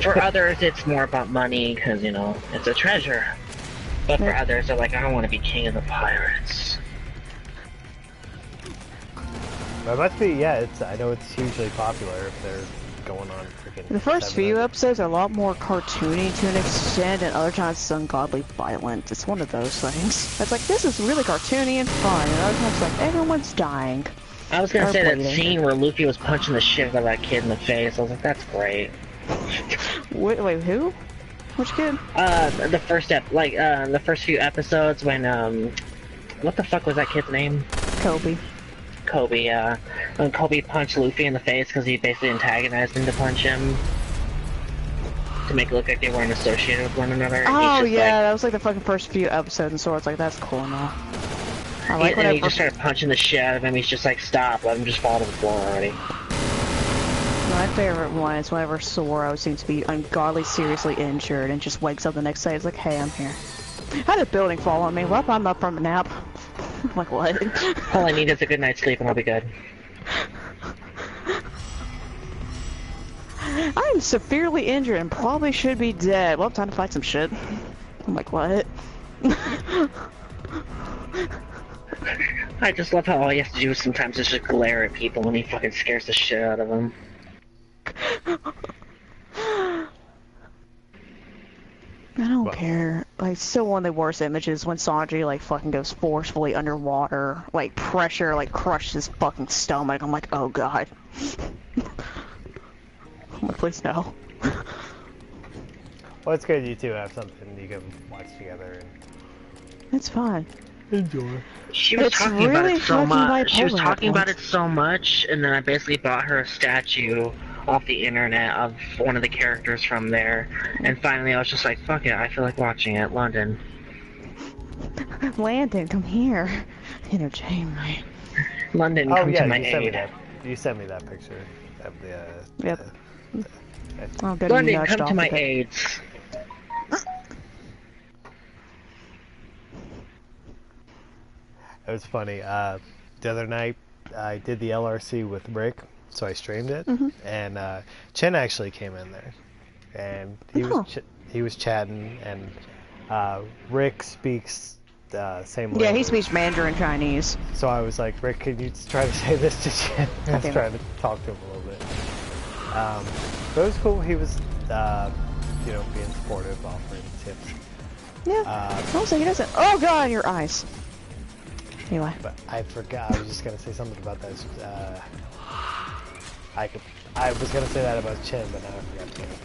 For others, it's more about money, because, you know, it's a treasure. But for others, they're like, I want to be king of the pirates.
That must be, I know it's hugely popular if they're going on freaking...
The first few episodes are a lot more cartoony to an extent, and other times it's ungodly violent. It's one of those things. It's like, this is really cartoony and fun, and other times it's like, everyone's dying.
I was gonna say that scene where Luffy was punching the shit out of that kid in the face. I was like, that's great.
Wait, who? Which kid?
The first few episodes when, what the fuck was that kid's name?
Kobe, when
Kobe punched Luffy in the face because he basically antagonized him to punch him. To make it look like they weren't associated with one another.
Oh yeah, that was like the fucking first few episodes, and so it's like, that's cool now. I like
and he just started punching the shit out of him, he's just like, stop, let him just fall to the floor already.
My favorite one is whenever Sora seems to be ungodly seriously injured and just wakes up the next day, it's like, hey, I'm here. I had a building fall on me, well, I'm up from a nap. I'm like, what?
All I need is a good night's sleep and I'll be good.
I'm severely injured and probably should be dead. Well, time to fight some shit. I'm like, what?
I just love how all you have to do sometimes is just glare at people and he fucking scares the shit out of them.
I don't care. Like, still one of the worst images when Sanji, like, fucking goes forcefully underwater. Like, pressure, like, crushes his fucking stomach. I'm like, oh god. I'm like, please no.
Well, it's good you two have something you can watch together. And
It's fine.
enjoy.
She was
It's
talking about
really
it so
fucking
much. She was
bipolar at
talking about it
points.
so much, and then I basically bought her a statue off the internet of one of the characters from there. And finally, I was just like, "Fuck it, I feel like watching it." London.
Landon, come here. Entertain me.
London,
Oh
come
yeah,
to my
you sent me
aid.
that. You sent me that picture of the.
Yep.
the-
I'll get you
London,
nudged
come
off
to my
of it.
aids.
It was funny. The other night, I did the LRC with Rick, so I streamed it, and Chen actually came in there, and he was chatting, and Rick speaks same language.
Yeah, he speaks Mandarin Chinese.
So I was like, Rick, can you try to say this to Chen? I was
Okay.
trying to talk to him a little bit. But it was cool. He was, being supportive, offering tips.
Yeah. Also, he doesn't. Oh god, your eyes. Anyway.
But I forgot. I was just gonna say something about that. I was gonna say that about Chen, but now I forgot the other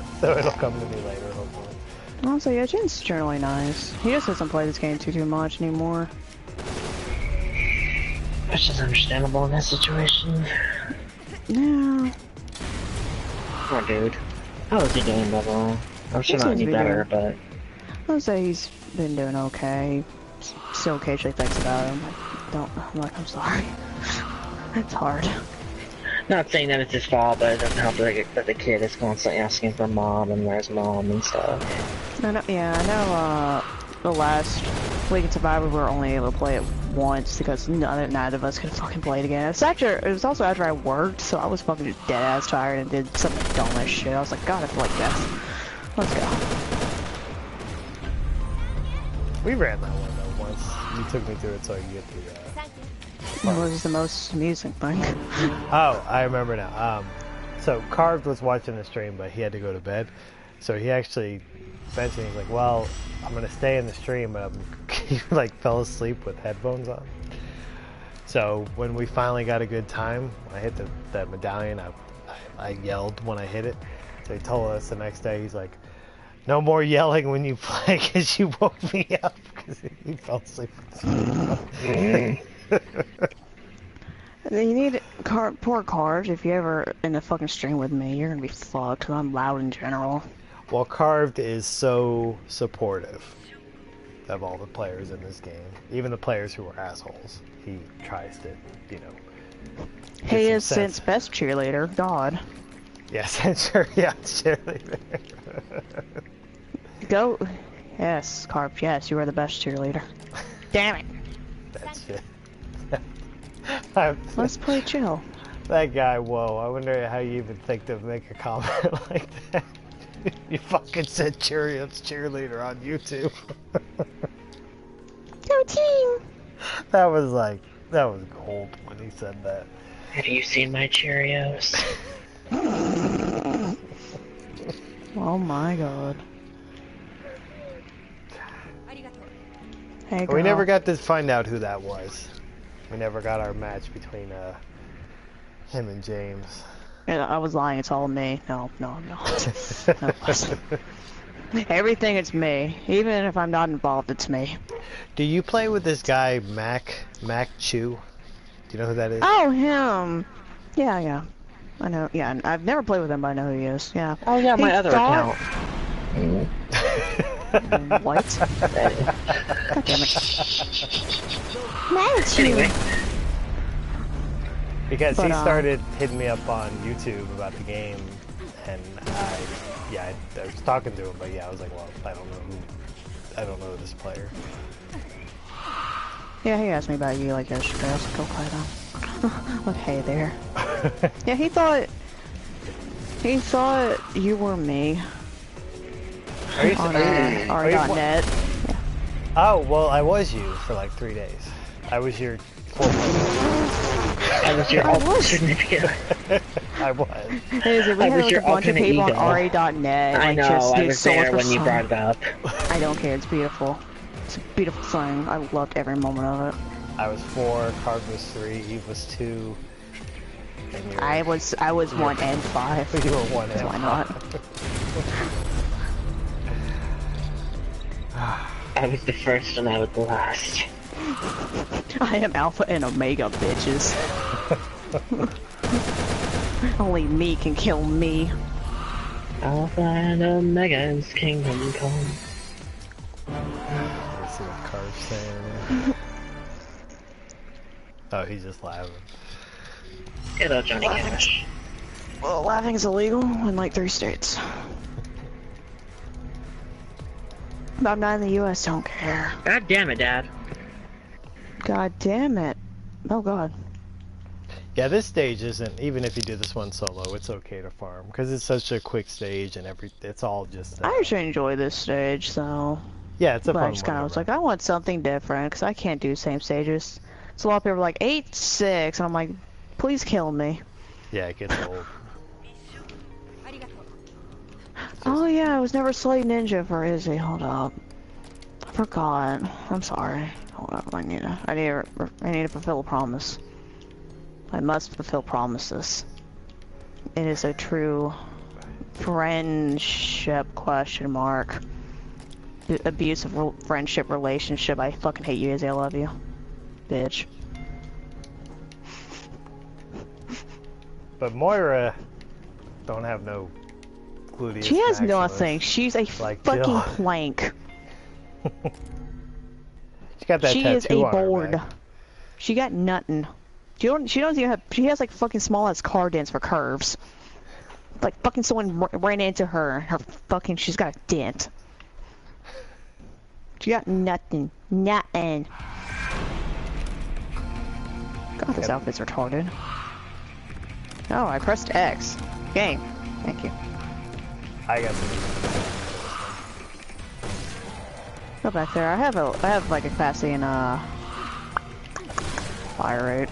part. So it'll come to me later, hopefully.
Also, yeah, Jin's generally nice. He just doesn't play this game too much anymore.
Which is understandable in this situation.
Yeah.
Poor dude. How is he doing, Bubble? I'm sure
He
not
seems
any
to be
better,
doing-
but...
I'll say he's been doing okay. Still occasionally thinks about him. I'm sorry. It's hard.
Not saying that it's his fault, but it doesn't help that the kid is constantly asking for mom and where's mom and stuff.
I know, the last Week of Survivor we were only able to play it once because neither of us could fucking play it again. It was also after I worked, so I was fucking just dead ass tired and did some dumb as shit. I was like, God, I feel like death. Let's go.
We ran that one though once. You took me through it so I could get the.
What was the most amusing thing?
Oh, I remember now. So Carved was watching the stream, but he had to go to bed. So he actually mentioned, he's like, "Well, I'm gonna stay in the stream," but he like fell asleep with headphones on. So when we finally got a good time, I hit that medallion. I yelled when I hit it. So he told us the next day, he's like, "No more yelling when you play, because you woke me up," because he fell asleep.
You need poor Carved. If you ever in a fucking stream with me, you're gonna be fucked. 'Cause I'm loud in general.
Well, Carved is so supportive of all the players in this game, even the players who are assholes. He tries to,
He
some
is
sense.
since best cheerleader. God.
Yes, sure, yeah, cheerleader.
Go. Yes, Carved. Yes, you are the best cheerleader. Damn it.
That's it.
Let's play chill.
That guy, whoa, I wonder how you even think to make a comment like that. You fucking said Cheerios cheerleader on YouTube.
Go team.
That was gold when he said that.
Have you seen my Cheerios?
Oh my god. Hey, girl.
We never got to find out who that was. We never got our match between him and James.
Yeah, I was lying. It's all me. No. No, it wasn't. Everything, it's me. Even if I'm not involved, it's me.
Do you play with this guy Mac Chu? Do you know who that is?
Oh, him. Yeah. I know. Yeah, I've never played with him, but I know who he is. Yeah.
Oh yeah, my
He
other
thought-
account.
What? God damn it.
Anyway.
Because
But,
he started hitting me up on YouTube about the game, and I was talking to him, but I was like, well, I don't know this player.
Yeah, he asked me about you like yesterday. I was like, okay then. Like, hey there. Yeah, he thought you were me on R.net.
Oh, well, I was you for like 3 days. I was your 4
I was your significant.
I was.
Hey, we had like a bunch of people on RA.net.
I know, I was there when you brought it up.
I don't care, it's beautiful. It's a beautiful thing. I loved every moment of it.
I was 4, Card was 3, Eve was 2. And
I was 1 and 5.
You were 1 and 5.
Why not?
I was the first and I was the last.
I am Alpha and Omega, bitches. Only me can kill me.
Alpha and Omega's Kingdom Come.
Let's see what Car's saying. Oh, he's just laughing.
Get up, Johnny Cash.
Well, laughing's illegal in like 3 states. But I'm not in the US, don't care.
God damn it, Dad.
God damn it. Oh god.
Yeah, this stage isn't, even if you do this one solo, it's okay to farm. Because it's such a quick stage and it's all just...
I actually enjoy this stage, so...
Yeah, it's a fun one.
I just kind of was like, I want something different, because I can't do the same stages. So a lot of people are like, 8-6, and I'm like, please kill me.
Yeah, it gets old.
Oh yeah, I was never Slay Ninja for Izzy. Hold up, I forgot. I'm sorry. Hold up, I need to fulfill a promise. I must fulfill promises. It is a true friendship question mark. Abusive friendship relationship. I fucking hate you, Izzy. I love you, bitch.
But Moira don't have no gluteus
She has
maximus
nothing. She's a
like
fucking
Jill.
plank.
She got that
She
tattoo
is a
on her
board.
back.
She got nothing. She doesn't even have. She has like fucking small ass car dents for curves. Like fucking someone ran into her. Her fucking. She's got a dent. She got nothing. Nothing. God, this outfit's retarded. Oh, I pressed X. Game. Thank you.
I got some.
Go back there. I have like a capacity in fire rate.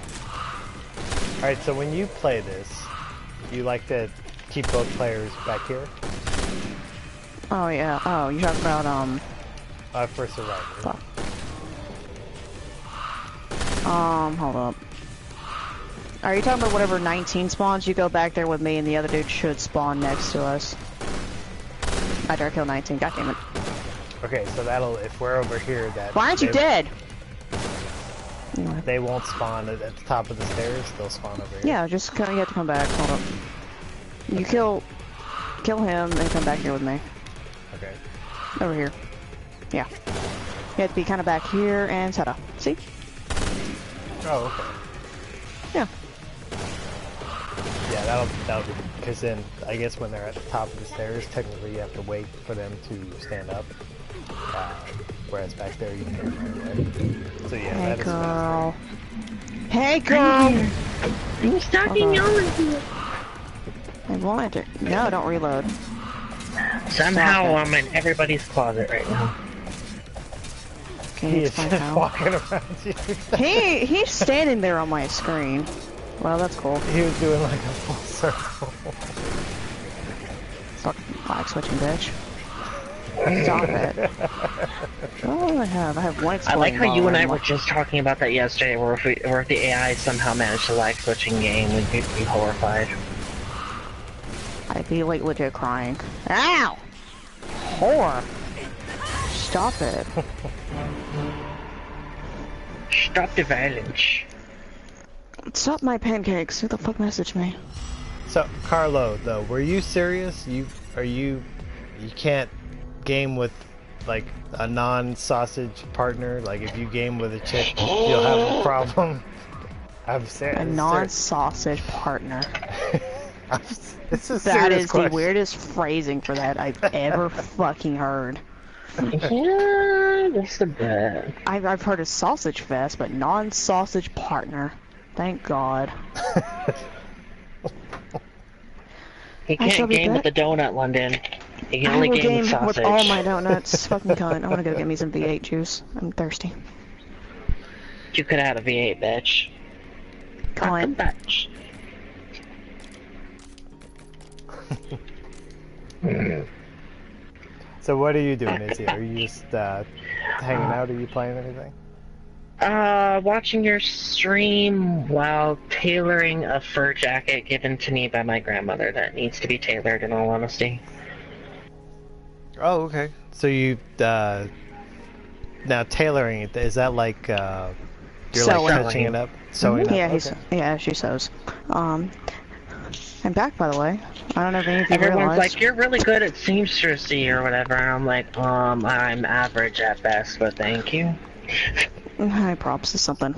Alright, so when you play this, you like to keep both players back here?
Oh yeah. Oh, you talking about
For Survivor.
Fuck. Hold up. Are you talking about whatever 19 spawns? You go back there with me and the other dude should spawn next to us. I dare kill 19, god damn it.
Okay, so that'll, if we're over here, that...
Why aren't you dead?
They won't spawn at the top of the stairs, they'll spawn over here.
Yeah, just you have to come back, hold up. You kill him and come back here with me.
Okay.
Over here. Yeah. You have to be kind of back here and set up. See?
Oh, okay.
Yeah.
Yeah, that'll be, because then, I guess when they're at the top of the stairs, technically you have to wait for them to stand up. Whereas back there you can get them right away. So yeah,
Hey
that is
girl. Hey girl!
I'm stalking you.
I wanted it. No, don't reload.
Somehow I'm in everybody's closet right now.
Can
He
you
is
explain
just
how?
walking around you.
He's standing there on my screen. Well, that's cool.
He was doing like a full circle.
Fuck, lag switching, bitch. Stop it. Oh, I have one
I like how you and I
exploding
were just talking about that yesterday, where if the AI somehow managed to lag switching game, we'd be horrified.
I'd be like legit crying. Ow! Whore! Stop it.
Stop the violence.
Stop my pancakes. Who the fuck messaged me?
So, Carlo, though, were you serious? You can't game with, like, a non-sausage partner? Like, if you game with a chick, you'll have a problem? I'm serious.
A non-sausage partner.
This is
That is
question.
the weirdest phrasing for that I've ever fucking heard.
Yeah, that's the bad.
I've heard of sausage fest, but non-sausage partner. Thank God.
He can't game with the donut, London. He can only game with sausage.
With all my donuts. Fucking cunt. I wanna go get me some V8 juice. I'm thirsty.
You could have had a V8, bitch.
Clint.
Batch.
So what are you doing, Izzy? Are you just hanging out? Are you playing anything?
Watching your stream while tailoring a fur jacket given to me by my grandmother that needs to be tailored, in all honesty.
Oh, okay. So you now tailoring it, is that like you're
Sewing.
like touching it up, sewing
Yeah,
up? Okay.
yeah, she sews. I'm back, by the way. I don't know if any of you
Everyone's
realized.
like, you're really good at seamstressy or whatever, and I'm like, I'm average at best, but thank you.
High props to something.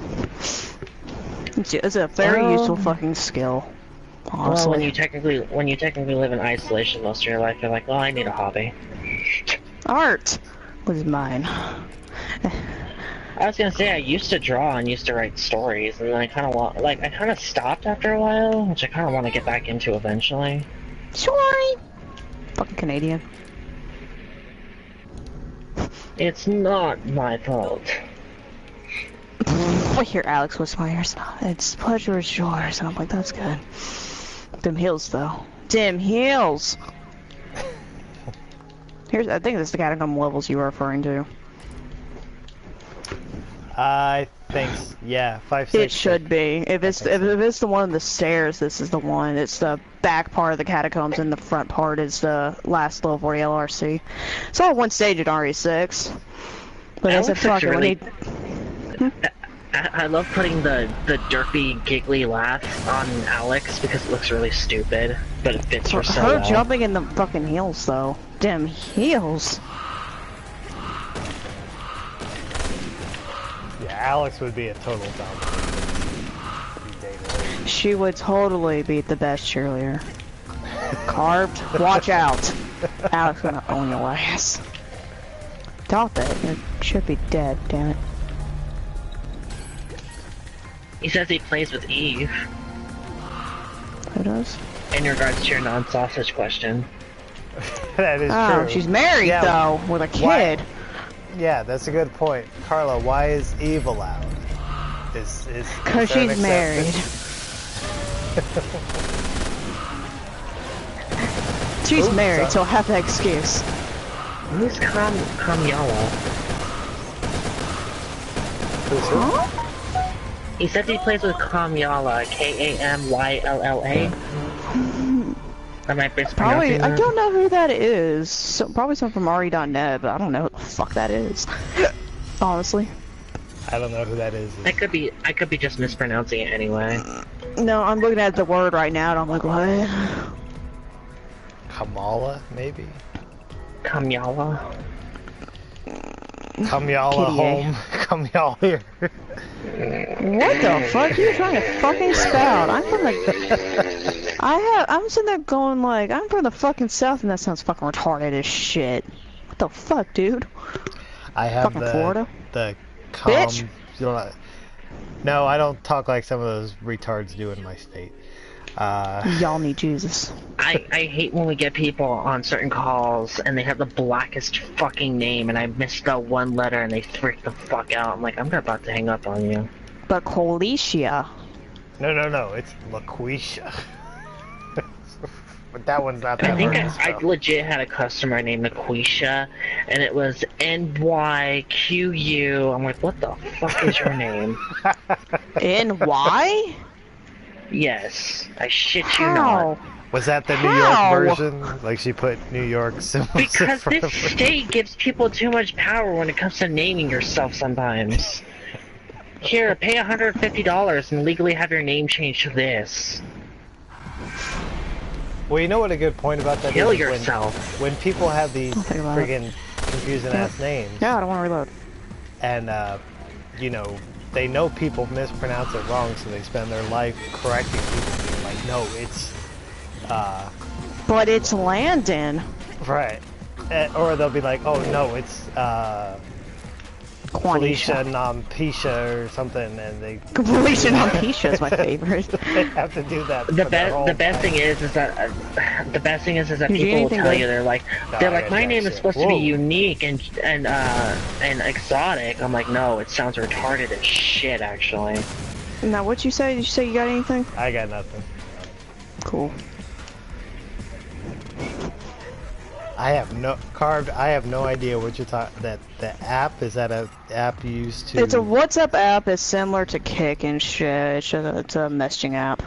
It's a very useful fucking skill. Honestly.
Well, when you technically live in isolation most of your life, you're like, well, I need a hobby.
Art was mine.
I was gonna say I used to draw and used to write stories, and then I kind of stopped after a while, which I kind of want to get back into eventually.
Sorry. Fucking Canadian.
It's not my fault.
I hear Alex whisper my ears. It's pleasure is yours, and I'm like, that's good. Dim heels, though. Dim heels. I think this is the catacomb levels you were referring to.
I think, yeah, 5, 6.
It should be. If it's the one on the stairs, this is the one. It's the back part of the catacombs, and the front part is the last level for the LRC. It's all one stage at RE6. But as I talk,
I love putting the derpy, giggly laugh on Alex because it looks really stupid, but it fits her so well.
Her jumping in the fucking heels, though. Damn heels.
Yeah, Alex would be a total dumb.
She would totally be the best cheerleader. Carved, watch out. Alex gonna own your ass. Doubt that. You should be dead, damn it.
He says he plays with Eve.
Who does?
In regards to your non-sausage question.
That is
Oh,
true.
she's married, though, with a kid.
Why? Yeah, that's a good point. Carla, why is Eve allowed?
Because she's married. She's married, so I'll have that excuse.
Who's Kamyala?
Who's who?
Huh?
He said he plays with Kamyala, Kamylla. Am I mispronouncing
Probably,
that?
I don't know who that is. Probably someone from RE.net, but I don't know who the fuck that is. Honestly.
I don't know who that is.
I could be just mispronouncing it anyway.
No, I'm looking at the word right now and I'm like, what?
Kamala, maybe?
Kamyala?
Kitty,
eh?
Kamyala home. Kamyala here.
What the fuck are you trying to fucking spout? I'm from the... I'm sitting there going like, I'm from the fucking south and that sounds fucking retarded as shit. What the fuck, dude?
I have
fucking Florida?
the
Bitch!
No, I don't talk like some of those retards do in my state.
Y'all need Jesus.
I hate when we get people on certain calls and they have the blackest fucking name and I miss the one letter and they freak the fuck out. I'm like, I'm about to hang up on you.
But Colicia.
No, it's LaQuisha. But that one's not that
I think
hard to
I
spell.
legit had a customer named Naquisha, and it was NYQU. I'm like, what the fuck is your name?
NY?
Yes, I shit you
How?
not.
Was that the New
How?
York version? Like she put New York symbols in
Because
front
this
of it?
state gives people too much power when it comes to naming yourself sometimes. Here, pay $150 and legally have your name changed to this.
Well, you know what a good point about that
Kill
is?
yourself.
When people have these
think about it.
friggin' confusing ass names,
Yeah, I don't want to reload.
and you know, they know people mispronounce it wrong, so they spend their life correcting people, being like, no, it's
But it's Landon.
right, or they'll be like, oh no, it's Felicia
Quanisha.
Nampisha or something, and they
Felicia Nampisha is my favorite.
they have to do that.
The
for their whole
best thing
life.
is that
Did you
people will
anything
tell
good?
you they're like
I
my name is
got
supposed
you.
to be
Whoa.
unique and exotic. I'm like, no, it sounds retarded as shit actually.
Now, what'd you say? Did you say you got anything?
I got nothing.
Cool.
I have no idea what you're talking. That the app, is that a app used to?
It's a WhatsApp app. It's similar to Kick and shit. It's a messaging app.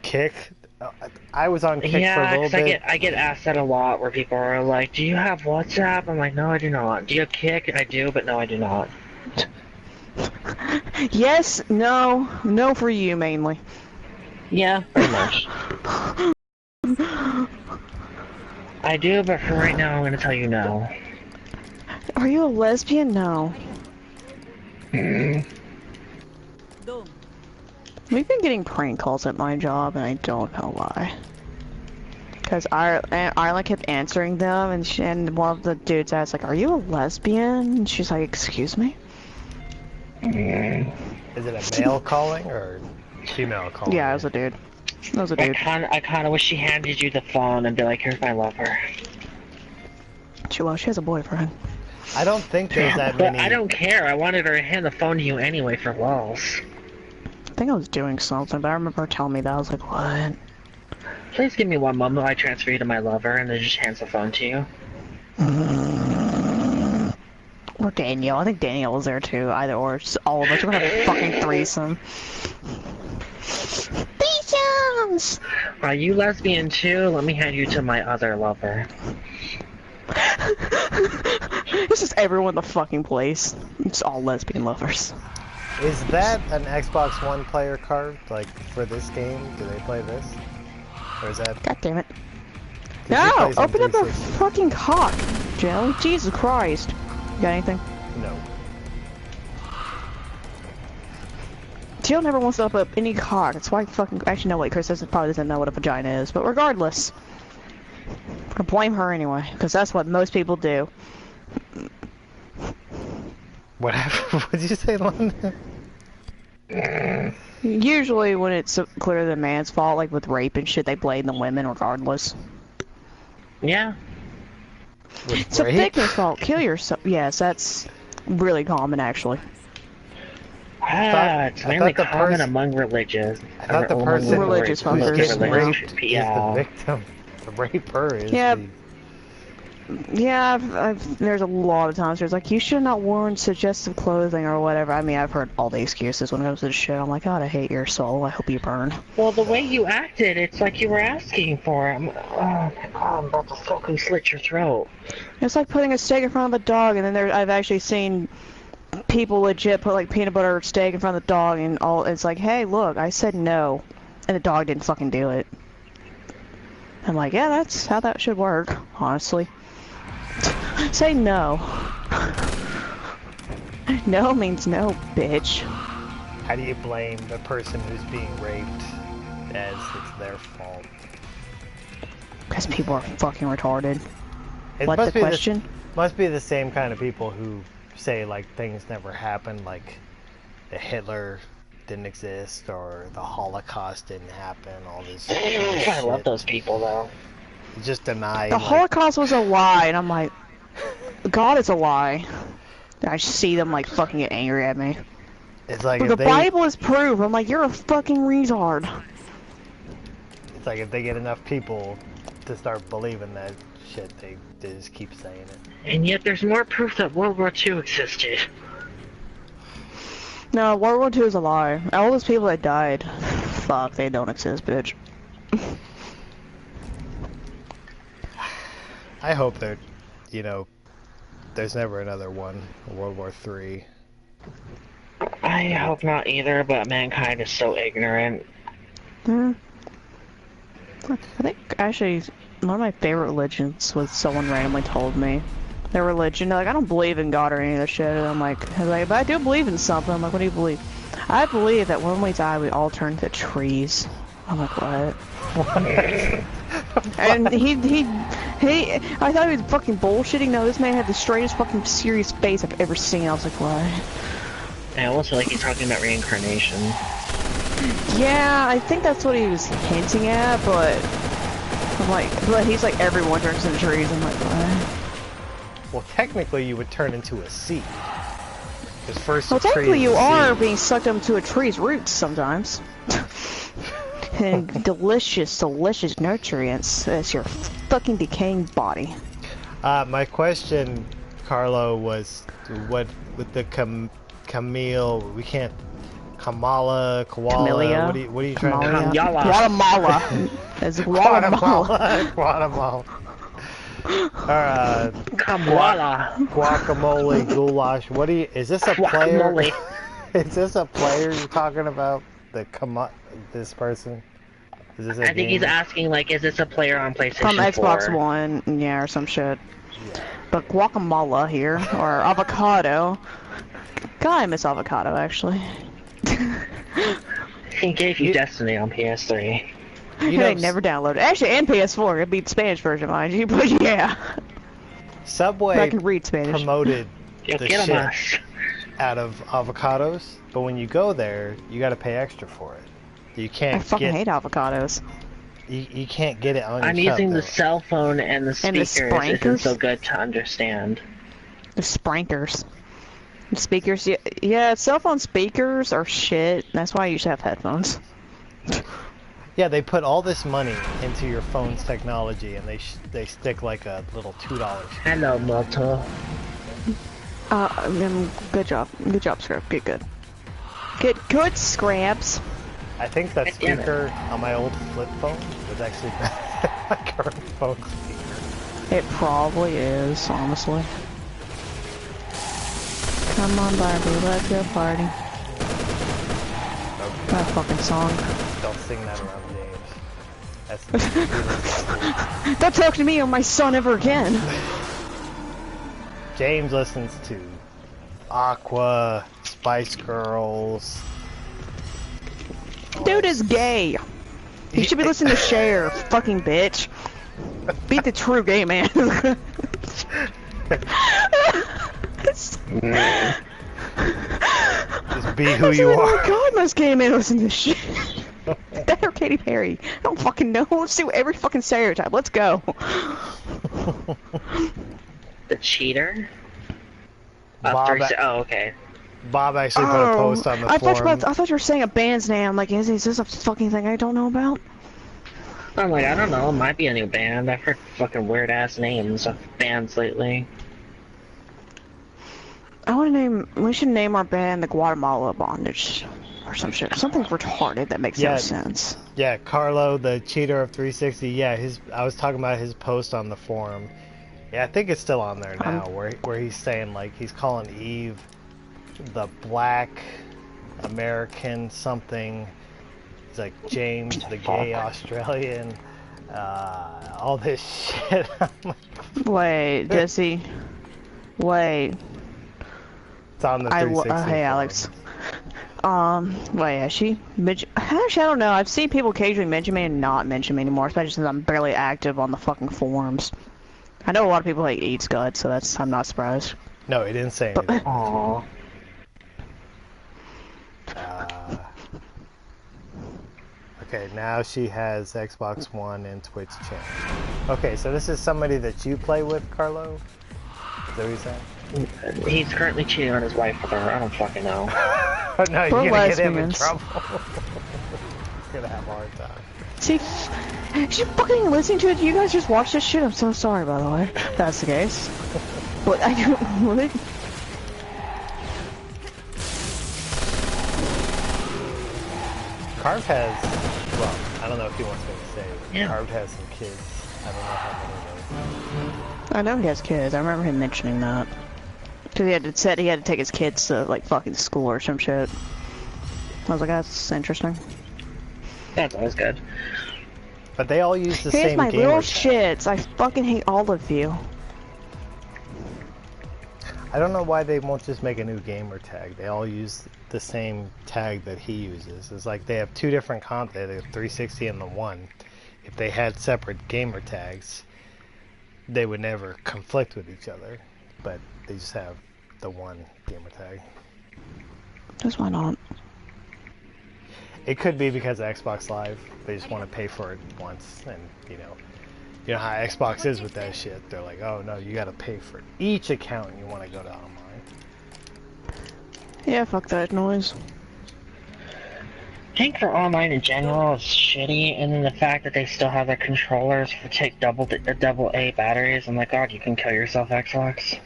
Kick. I was on Kick for a little bit.
Yeah, I get asked that a lot, where people are like, "Do you have WhatsApp?" I'm like, "No, I do not." "Do you have Kick?" I do, but no, I do not.
Yes, no, no for you mainly.
Yeah, pretty much. I do, but for right now, I'm gonna tell you no.
Are you a lesbian? No.
Mm.
We've been getting prank calls at my job, and I don't know why. Because Arla kept answering them, and one of the dudes asked, like, "Are you a lesbian?" And she's like, "Excuse me?"
Mm.
Is it a male calling or female calling?
Yeah, it was a dude. It was a dude.
I kinda wish she handed you the phone and be like, "Here's my lover."
She has a boyfriend.
I don't think there's that
But
many.
I don't care. I wanted her to hand the phone to you anyway for lols.
I think I was doing something, but I remember her telling me that. I was like, what?
Please give me one moment while I transfer you to my lover and then just hands the phone to you.
Or Danielle. I think Danielle was there too. Either or. Just all of us. We're gonna have a fucking threesome. Threesomes!
Are you lesbian too? Let me hand you to my other lover.
It's just everyone in the fucking place. It's all lesbian lovers.
Is that an Xbox One player card, like, for this game? Do they play this? Or is that...
God damn it.
'Cause
No!
he plays on
Open up the
360.
fucking cock, Joe. Jesus Christ. You got anything?
No.
Jill never wants to open up any cock. That's why fucking... Actually, no, wait. Chris probably doesn't know what a vagina is. But regardless. I'm gonna blame her anyway. Because that's what most people do.
What happened? What did you say, London?
Usually when it's clearly the man's fault, like with rape and shit, they blame the women regardless.
Yeah.
It's a victim's fault. Kill yourself. Yes, that's really common actually.
It's mainly common among religious.
I thought the person
religious
who's
fuckers.
getting raped
Yeah.
is the victim. The raper is
Yeah.
the...
Yeah, there's a lot of times where it's like, you should not wear suggestive clothing or whatever. I mean, I've heard all the excuses when it comes to this shit. I'm like, God, I hate your soul. I hope you burn.
Well, the way you acted, it's like you were asking for it. Oh my God, I'm about to fucking slit your throat.
It's like putting a steak in front of a dog, and then I've actually seen people legit put like peanut butter steak in front of the dog, and all. It's like, hey, look, I said no, and the dog didn't fucking do it. I'm like, yeah, that's how that should work, honestly. Say no. No means no, bitch.
How do you blame the person who's being raped as it's their fault?
Because people are fucking retarded.
It
What's the question?
Must be the same kind of people who say, like, things never happened, like the Hitler didn't exist or the Holocaust didn't happen, all this shit.
I love those people, though.
Just deny.
The Holocaust was a lie, and I'm like, God, it's a lie. I see them like fucking get angry at me.
It's like
But the Bible is proof. I'm like, you're a fucking retard.
It's like if they get enough people to start believing that shit, they just keep saying it.
And yet there's more proof that World War II existed.
No, World War II is a lie. All those people that died, fuck, they don't exist, bitch.
I hope that, you know, there's never another one, World War III.
I hope not either, but mankind is so ignorant.
I think, actually, one of my favorite religions was someone randomly told me. Their religion, they're like, I don't believe in God or any of this shit. And I'm like, but I do believe in something. I'm like, what do you believe? I believe that when we die, we all turn to trees. I'm like, what? And I thought he was fucking bullshitting. No, this man had the straightest fucking serious face I've ever seen. I was like, what?
I also like he's talking about reincarnation.
Yeah, I think that's what he was hinting at, but I'm like, but he's like, everyone turns into trees. I'm like, what?
Well, technically, you would turn into a seed. Because first
Well,
the tree
technically
is
you
the
are
seed.
being sucked into a tree's roots sometimes. And delicious, delicious nutrients as your fucking decaying body.
My question, Carlo, was what with the Camille? We can't. Kamala, Koala.
Camellia.
What are you trying to do?
Guatemala. It's Guatemala.
Guatemala.
Kamala.
Guacamole, goulash. What do you? Is this a player?
Guacamole.
Is this a player you're talking about? This person? Is this a
I think
game?
he's asking, like, is this a player on PlayStation 4?
From Xbox One, yeah, or some shit.
Yeah.
But guacamole here, or avocado. God, I miss avocado, actually.
He gave you Destiny on PS3.
I never downloaded it. Actually, and PS4. It'd be the Spanish version, mind you, but yeah.
Subway
I can read Spanish.
promoted
Yo
the
quiero
shit
más.
out of avocados, but when you go there, you got to pay extra for it. You can't.
I fucking hate avocados.
You can't get it on your
I'm
cup,
using
though.
the cell phone and the speakers. Isn't so good to understand.
The sprankers. The speakers, yeah, cell phone speakers are shit. That's why I usually have headphones.
Yeah, they put all this money into your phone's technology, and they stick like a little $2.
Hello, Moto.
Good job, Scrap. Good. Good, Scraps.
I think that speaker on my old flip phone was actually better than my current phone speaker.
It probably is, honestly. Come on, Barbie, let's go party.
Okay.
That fucking song.
Don't sing that around James.
Don't talk to me or my son ever again.
James listens to Aqua, Spice Girls.
Dude is gay. You should be listening to Cher, fucking bitch. Be the true gay man.
Just be who you are.
Oh my god, most gay men listen to shit. That or Katy Perry. I don't fucking know. Let's do every fucking stereotype. Let's go.
The cheater?
Bob,
oh, okay.
Bob actually put a post on the forum.
I thought you were saying a band's name. I'm like, is this a fucking thing I don't know about?
I'm like, I don't know. It might be a new band. I've heard fucking weird-ass names of bands lately.
We should name our band the Guatemala Bondage. Or some shit. Something retarded that makes no sense.
Yeah, Carlo, the cheater of 360, yeah, I was talking about his post on the forum. Yeah, I think it's still on there now, where he's saying, like, he's calling Eve the Black American something. He's like, James, the gay Australian. All this shit.
Wait, Jesse. Wait.
It's on the 360
hey, Alex. Wait, is she? Actually, I don't know. I've seen people occasionally mention me and not mention me anymore, especially since I'm barely active on the fucking forums. I know a lot of people like eats gut, so I'm not surprised.
No, he didn't say anything.
Aww.
Okay, now she has Xbox One and Twitch channel. Okay, so this is somebody that you play with, Carlo? Is that what you're saying?
He's currently cheating on his wife with her. I don't fucking know.
No, you're gonna get him in trouble. He's gonna have a hard time.
See, she's fucking listening to it. You guys just watch this shit. I'm so sorry, by the way. That's the case. What? What?
Carv has, well, I don't know if he wants me to say it, but
Yeah.
Carv has some kids. I don't know how many of those.
I know he has kids. I remember him mentioning that. Cause he had to take his kids to like fucking school or some shit. I was like, that's interesting.
That's always good.
But they all use the
Here's
same
my
gamer
little
tag.
shits. I fucking hate all of you.
I don't know why they won't just make a new gamer tag. They all use the same tag that he uses. It's like they have two different content, the 360 and the One. If they had separate gamer tags, they would never conflict with each other. But they just have the one gamer tag.
Just why not?
It could be because of Xbox Live. They just want to pay for it once, and you know how Xbox is with that shit. They're like, oh no, you got to pay for each account you want to go to online.
Yeah, fuck that noise.
I think for online in general is shitty, and then the fact that they still have their controllers for take double A batteries. I'm like, God, you can kill yourself, Xbox.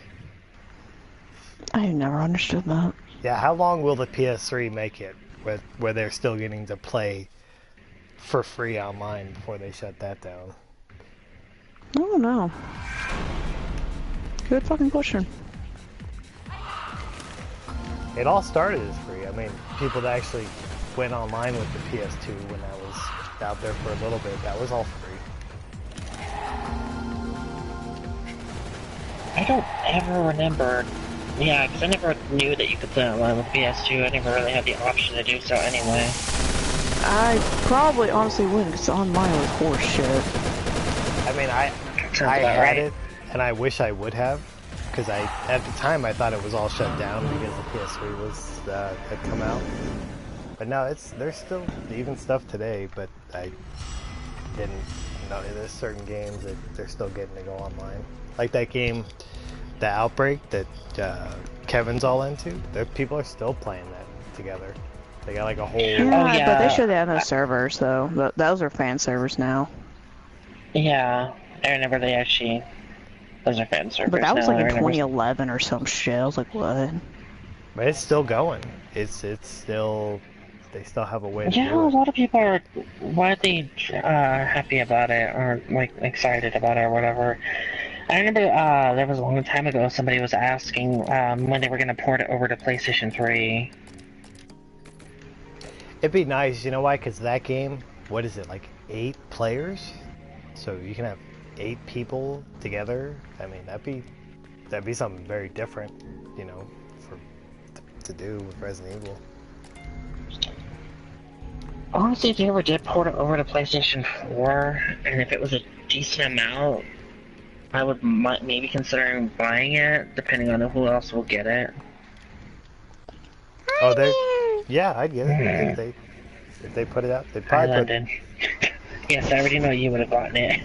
I've never understood that.
Yeah, how long will the PS3 make it where they're still getting to play for free online before they shut that down?
I don't know. Good fucking question.
It all started as free. I mean, people that actually went online with the PS2 when that was out there for a little bit, that was all free.
I don't ever remember. Yeah, because I never knew that you could play online with PS2. I never really had the option to do so anyway.
I probably honestly wouldn't, because online was horse shit.
I mean, I had it, and I wish I would have, because at the time I thought it was all shut down because the PS3 was had come out. But no, there's still even stuff today, but I didn't know there's certain games that they're still getting to go online. Like that game, The Outbreak, that Kevin's all into. People are still playing that together. They got like a whole...
Yeah, but they should have no servers, though. Those are fan servers now.
Yeah, I remember they actually... Those are fan servers.
But that was like in 2011 or some shit. I was like, what?
But it's still going. It's still... They still have a way to do it.
Yeah, a lot of people are widely happy about it, or like excited about it, or whatever. I remember there was a long time ago somebody was asking when they were going to port it over to PlayStation 3.
It'd be nice, you know why? Because that game, what is it, like 8 players? So you can have 8 people together. I mean, that'd be something very different, you know, to do with Resident Evil.
Honestly, if you ever did port it over to PlayStation 4, and if it was a decent amount, I would maybe considering buying it, depending on who else will get it.
Oh, yeah, I'd get it. If they put it out, they'd probably put it.
Yes, I already know you would have gotten it.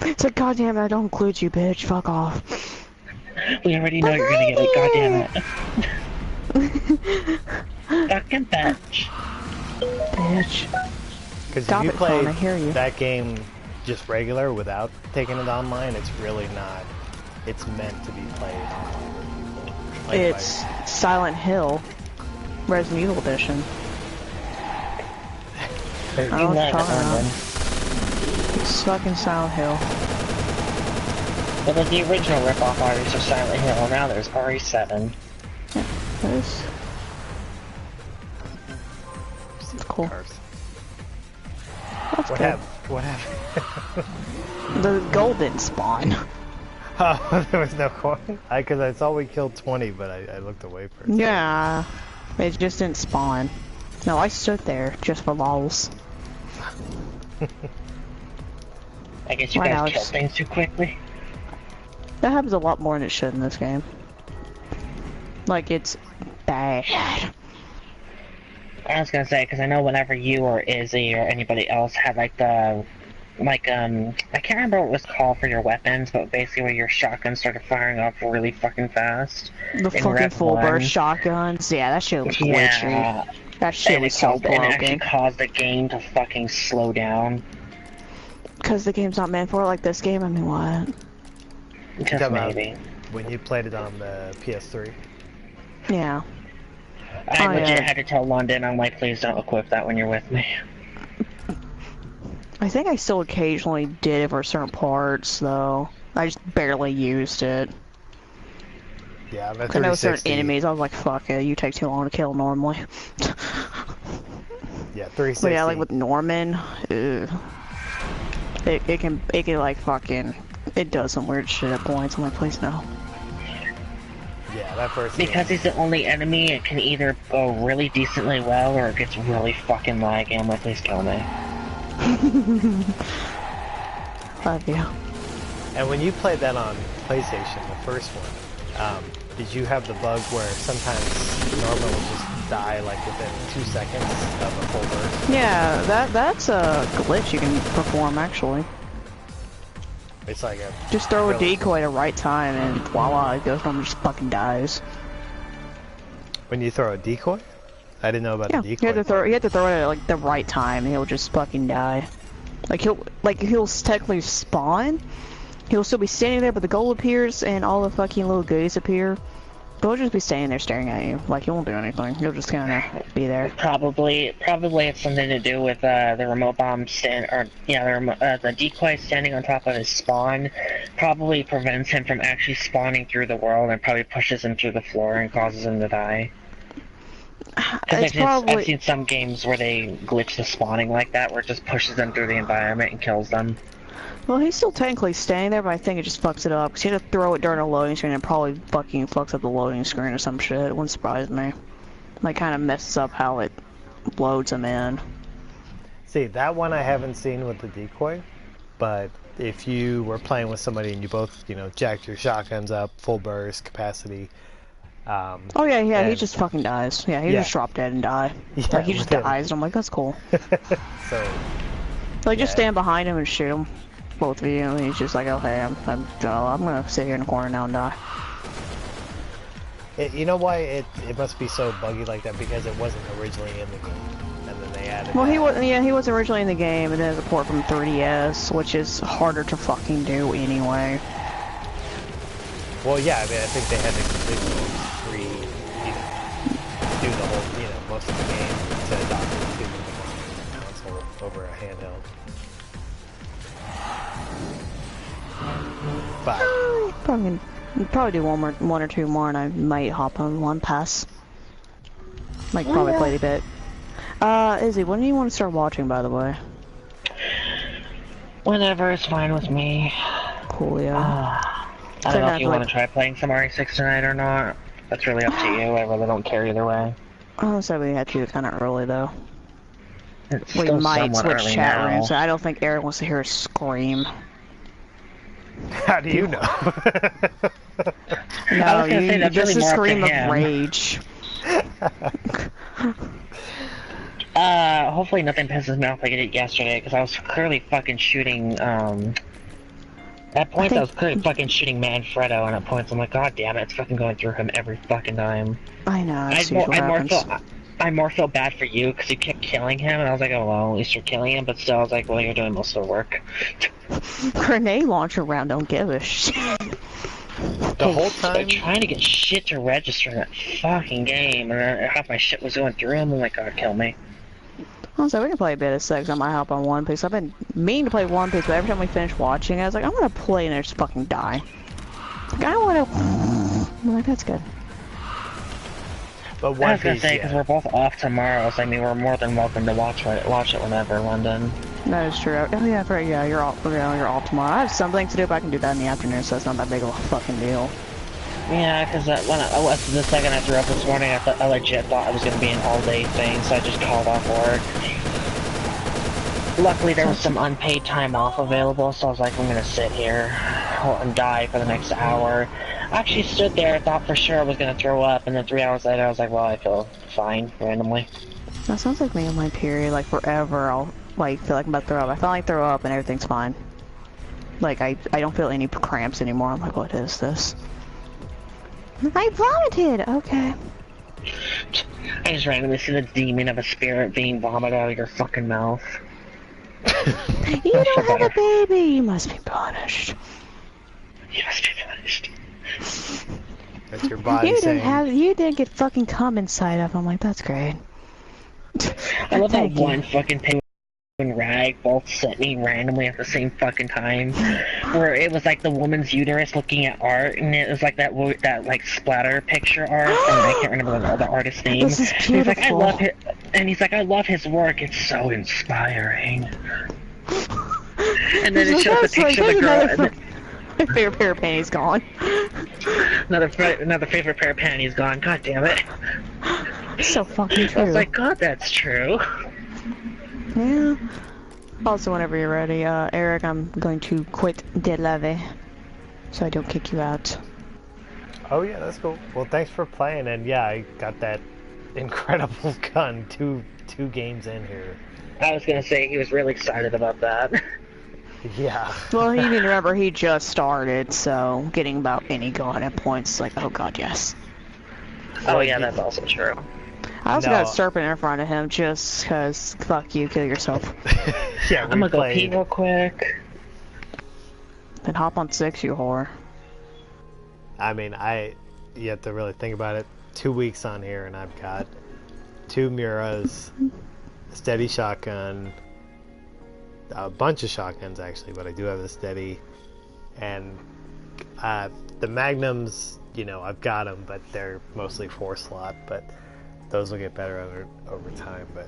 It's like, goddamn it, I don't include you, bitch. Fuck off.
We already know you're gonna get it, goddamn it. Fucking bitch.
Bitch.
Because if you play that game just regular without taking it online, it's really not. It's meant to be played online with people. Like
it's Silent Hill, Resident Evil Edition. I don't know what you're talking about. It's fucking Silent Hill.
Well, there's the original ripoff artist of Silent Hill. Now there's RE7.
Yeah, there's... It's cool. That's
what
good.
happened? What happened?
The gold didn't spawn.
Oh, there was no coin? Because I saw we killed 20, but I looked away for it.
Yeah, it just didn't spawn. No, I stood there just for lols.
I guess you guys kill things too quickly.
That happens a lot more than it should in this game. Like, it's bad.
I was gonna say, because I know whenever you or Izzy or anybody else had like the, I can't remember what it was called for your weapons, but basically where your shotgun started firing off really fucking fast.
The fucking full burst shotguns, yeah, that shit was glitchy. Yeah. That shit was so broken.
And it actually caused the game to fucking slow down.
Because the game's not meant for it like this game, I mean, what?
Just maybe.
When you played it on the PS3?
Yeah.
I legit had to tell London, I'm like, please don't equip that when you're with me.
I think I still occasionally did it for certain parts, though. I just barely used it.
Yeah,
I know certain enemies, I was like, fuck it, you take too long to kill normally.
Yeah, 360.
But yeah, like with Norman, it can like fucking, it does some weird shit at points. I'm like, please no.
Yeah, that first.
Because he's the only enemy, it can either go really decently well or it gets really fucking laggy. I'm like, please kill me.
Love you.
And when you played that on PlayStation, the first one, did you have the bug where sometimes Norman will just die like within 2 seconds of a full burst?
Yeah, that's a glitch you can perform actually.
It's like a...
Just throw a decoy at the right time and voila, it goes from just fucking dies.
When you throw a decoy? I didn't know about
Yeah,
a decoy.
you have to throw it at like the right time, and he'll just fucking die. He'll technically spawn. He'll still be standing there, but the goal appears, and all the fucking little goodies appear. But he'll just be standing there staring at you, like he won't do anything. He'll just kind of be there.
Probably it's something to do with the remote bomb the decoy standing on top of his spawn probably prevents him from actually spawning through the world, and probably pushes him through the floor and causes him to die. I've seen some games where they glitch the spawning like that, where it just pushes them through the environment and kills them.
Well, he's still technically standing there, but I think it just fucks it up. Because you have to throw it during a loading screen, and it probably fucking fucks up the loading screen or some shit. It wouldn't surprise me. Like, kind of messes up how it loads them in.
See, that one I haven't seen with the decoy, but if you were playing with somebody and you both, jacked your shotguns up, full burst, capacity...
oh yeah, he just fucking dies. Yeah, he just drop dead and die.
Yeah,
like, he just dies, and I'm like, that's cool.
So...
Like, just stand behind him and shoot him. Both of you, and he's just like, okay, I'm gonna sit here in the corner now and die.
You know why it must be so buggy like that? Because it wasn't originally in the game, and then they added.
Well, he was originally in the game, and then there's a port from 3DS, which is harder to fucking do anyway.
Well, yeah, I mean, I think they had to completely do the whole, most of the game to adopt it to the console over a handheld. But
Probably do one or two more, and I might hop on one pass. Like, probably play a bit. Izzy, when do you want to start watching, by the way?
Whenever is fine with me.
Cool, yeah.
I don't know if you want to try playing some RE6 tonight or not. That's really up to you. I really don't care either way.
Oh, so we had to kind of early, though.
We
might switch chat rooms, so I don't think Eric wants to hear us scream.
How do you know?
No, just a scream of rage.
Hopefully nothing pisses me off like it did yesterday, because I was clearly fucking shooting, at points I was clearly fucking shooting Manfredo, and at points I'm like, god damn it, it's fucking going through him every fucking time.
I know,
I more feel bad for you, because you kept killing him, and I was like, oh well, at least you're killing him, but still, I was like, well, you're doing most of the work.
Grenade launcher round don't give a shit.
The whole time?
They're trying to get shit to register in that fucking game, and half my shit was going through him, I'm like, god, kill me.
Also, we can play a bit of 6. I might hop on One Piece. I've been meaning to play One Piece, but every time we finish watching, I was like, I'm gonna play and I just fucking die. Like, I wanna... I'm like, that's good.
But One Piece,
I was gonna say, because we're both off tomorrow, so I mean, we're more than welcome to watch it whenever in London.
That is true. Oh yeah, right, yeah, you're off tomorrow. I have something to do, but I can do that in the afternoon, so it's not that big of a fucking deal.
Yeah, because the second I threw up this morning, I legit thought I was going to be an all-day thing, so I just called off work. Luckily, there was some unpaid time off available, so I was like, I'm going to sit here and die for the next hour. I actually stood there, thought for sure I was going to throw up, and then 3 hours later, I was like, well, I feel fine, randomly.
That sounds like me on my period, like, forever, I'll, like, feel like I'm about to throw up. I finally throw up, and everything's fine. Like, I don't feel any cramps anymore. I'm like, what is this? I vomited! Okay.
I just randomly see the demon of a spirit being vomited out of your fucking mouth.
You don't have a baby! You must be punished.
You must be punished.
That's your body saying...
You didn't get fucking cum inside of him. I'm like, that's great.
I love that one fucking penguin and Rag both sent me randomly at the same fucking time, where it was like the woman's uterus looking at art, and it was like that like splatter picture art, and I can't remember the artist's name.
This is beautiful.
He's like, I love it, and he's like, I love his work. It's so inspiring. And then it shows the picture of the girl.
My favorite pair of panties gone.
Another favorite pair of panties gone. God damn it.
So fucking true.
I was like, God, that's true.
Yeah. Also, whenever you're ready, Eric, I'm going to quit De Leve, so I don't kick you out.
Oh yeah, that's cool. Well, thanks for playing, and yeah, I got that incredible gun two games in here.
I was gonna say he was really excited about that.
Yeah.
Well, he didn't remember he just started, so getting about any gun at points, like, oh god, yes.
Oh yeah, that's also true.
I also got a serpent in front of him just cause fuck you, kill yourself.
Yeah,
I'm gonna go pee real quick.
Then hop on 6, you whore.
I mean, you have to really think about it. 2 weeks on here and I've got 2 Muras, a steady shotgun, a bunch of shotguns actually, but I do have the steady, and the Magnums, you know, I've got them, but they're mostly 4-slot, but those will get better over time. But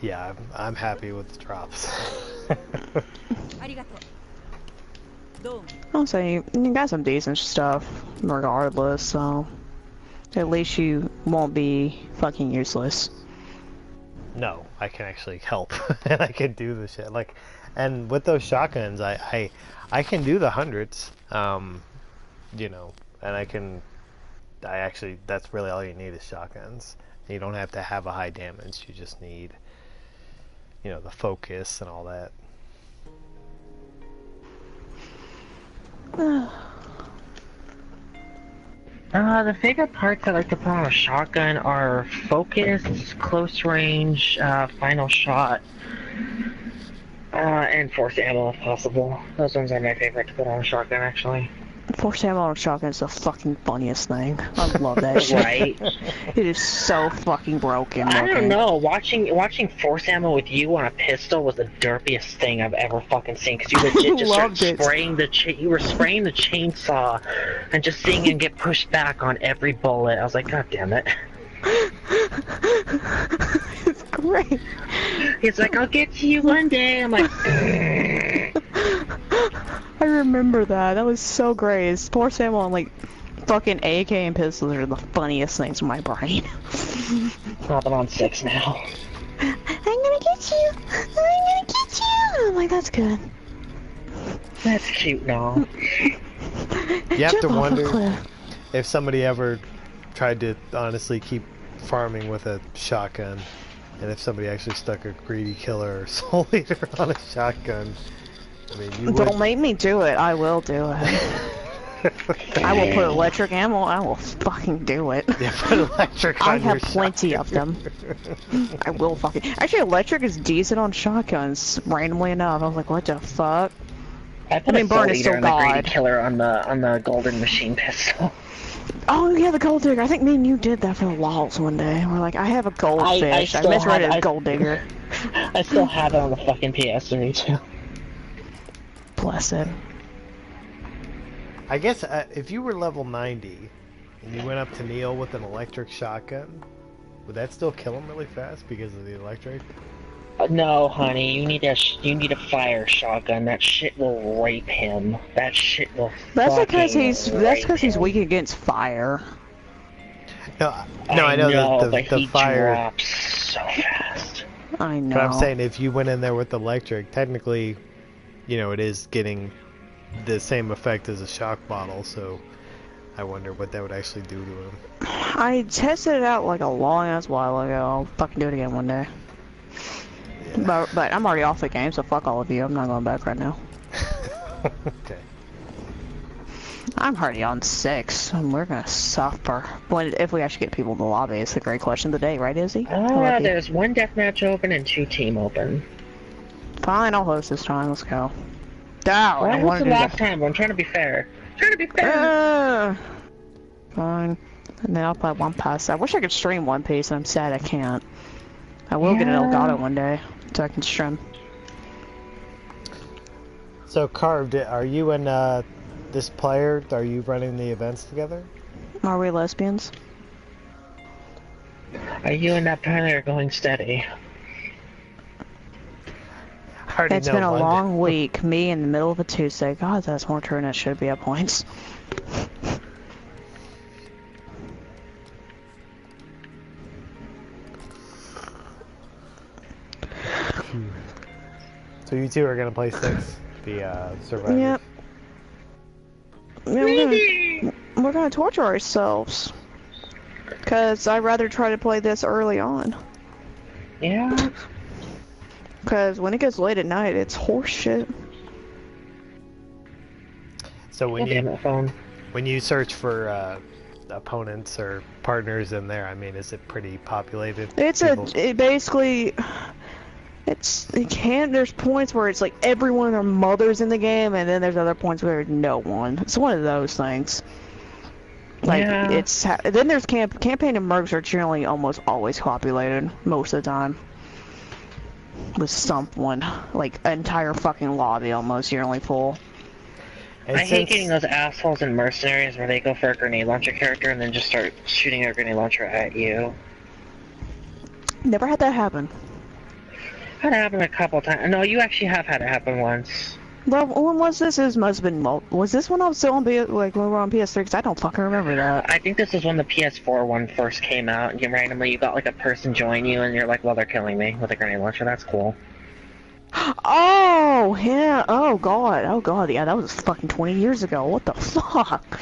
yeah, I'm happy with the drops.
I'll say you got some decent stuff regardless, so at least you won't be fucking useless.
No, I can actually help and I can do the shit. Like, and with those shotguns, I can do the hundreds, you know, and that's really all you need is shotguns. You don't have to have a high damage. You just need, you know, the focus and all that.
The favorite parts I like to put on a shotgun are focus, close range, final shot, and force ammo if possible. Those ones are my favorite to put on a shotgun, actually.
Force ammo on a shotgun is the fucking funniest thing. I love that shit.
Right?
It is so fucking broken looking.
I don't know, watching force ammo with you on a pistol was the derpiest thing I've ever fucking seen, because you legit just started spraying you were spraying the chainsaw and just seeing him get pushed back on every bullet. I was like, God damn it.
It's great.
He's like, I'll get to you one day. I'm like,
I remember that. That was so great. It's force ammo on like fucking AK and pistols are the funniest things in my brain.
Well, I'm on 6 now.
I'm gonna get you. I'm gonna get you. I'm like, that's good.
That's cute and all.
You have to wonder if somebody ever tried to honestly keep farming with a shotgun, and if somebody actually stuck a greedy killer or soul eater on a shotgun. I mean, you
don't make me do it. I will do it. I will put electric ammo. I will fucking do it.
Yeah, put electric on
I have plenty of them. I will fucking. Actually, electric is decent on shotguns. Randomly enough, I was like, what the fuck?
I put a soul eater and the greedy killer on the golden machine pistol.
Oh yeah, the gold digger. I think me and you did that for the lols one day. We're like, I have a goldfish. I misread it as gold digger.
I still have it on the fucking PS3 too.
Blessed.
I guess if you were level 90 and you went up to Neil with an electric shotgun, would that still kill him really fast because of the electric?
No, honey, you need a fire shotgun. That shit will rape him. That shit will.
That's because he's weak against fire.
No, I know
but
the
he
fire
drops so fast.
I know.
But I'm saying if you went in there with electric, technically, you know, it is getting the same effect as a shock bottle. So I wonder what that would actually do to him.
I tested it out like a long ass while ago. I'll fucking do it again one day. But I'm already off the game, so fuck all of you. I'm not going back right now.
Okay.
I'm already on 6, and we're gonna suffer. If we actually get people in the lobby, it's the great question of the day, right, Izzy?
There's 1 deathmatch open and 2 team open.
Fine, I'll host this time. Let's go.
Well, I hosted last time, but I'm trying to be fair.
Fine. And then I'll play One Piece. I wish I could stream One Piece, and I'm sad I can't. I will get an Elgato one day, so I can stream.
So, Carved, are you and this player, are you running the events together?
Are we lesbians?
Are you and that player going steady?
It's been a long week. Me in the middle of a Tuesday. God, that's more true than it should be at points.
So you two are gonna play 6, the survivors.
Yep. Yeah, we're gonna torture ourselves. Cause I'd rather try to play this early on.
Yeah.
Cause when it gets late at night, it's horse shit.
So when you search for opponents or partners in there? I mean, is it pretty populated?
It's there's points where it's like everyone and their mother's in the game, and then there's other points where no one. It's one of those things. Like,
yeah.
then there's campaign and mercs are generally almost always populated, most of the time. With someone, like, an entire fucking lobby almost generally full.
I hate getting those assholes in mercenaries where they go for a grenade launcher character and then just start shooting a grenade launcher at you.
Never had that happen.
Had it happen a couple times. No, you actually have had it happen once.
Well, when was this? It must have been, was this when I was still on when we were on PS3? Because I don't fucking remember that.
I think this is when the PS4 one first came out, and randomly you got like a person join you, and you're like, well, they're killing me with a grenade launcher. That's cool.
Oh, yeah. Oh, God. Oh, God. Yeah, that was fucking 20 years ago. What the fuck?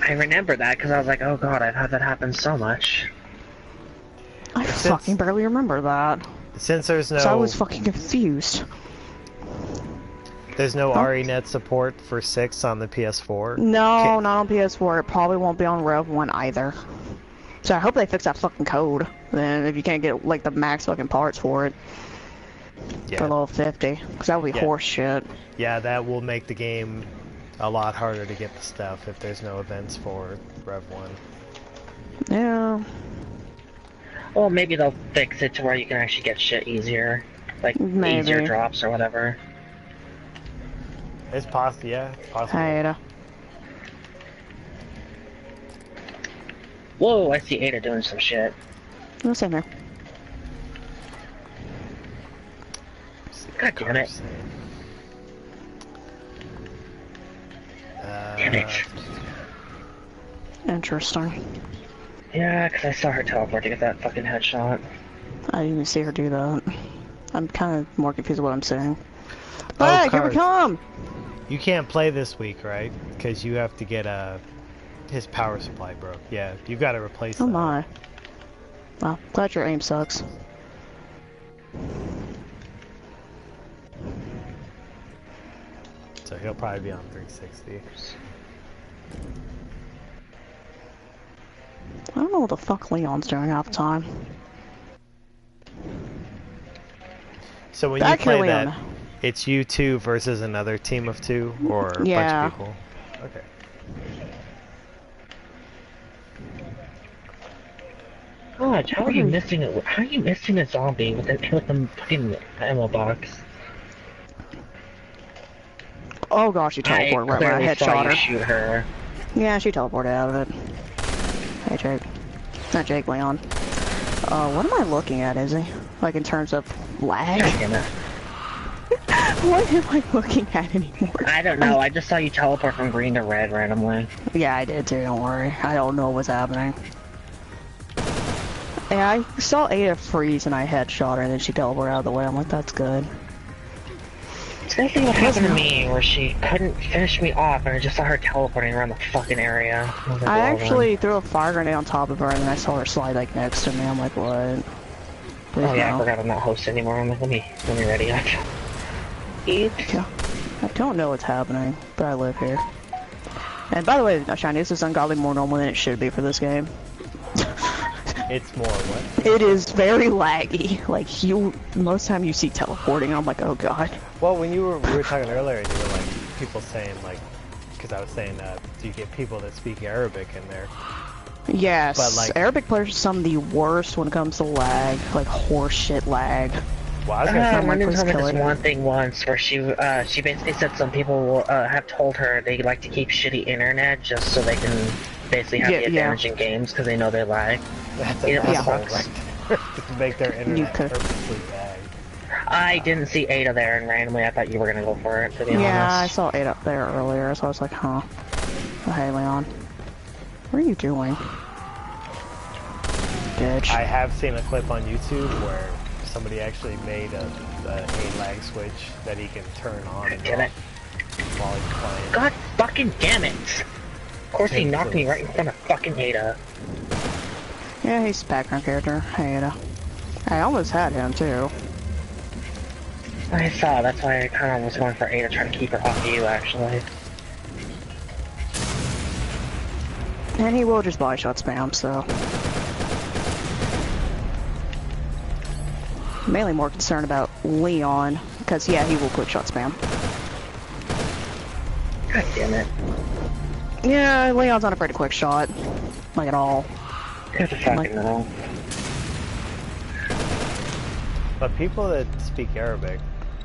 I remember that because I was like, oh, God, I've had that happen so much.
I fucking barely remember that.
Since there's no...
So I was fucking confused.
There's no RENet support for 6 on the PS4?
No, not on PS4. It probably won't be on Rev 1 either. So I hope they fix that fucking code. Then if you can't get, like, the max fucking parts for it.
Yeah.
For level 50. Because that would be horse shit.
Yeah, that will make the game a lot harder to get the stuff if there's no events for Rev 1.
Yeah.
Well, maybe they'll fix it to where you can actually get shit easier. Like, easier drops or whatever.
It's possible, yeah, it's possible.
Ada.
Whoa, I see Ada doing some shit.
No, same here.
God damn it. Damn it.
Interesting.
Yeah, because I saw her teleport to get that fucking headshot.
I didn't even see her do that. I'm kind of more confused with what I'm saying. Hey, here we come!
You can't play this week, right? Because you have to get his power supply broke. Yeah, you've got to replace that.
Oh my. Well, glad your aim sucks.
So he'll probably be on 360.
I don't know what the fuck Leon's doing half the time.
So when you play that, it's you two versus another team of 2, or a bunch of people? Okay.
God, how are you missing it? How are you missing a zombie with the fucking ammo box?
Oh gosh, she teleported right when I headshot her.
Shoot her.
Yeah, she teleported out of it. Hey Jake. Not Jake, Leon. What am I looking at, Izzy? Like in terms of lag?
God damn it.
What am I looking at anymore?
I don't know, I just saw you teleport from green to red randomly.
Yeah, I did too, don't worry. I don't know what's happening. Yeah, I saw Ada freeze and I headshot her and then she teleported out of the way. I'm like, that's good.
Same thing what happened to me, where she couldn't finish me off and I just saw her teleporting around the fucking area.
I actually threw a fire grenade on top of her and then I saw her slide like next to me. I'm like, what? Please
oh yeah, I forgot I'm not host anymore. I'm like, let me ready up.
Yeah. I don't know what's happening, but I live here. And by the way, Shiny, this is ungodly more normal than it should be for this game.
It's more what?
It is very laggy. Like, most time you see teleporting, and I'm like, oh god.
Well, when we were talking earlier, and you were like, people saying, like, because I was saying, do you get people that speak Arabic in there?
Yes,
but, like,
Arabic players are some of the worst when it comes to lag, like horseshit lag.
Well, I was gonna say,
London told me this one thing once, where she basically said some people have told her they like to keep shitty internet just so they can basically have the advantage in games because they know they lag.
That's a right. To make their internet perfectly bad.
I didn't see Ada there, and randomly I thought you were gonna go for it, to be honest.
Yeah, I saw Ada up there earlier, so I was like, huh. Oh, hey, Leon. What are you doing? Bitch.
I have seen a clip on YouTube where somebody actually made a lag switch that he can turn on and off while he's playing.
God fucking damn it! Of course he knocked me right in front of fucking Ada.
Yeah, he's a background character. Hey, Ada. I almost had him, too.
I saw, that's why I kinda was going for Ada, trying to keep her off of you, actually.
And he will just body shot spam, so. Mainly more concerned about Leon, because yeah, he will quick shot spam.
God damn it.
Yeah, Leon's not afraid of quick shot. Like at all.
That's a fucking wrong.
But people that speak Arabic,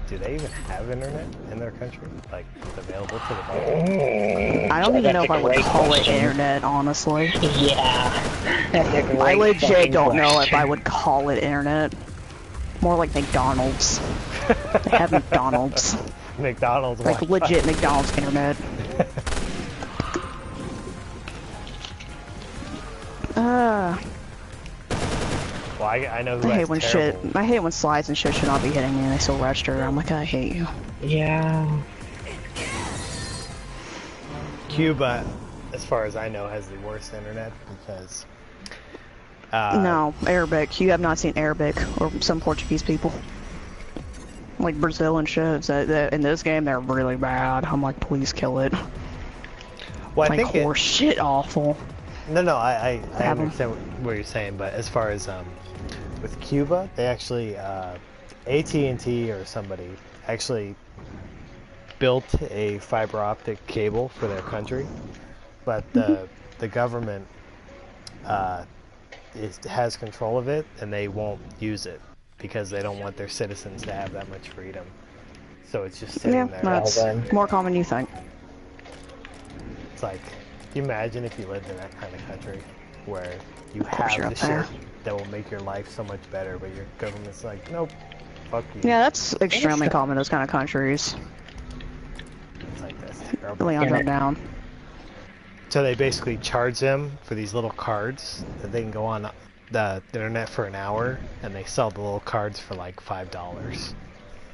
do they even have internet in their country? Like, available to the public?
I don't even know if I would call it internet, honestly.
Yeah. That's a great
I legit don't know if
question.
I would call it internet. More like McDonald's. They have McDonald's.
McDonald's
Like
Wi-Fi.
legit McDonald's internet.
Well, I know who
I hate
has
when
terrible...
I hate when slides and shit should not be hitting me and they still register. I'm like, I hate you.
Yeah.
Cuba, as far as I know, has the worst internet because...
No, Arabic. You have not seen Arabic or some Portuguese people. Like Brazil and shit. So in this game, they're really bad. I'm like, please kill it.
Well, I
Like
think
horse shit awful.
No, I understand what you're saying, but as far as with Cuba, they actually AT&T or somebody actually built a fiber optic cable for their country, but the government has control of it, and they won't use it because they don't want their citizens to have that much freedom. So it's just sitting there.
That's more common than you think.
It's like, can you imagine if you lived in that kind of country where you
course
have
you're
the
up there.
shit that will make your life so much better, but your government's like, nope, fuck you.
Yeah, that's extremely common in those kind of countries.
It's like, that's terrible.
Leon dropped down.
So they basically charge them for these little cards that they can go on the internet for an hour, and they sell the little cards for like $5. So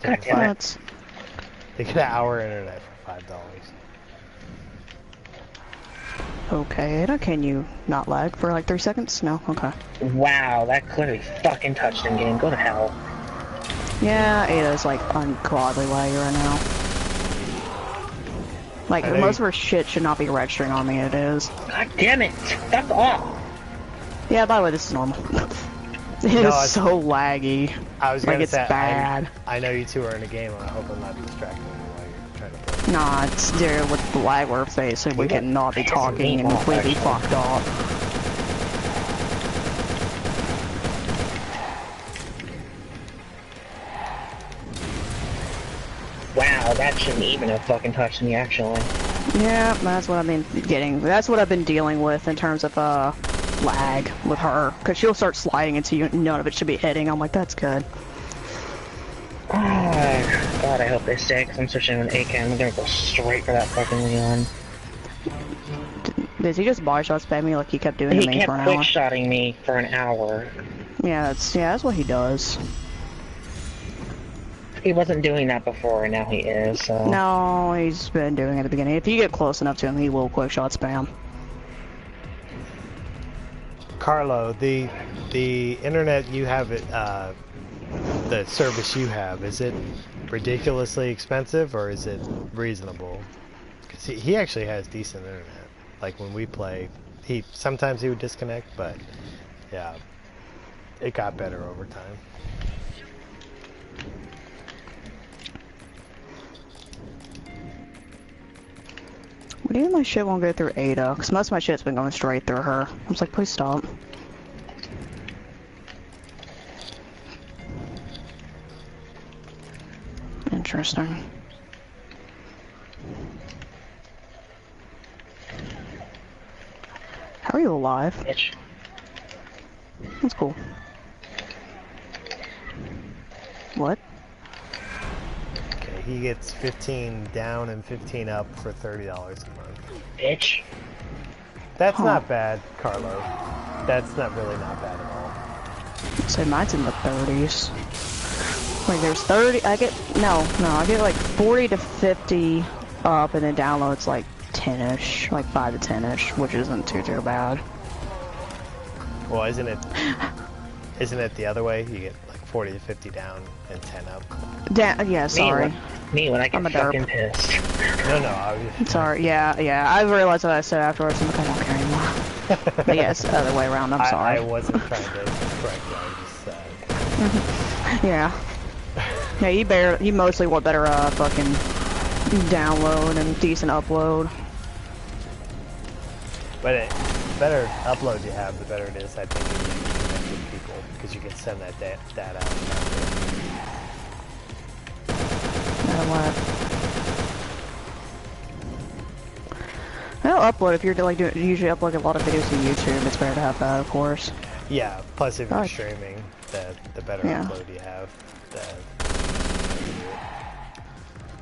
God damn it.
they get an hour internet for $5.
Okay, can you not lag for like 3 seconds? No? Okay.
Wow, that clearly fucking touched him game. Go to hell.
Yeah, Ada's like ungodly laggy right now. Like, most of her shit should not be registering on me, it is.
God damn it! Fuck off!
Yeah, by the way, this is normal. It is so laggy.
I was
like,
gonna
it's
say,
bad.
I know you two are in a game, and I hope I'm not distracting you while you're trying to play.
Nah, it's there with the lag we're facing. We cannot be talking and completely fucked up.
Wow, that shouldn't even have fucking touched me, actually.
Yeah, that's what I've been getting. That's what I've been dealing with in terms of lag with her, because she'll start sliding into you. None of it should be hitting. I'm like, that's good.
Oh, God, I hope they stay, because I'm switching to an AK. I'm gonna go straight for that fucking Leon.
Did he just body shot spam me like he kept doing to me for an hour?
He kept quick shotting me for an hour.
Yeah, that's what he does.
He wasn't doing that before, and now he is, so...
No, he's been doing it at the beginning. If you get close enough to him, he will quick shot spam.
Carlo, the internet you have, the service you have, is it ridiculously expensive or is it reasonable? Because he actually has decent internet. Like when we play, sometimes he would disconnect, but yeah, it got better over time.
But even my shit won't go through Ada, because most of my shit's been going straight through her. I was like, please stop. Interesting. How are you alive?
Bitch.
That's cool. What?
Okay, he gets 15 down and 15 up for $30 a month.
Bitch.
That's not bad, Carlo. That's really not bad at all.
So mine's in the 30s. Wait, there's 30, I get like 40 to 50 up, and then downloads like 10-ish, like 5 to 10-ish, which isn't too bad.
Well, isn't it the other way? You get like 40 to 50 down and 10 up.
Yeah, sorry.
Me when I get fucking pissed.
No, I was...
Sorry, yeah, I realized what I said afterwards. I'm like, I don't care anymore. But yeah, it's the other way around. I'm sorry.
I wasn't trying to correct you. I just said.
Yeah. Yeah, you mostly want better fucking download and decent upload.
But the better upload you have, the better it is, I think, if you connect with people, because you can send that data out.
No matter what. I'll upload if you're like usually upload a lot of videos to YouTube. It's better to have that, of course.
Yeah. Plus, if you're streaming, the better upload you have.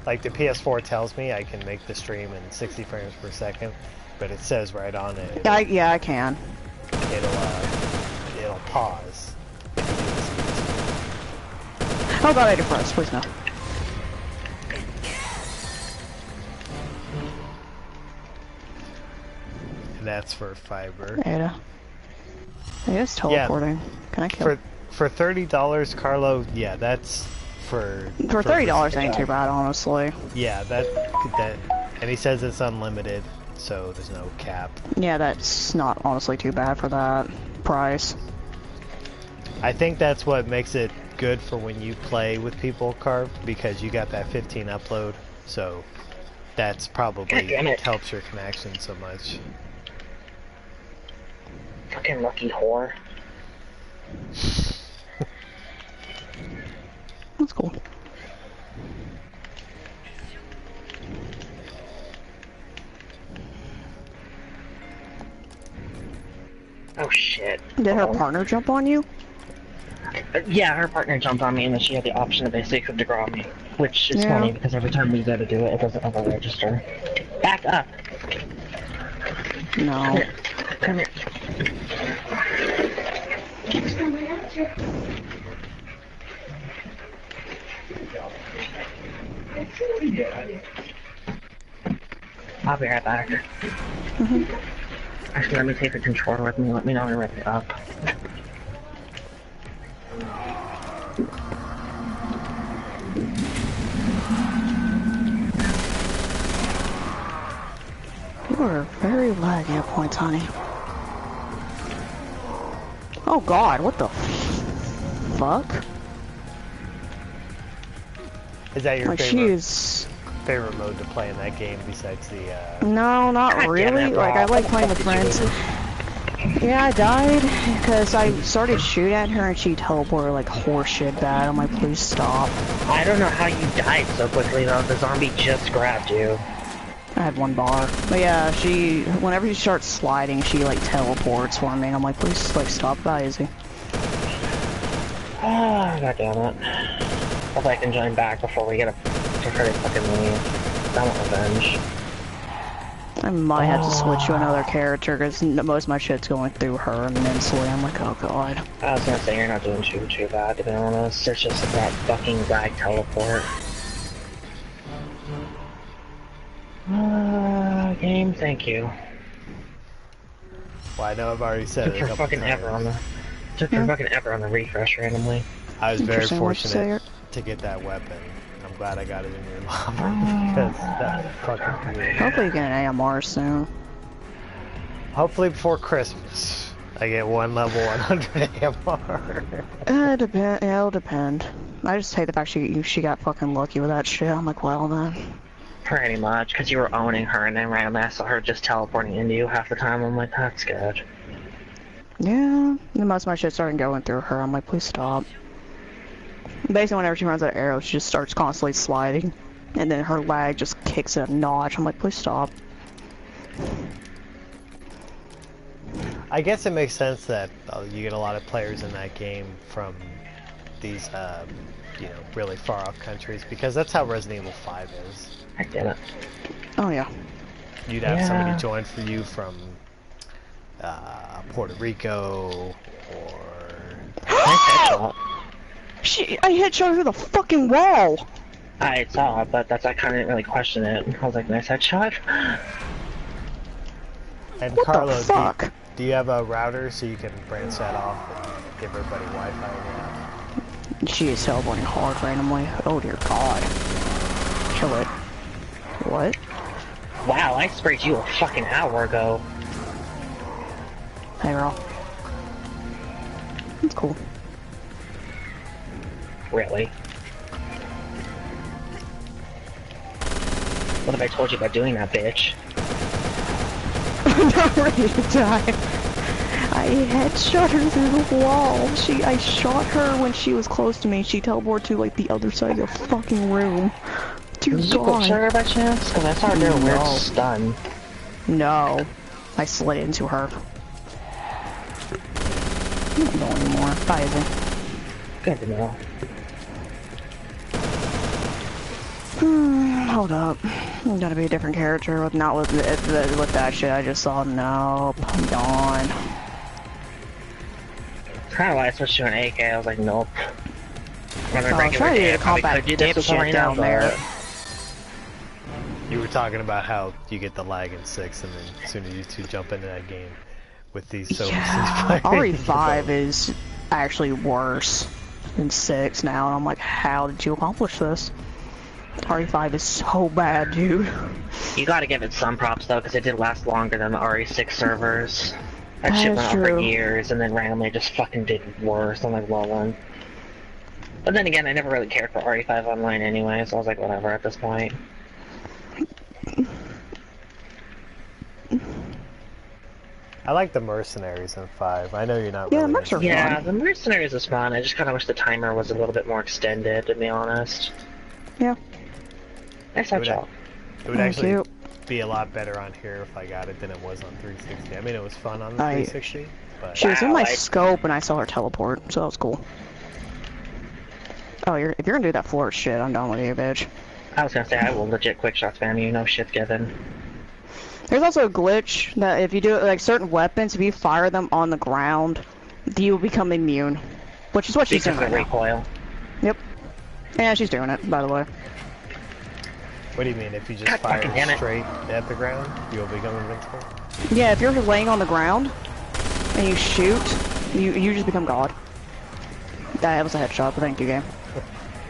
Like the PS4 tells me I can make the stream in 60 frames per second, but it says right on it.
Yeah, I can.
It'll pause.
Oh god, I depressed. Please no.
And that's for fiber.
Ada. It is teleporting. Yeah. Can I kill?
For $30, Carlo? Yeah, that's for
$30 ain't too bad, honestly.
Yeah, that, and he says it's unlimited, so there's no cap.
Yeah, that's not honestly too bad for that price.
I think that's what makes it good for when you play with people, Carv, because you got that 15 upload, so that's probably helps your connection so much.
Fucking lucky whore.
That's cool.
Oh shit.
Did her partner jump on you?
Yeah, her partner jumped on me and then she had the option to basically to grab me. Which is funny because every time we go to do it, it doesn't ever register. Back up!
No.
Come here. Come here. I'll be right back. Actually, let me take the controller with me. Let me know when to rip it up.
You are very laggy at points, honey. Oh god, what the fuck?
Is that your
favorite
favorite mode to play in that game besides the
No, not really. Like I like playing with friends. Yeah, I died because I started shooting at her and she teleported like horseshit bad. I'm like, please stop.
I don't know how you died so quickly though. The zombie just grabbed you.
I had one bar. But yeah, whenever she starts sliding, she like teleports for me. And I'm like, please like stop that easy.
Ah, god damn it. Hope I can join back before we get a fucking leave. I want revenge.
I might have to switch to another character because most of my shit's going through her immensely. I'm like, oh god.
I was gonna say you're not doing too bad to be honest. It's just that fucking rag teleport. Game, thank you.
Well, I know I've already said it.
Took for fucking ever on the refresh randomly.
I was very fortunate to get that weapon. I'm glad I got it in your lobby because that fucking weird.
Hopefully you get an AMR soon.
Hopefully before Christmas, I get one level 100 AMR.
Yeah, it'll depend. I just hate the fact she got fucking lucky with that shit. I'm like, well then.
Pretty much, because you were owning her and then randomly I saw her just teleporting into you half the time. I'm like, that's good.
Yeah, and most of my shit started going through her. I'm like, please stop. Basically, whenever she runs out of arrows, she just starts constantly sliding. And then her lag just kicks it a notch. I'm like, please stop.
I guess it makes sense that you get a lot of players in that game from these, you know, really far off countries, because that's how Resident Evil 5 is.
I get it.
Oh, yeah.
You'd have somebody join for you from Puerto Rico, or...
I headshot through the fucking wall!
I saw it, but I kind of didn't really question it. I was like, nice headshot.
And
what
Carlo,
the fuck?
Do you have a router so you can branch that off and give everybody Wi-Fi?
She is teleporting hard randomly. Oh dear god. kill it. What?
Wow, I sprayed you a fucking hour ago.
Hey, girl. That's cool.
Really? What have I told you about doing that, bitch?
I'm not ready to die. I headshot her through the wall. I shot her when she was close to me. She teleported to like the other side of the fucking room. Dear
Did you
God.
push her by chance? Because I saw her do a weird stun.
No. I slid into her. I don't know anymore. Bye, Izzy.
Good to know.
Hold up. Gotta be a different character with not with that shit I just saw. Nope. I'm gone.
Kind of why I switched to an AK. I was like, nope. On a
Oh,
regular
try to
day,
get
I
a
probably
combat
could do this with
dipshit
Elena,
down there.
but-
You were talking about how you get the lag in 6, and then as soon as you two jump into that game with these
Yeah, RE5 is actually worse than 6 now, and I'm like, how did you accomplish this? RE5 is so bad, dude.
You gotta give it some props though, because it did last longer than the RE6 servers. That shit went on for years, and then randomly just fucking did worse. I'm like, well then. But then again, I never really cared for RE5 online anyway, so I was like, whatever at this point.
I like the mercenaries in 5. I know you're not really
mercs are fun.
Yeah, the mercenaries is fun. I just kinda wish the timer was a little bit more extended, to be honest.
Yeah.
Nice out, y'all.
It would actually be a lot better on here if I got it than it was on 360. I mean, it was fun on the 360, but...
She was in my scope and I saw her teleport, so that was cool. Oh, if you're gonna do that floor shit, I'm done with you, bitch.
I was gonna say, I will legit quick shot spam you, no shit's given.
There's also a glitch that if you do it, like certain weapons, if you fire them on the ground, you become immune. Which is what she's doing right now.
Recoil.
Yep. Yeah, she's doing it, by the way.
What do you mean, if you just fire straight at the ground, you'll become invincible?
Yeah, if you're laying on the ground, and you shoot, you just become God. That was a headshot, but thank you, game.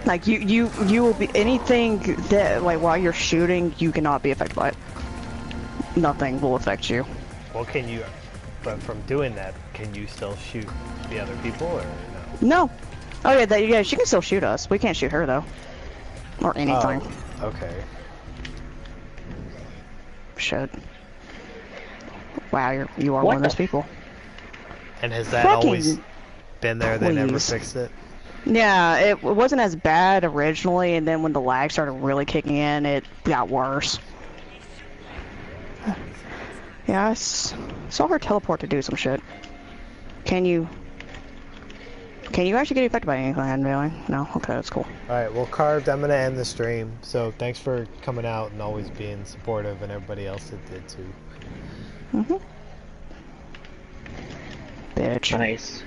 Like, you will be, anything that, like, while you're shooting, you cannot be affected by it. Nothing will affect you.
Well, but from doing that, can you still shoot the other people, or no?
No. Oh yeah, she can still shoot us. We can't shoot her, though. Or anything.
Oh, okay.
Shit. Wow, you are one of those people.
And has that always been there? They never fixed it?
Yeah, it wasn't as bad originally, and then when the lag started really kicking in, it got worse. Yeah, I saw her teleport to do some shit. Can you actually get affected by anything I'm doing? No? Okay, that's cool.
Alright, well, Carved, I'm gonna end the stream, so thanks for coming out and always being supportive, and everybody else that did too.
Bitch.
Nice.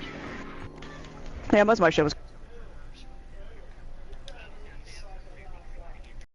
Yeah, most of my shit was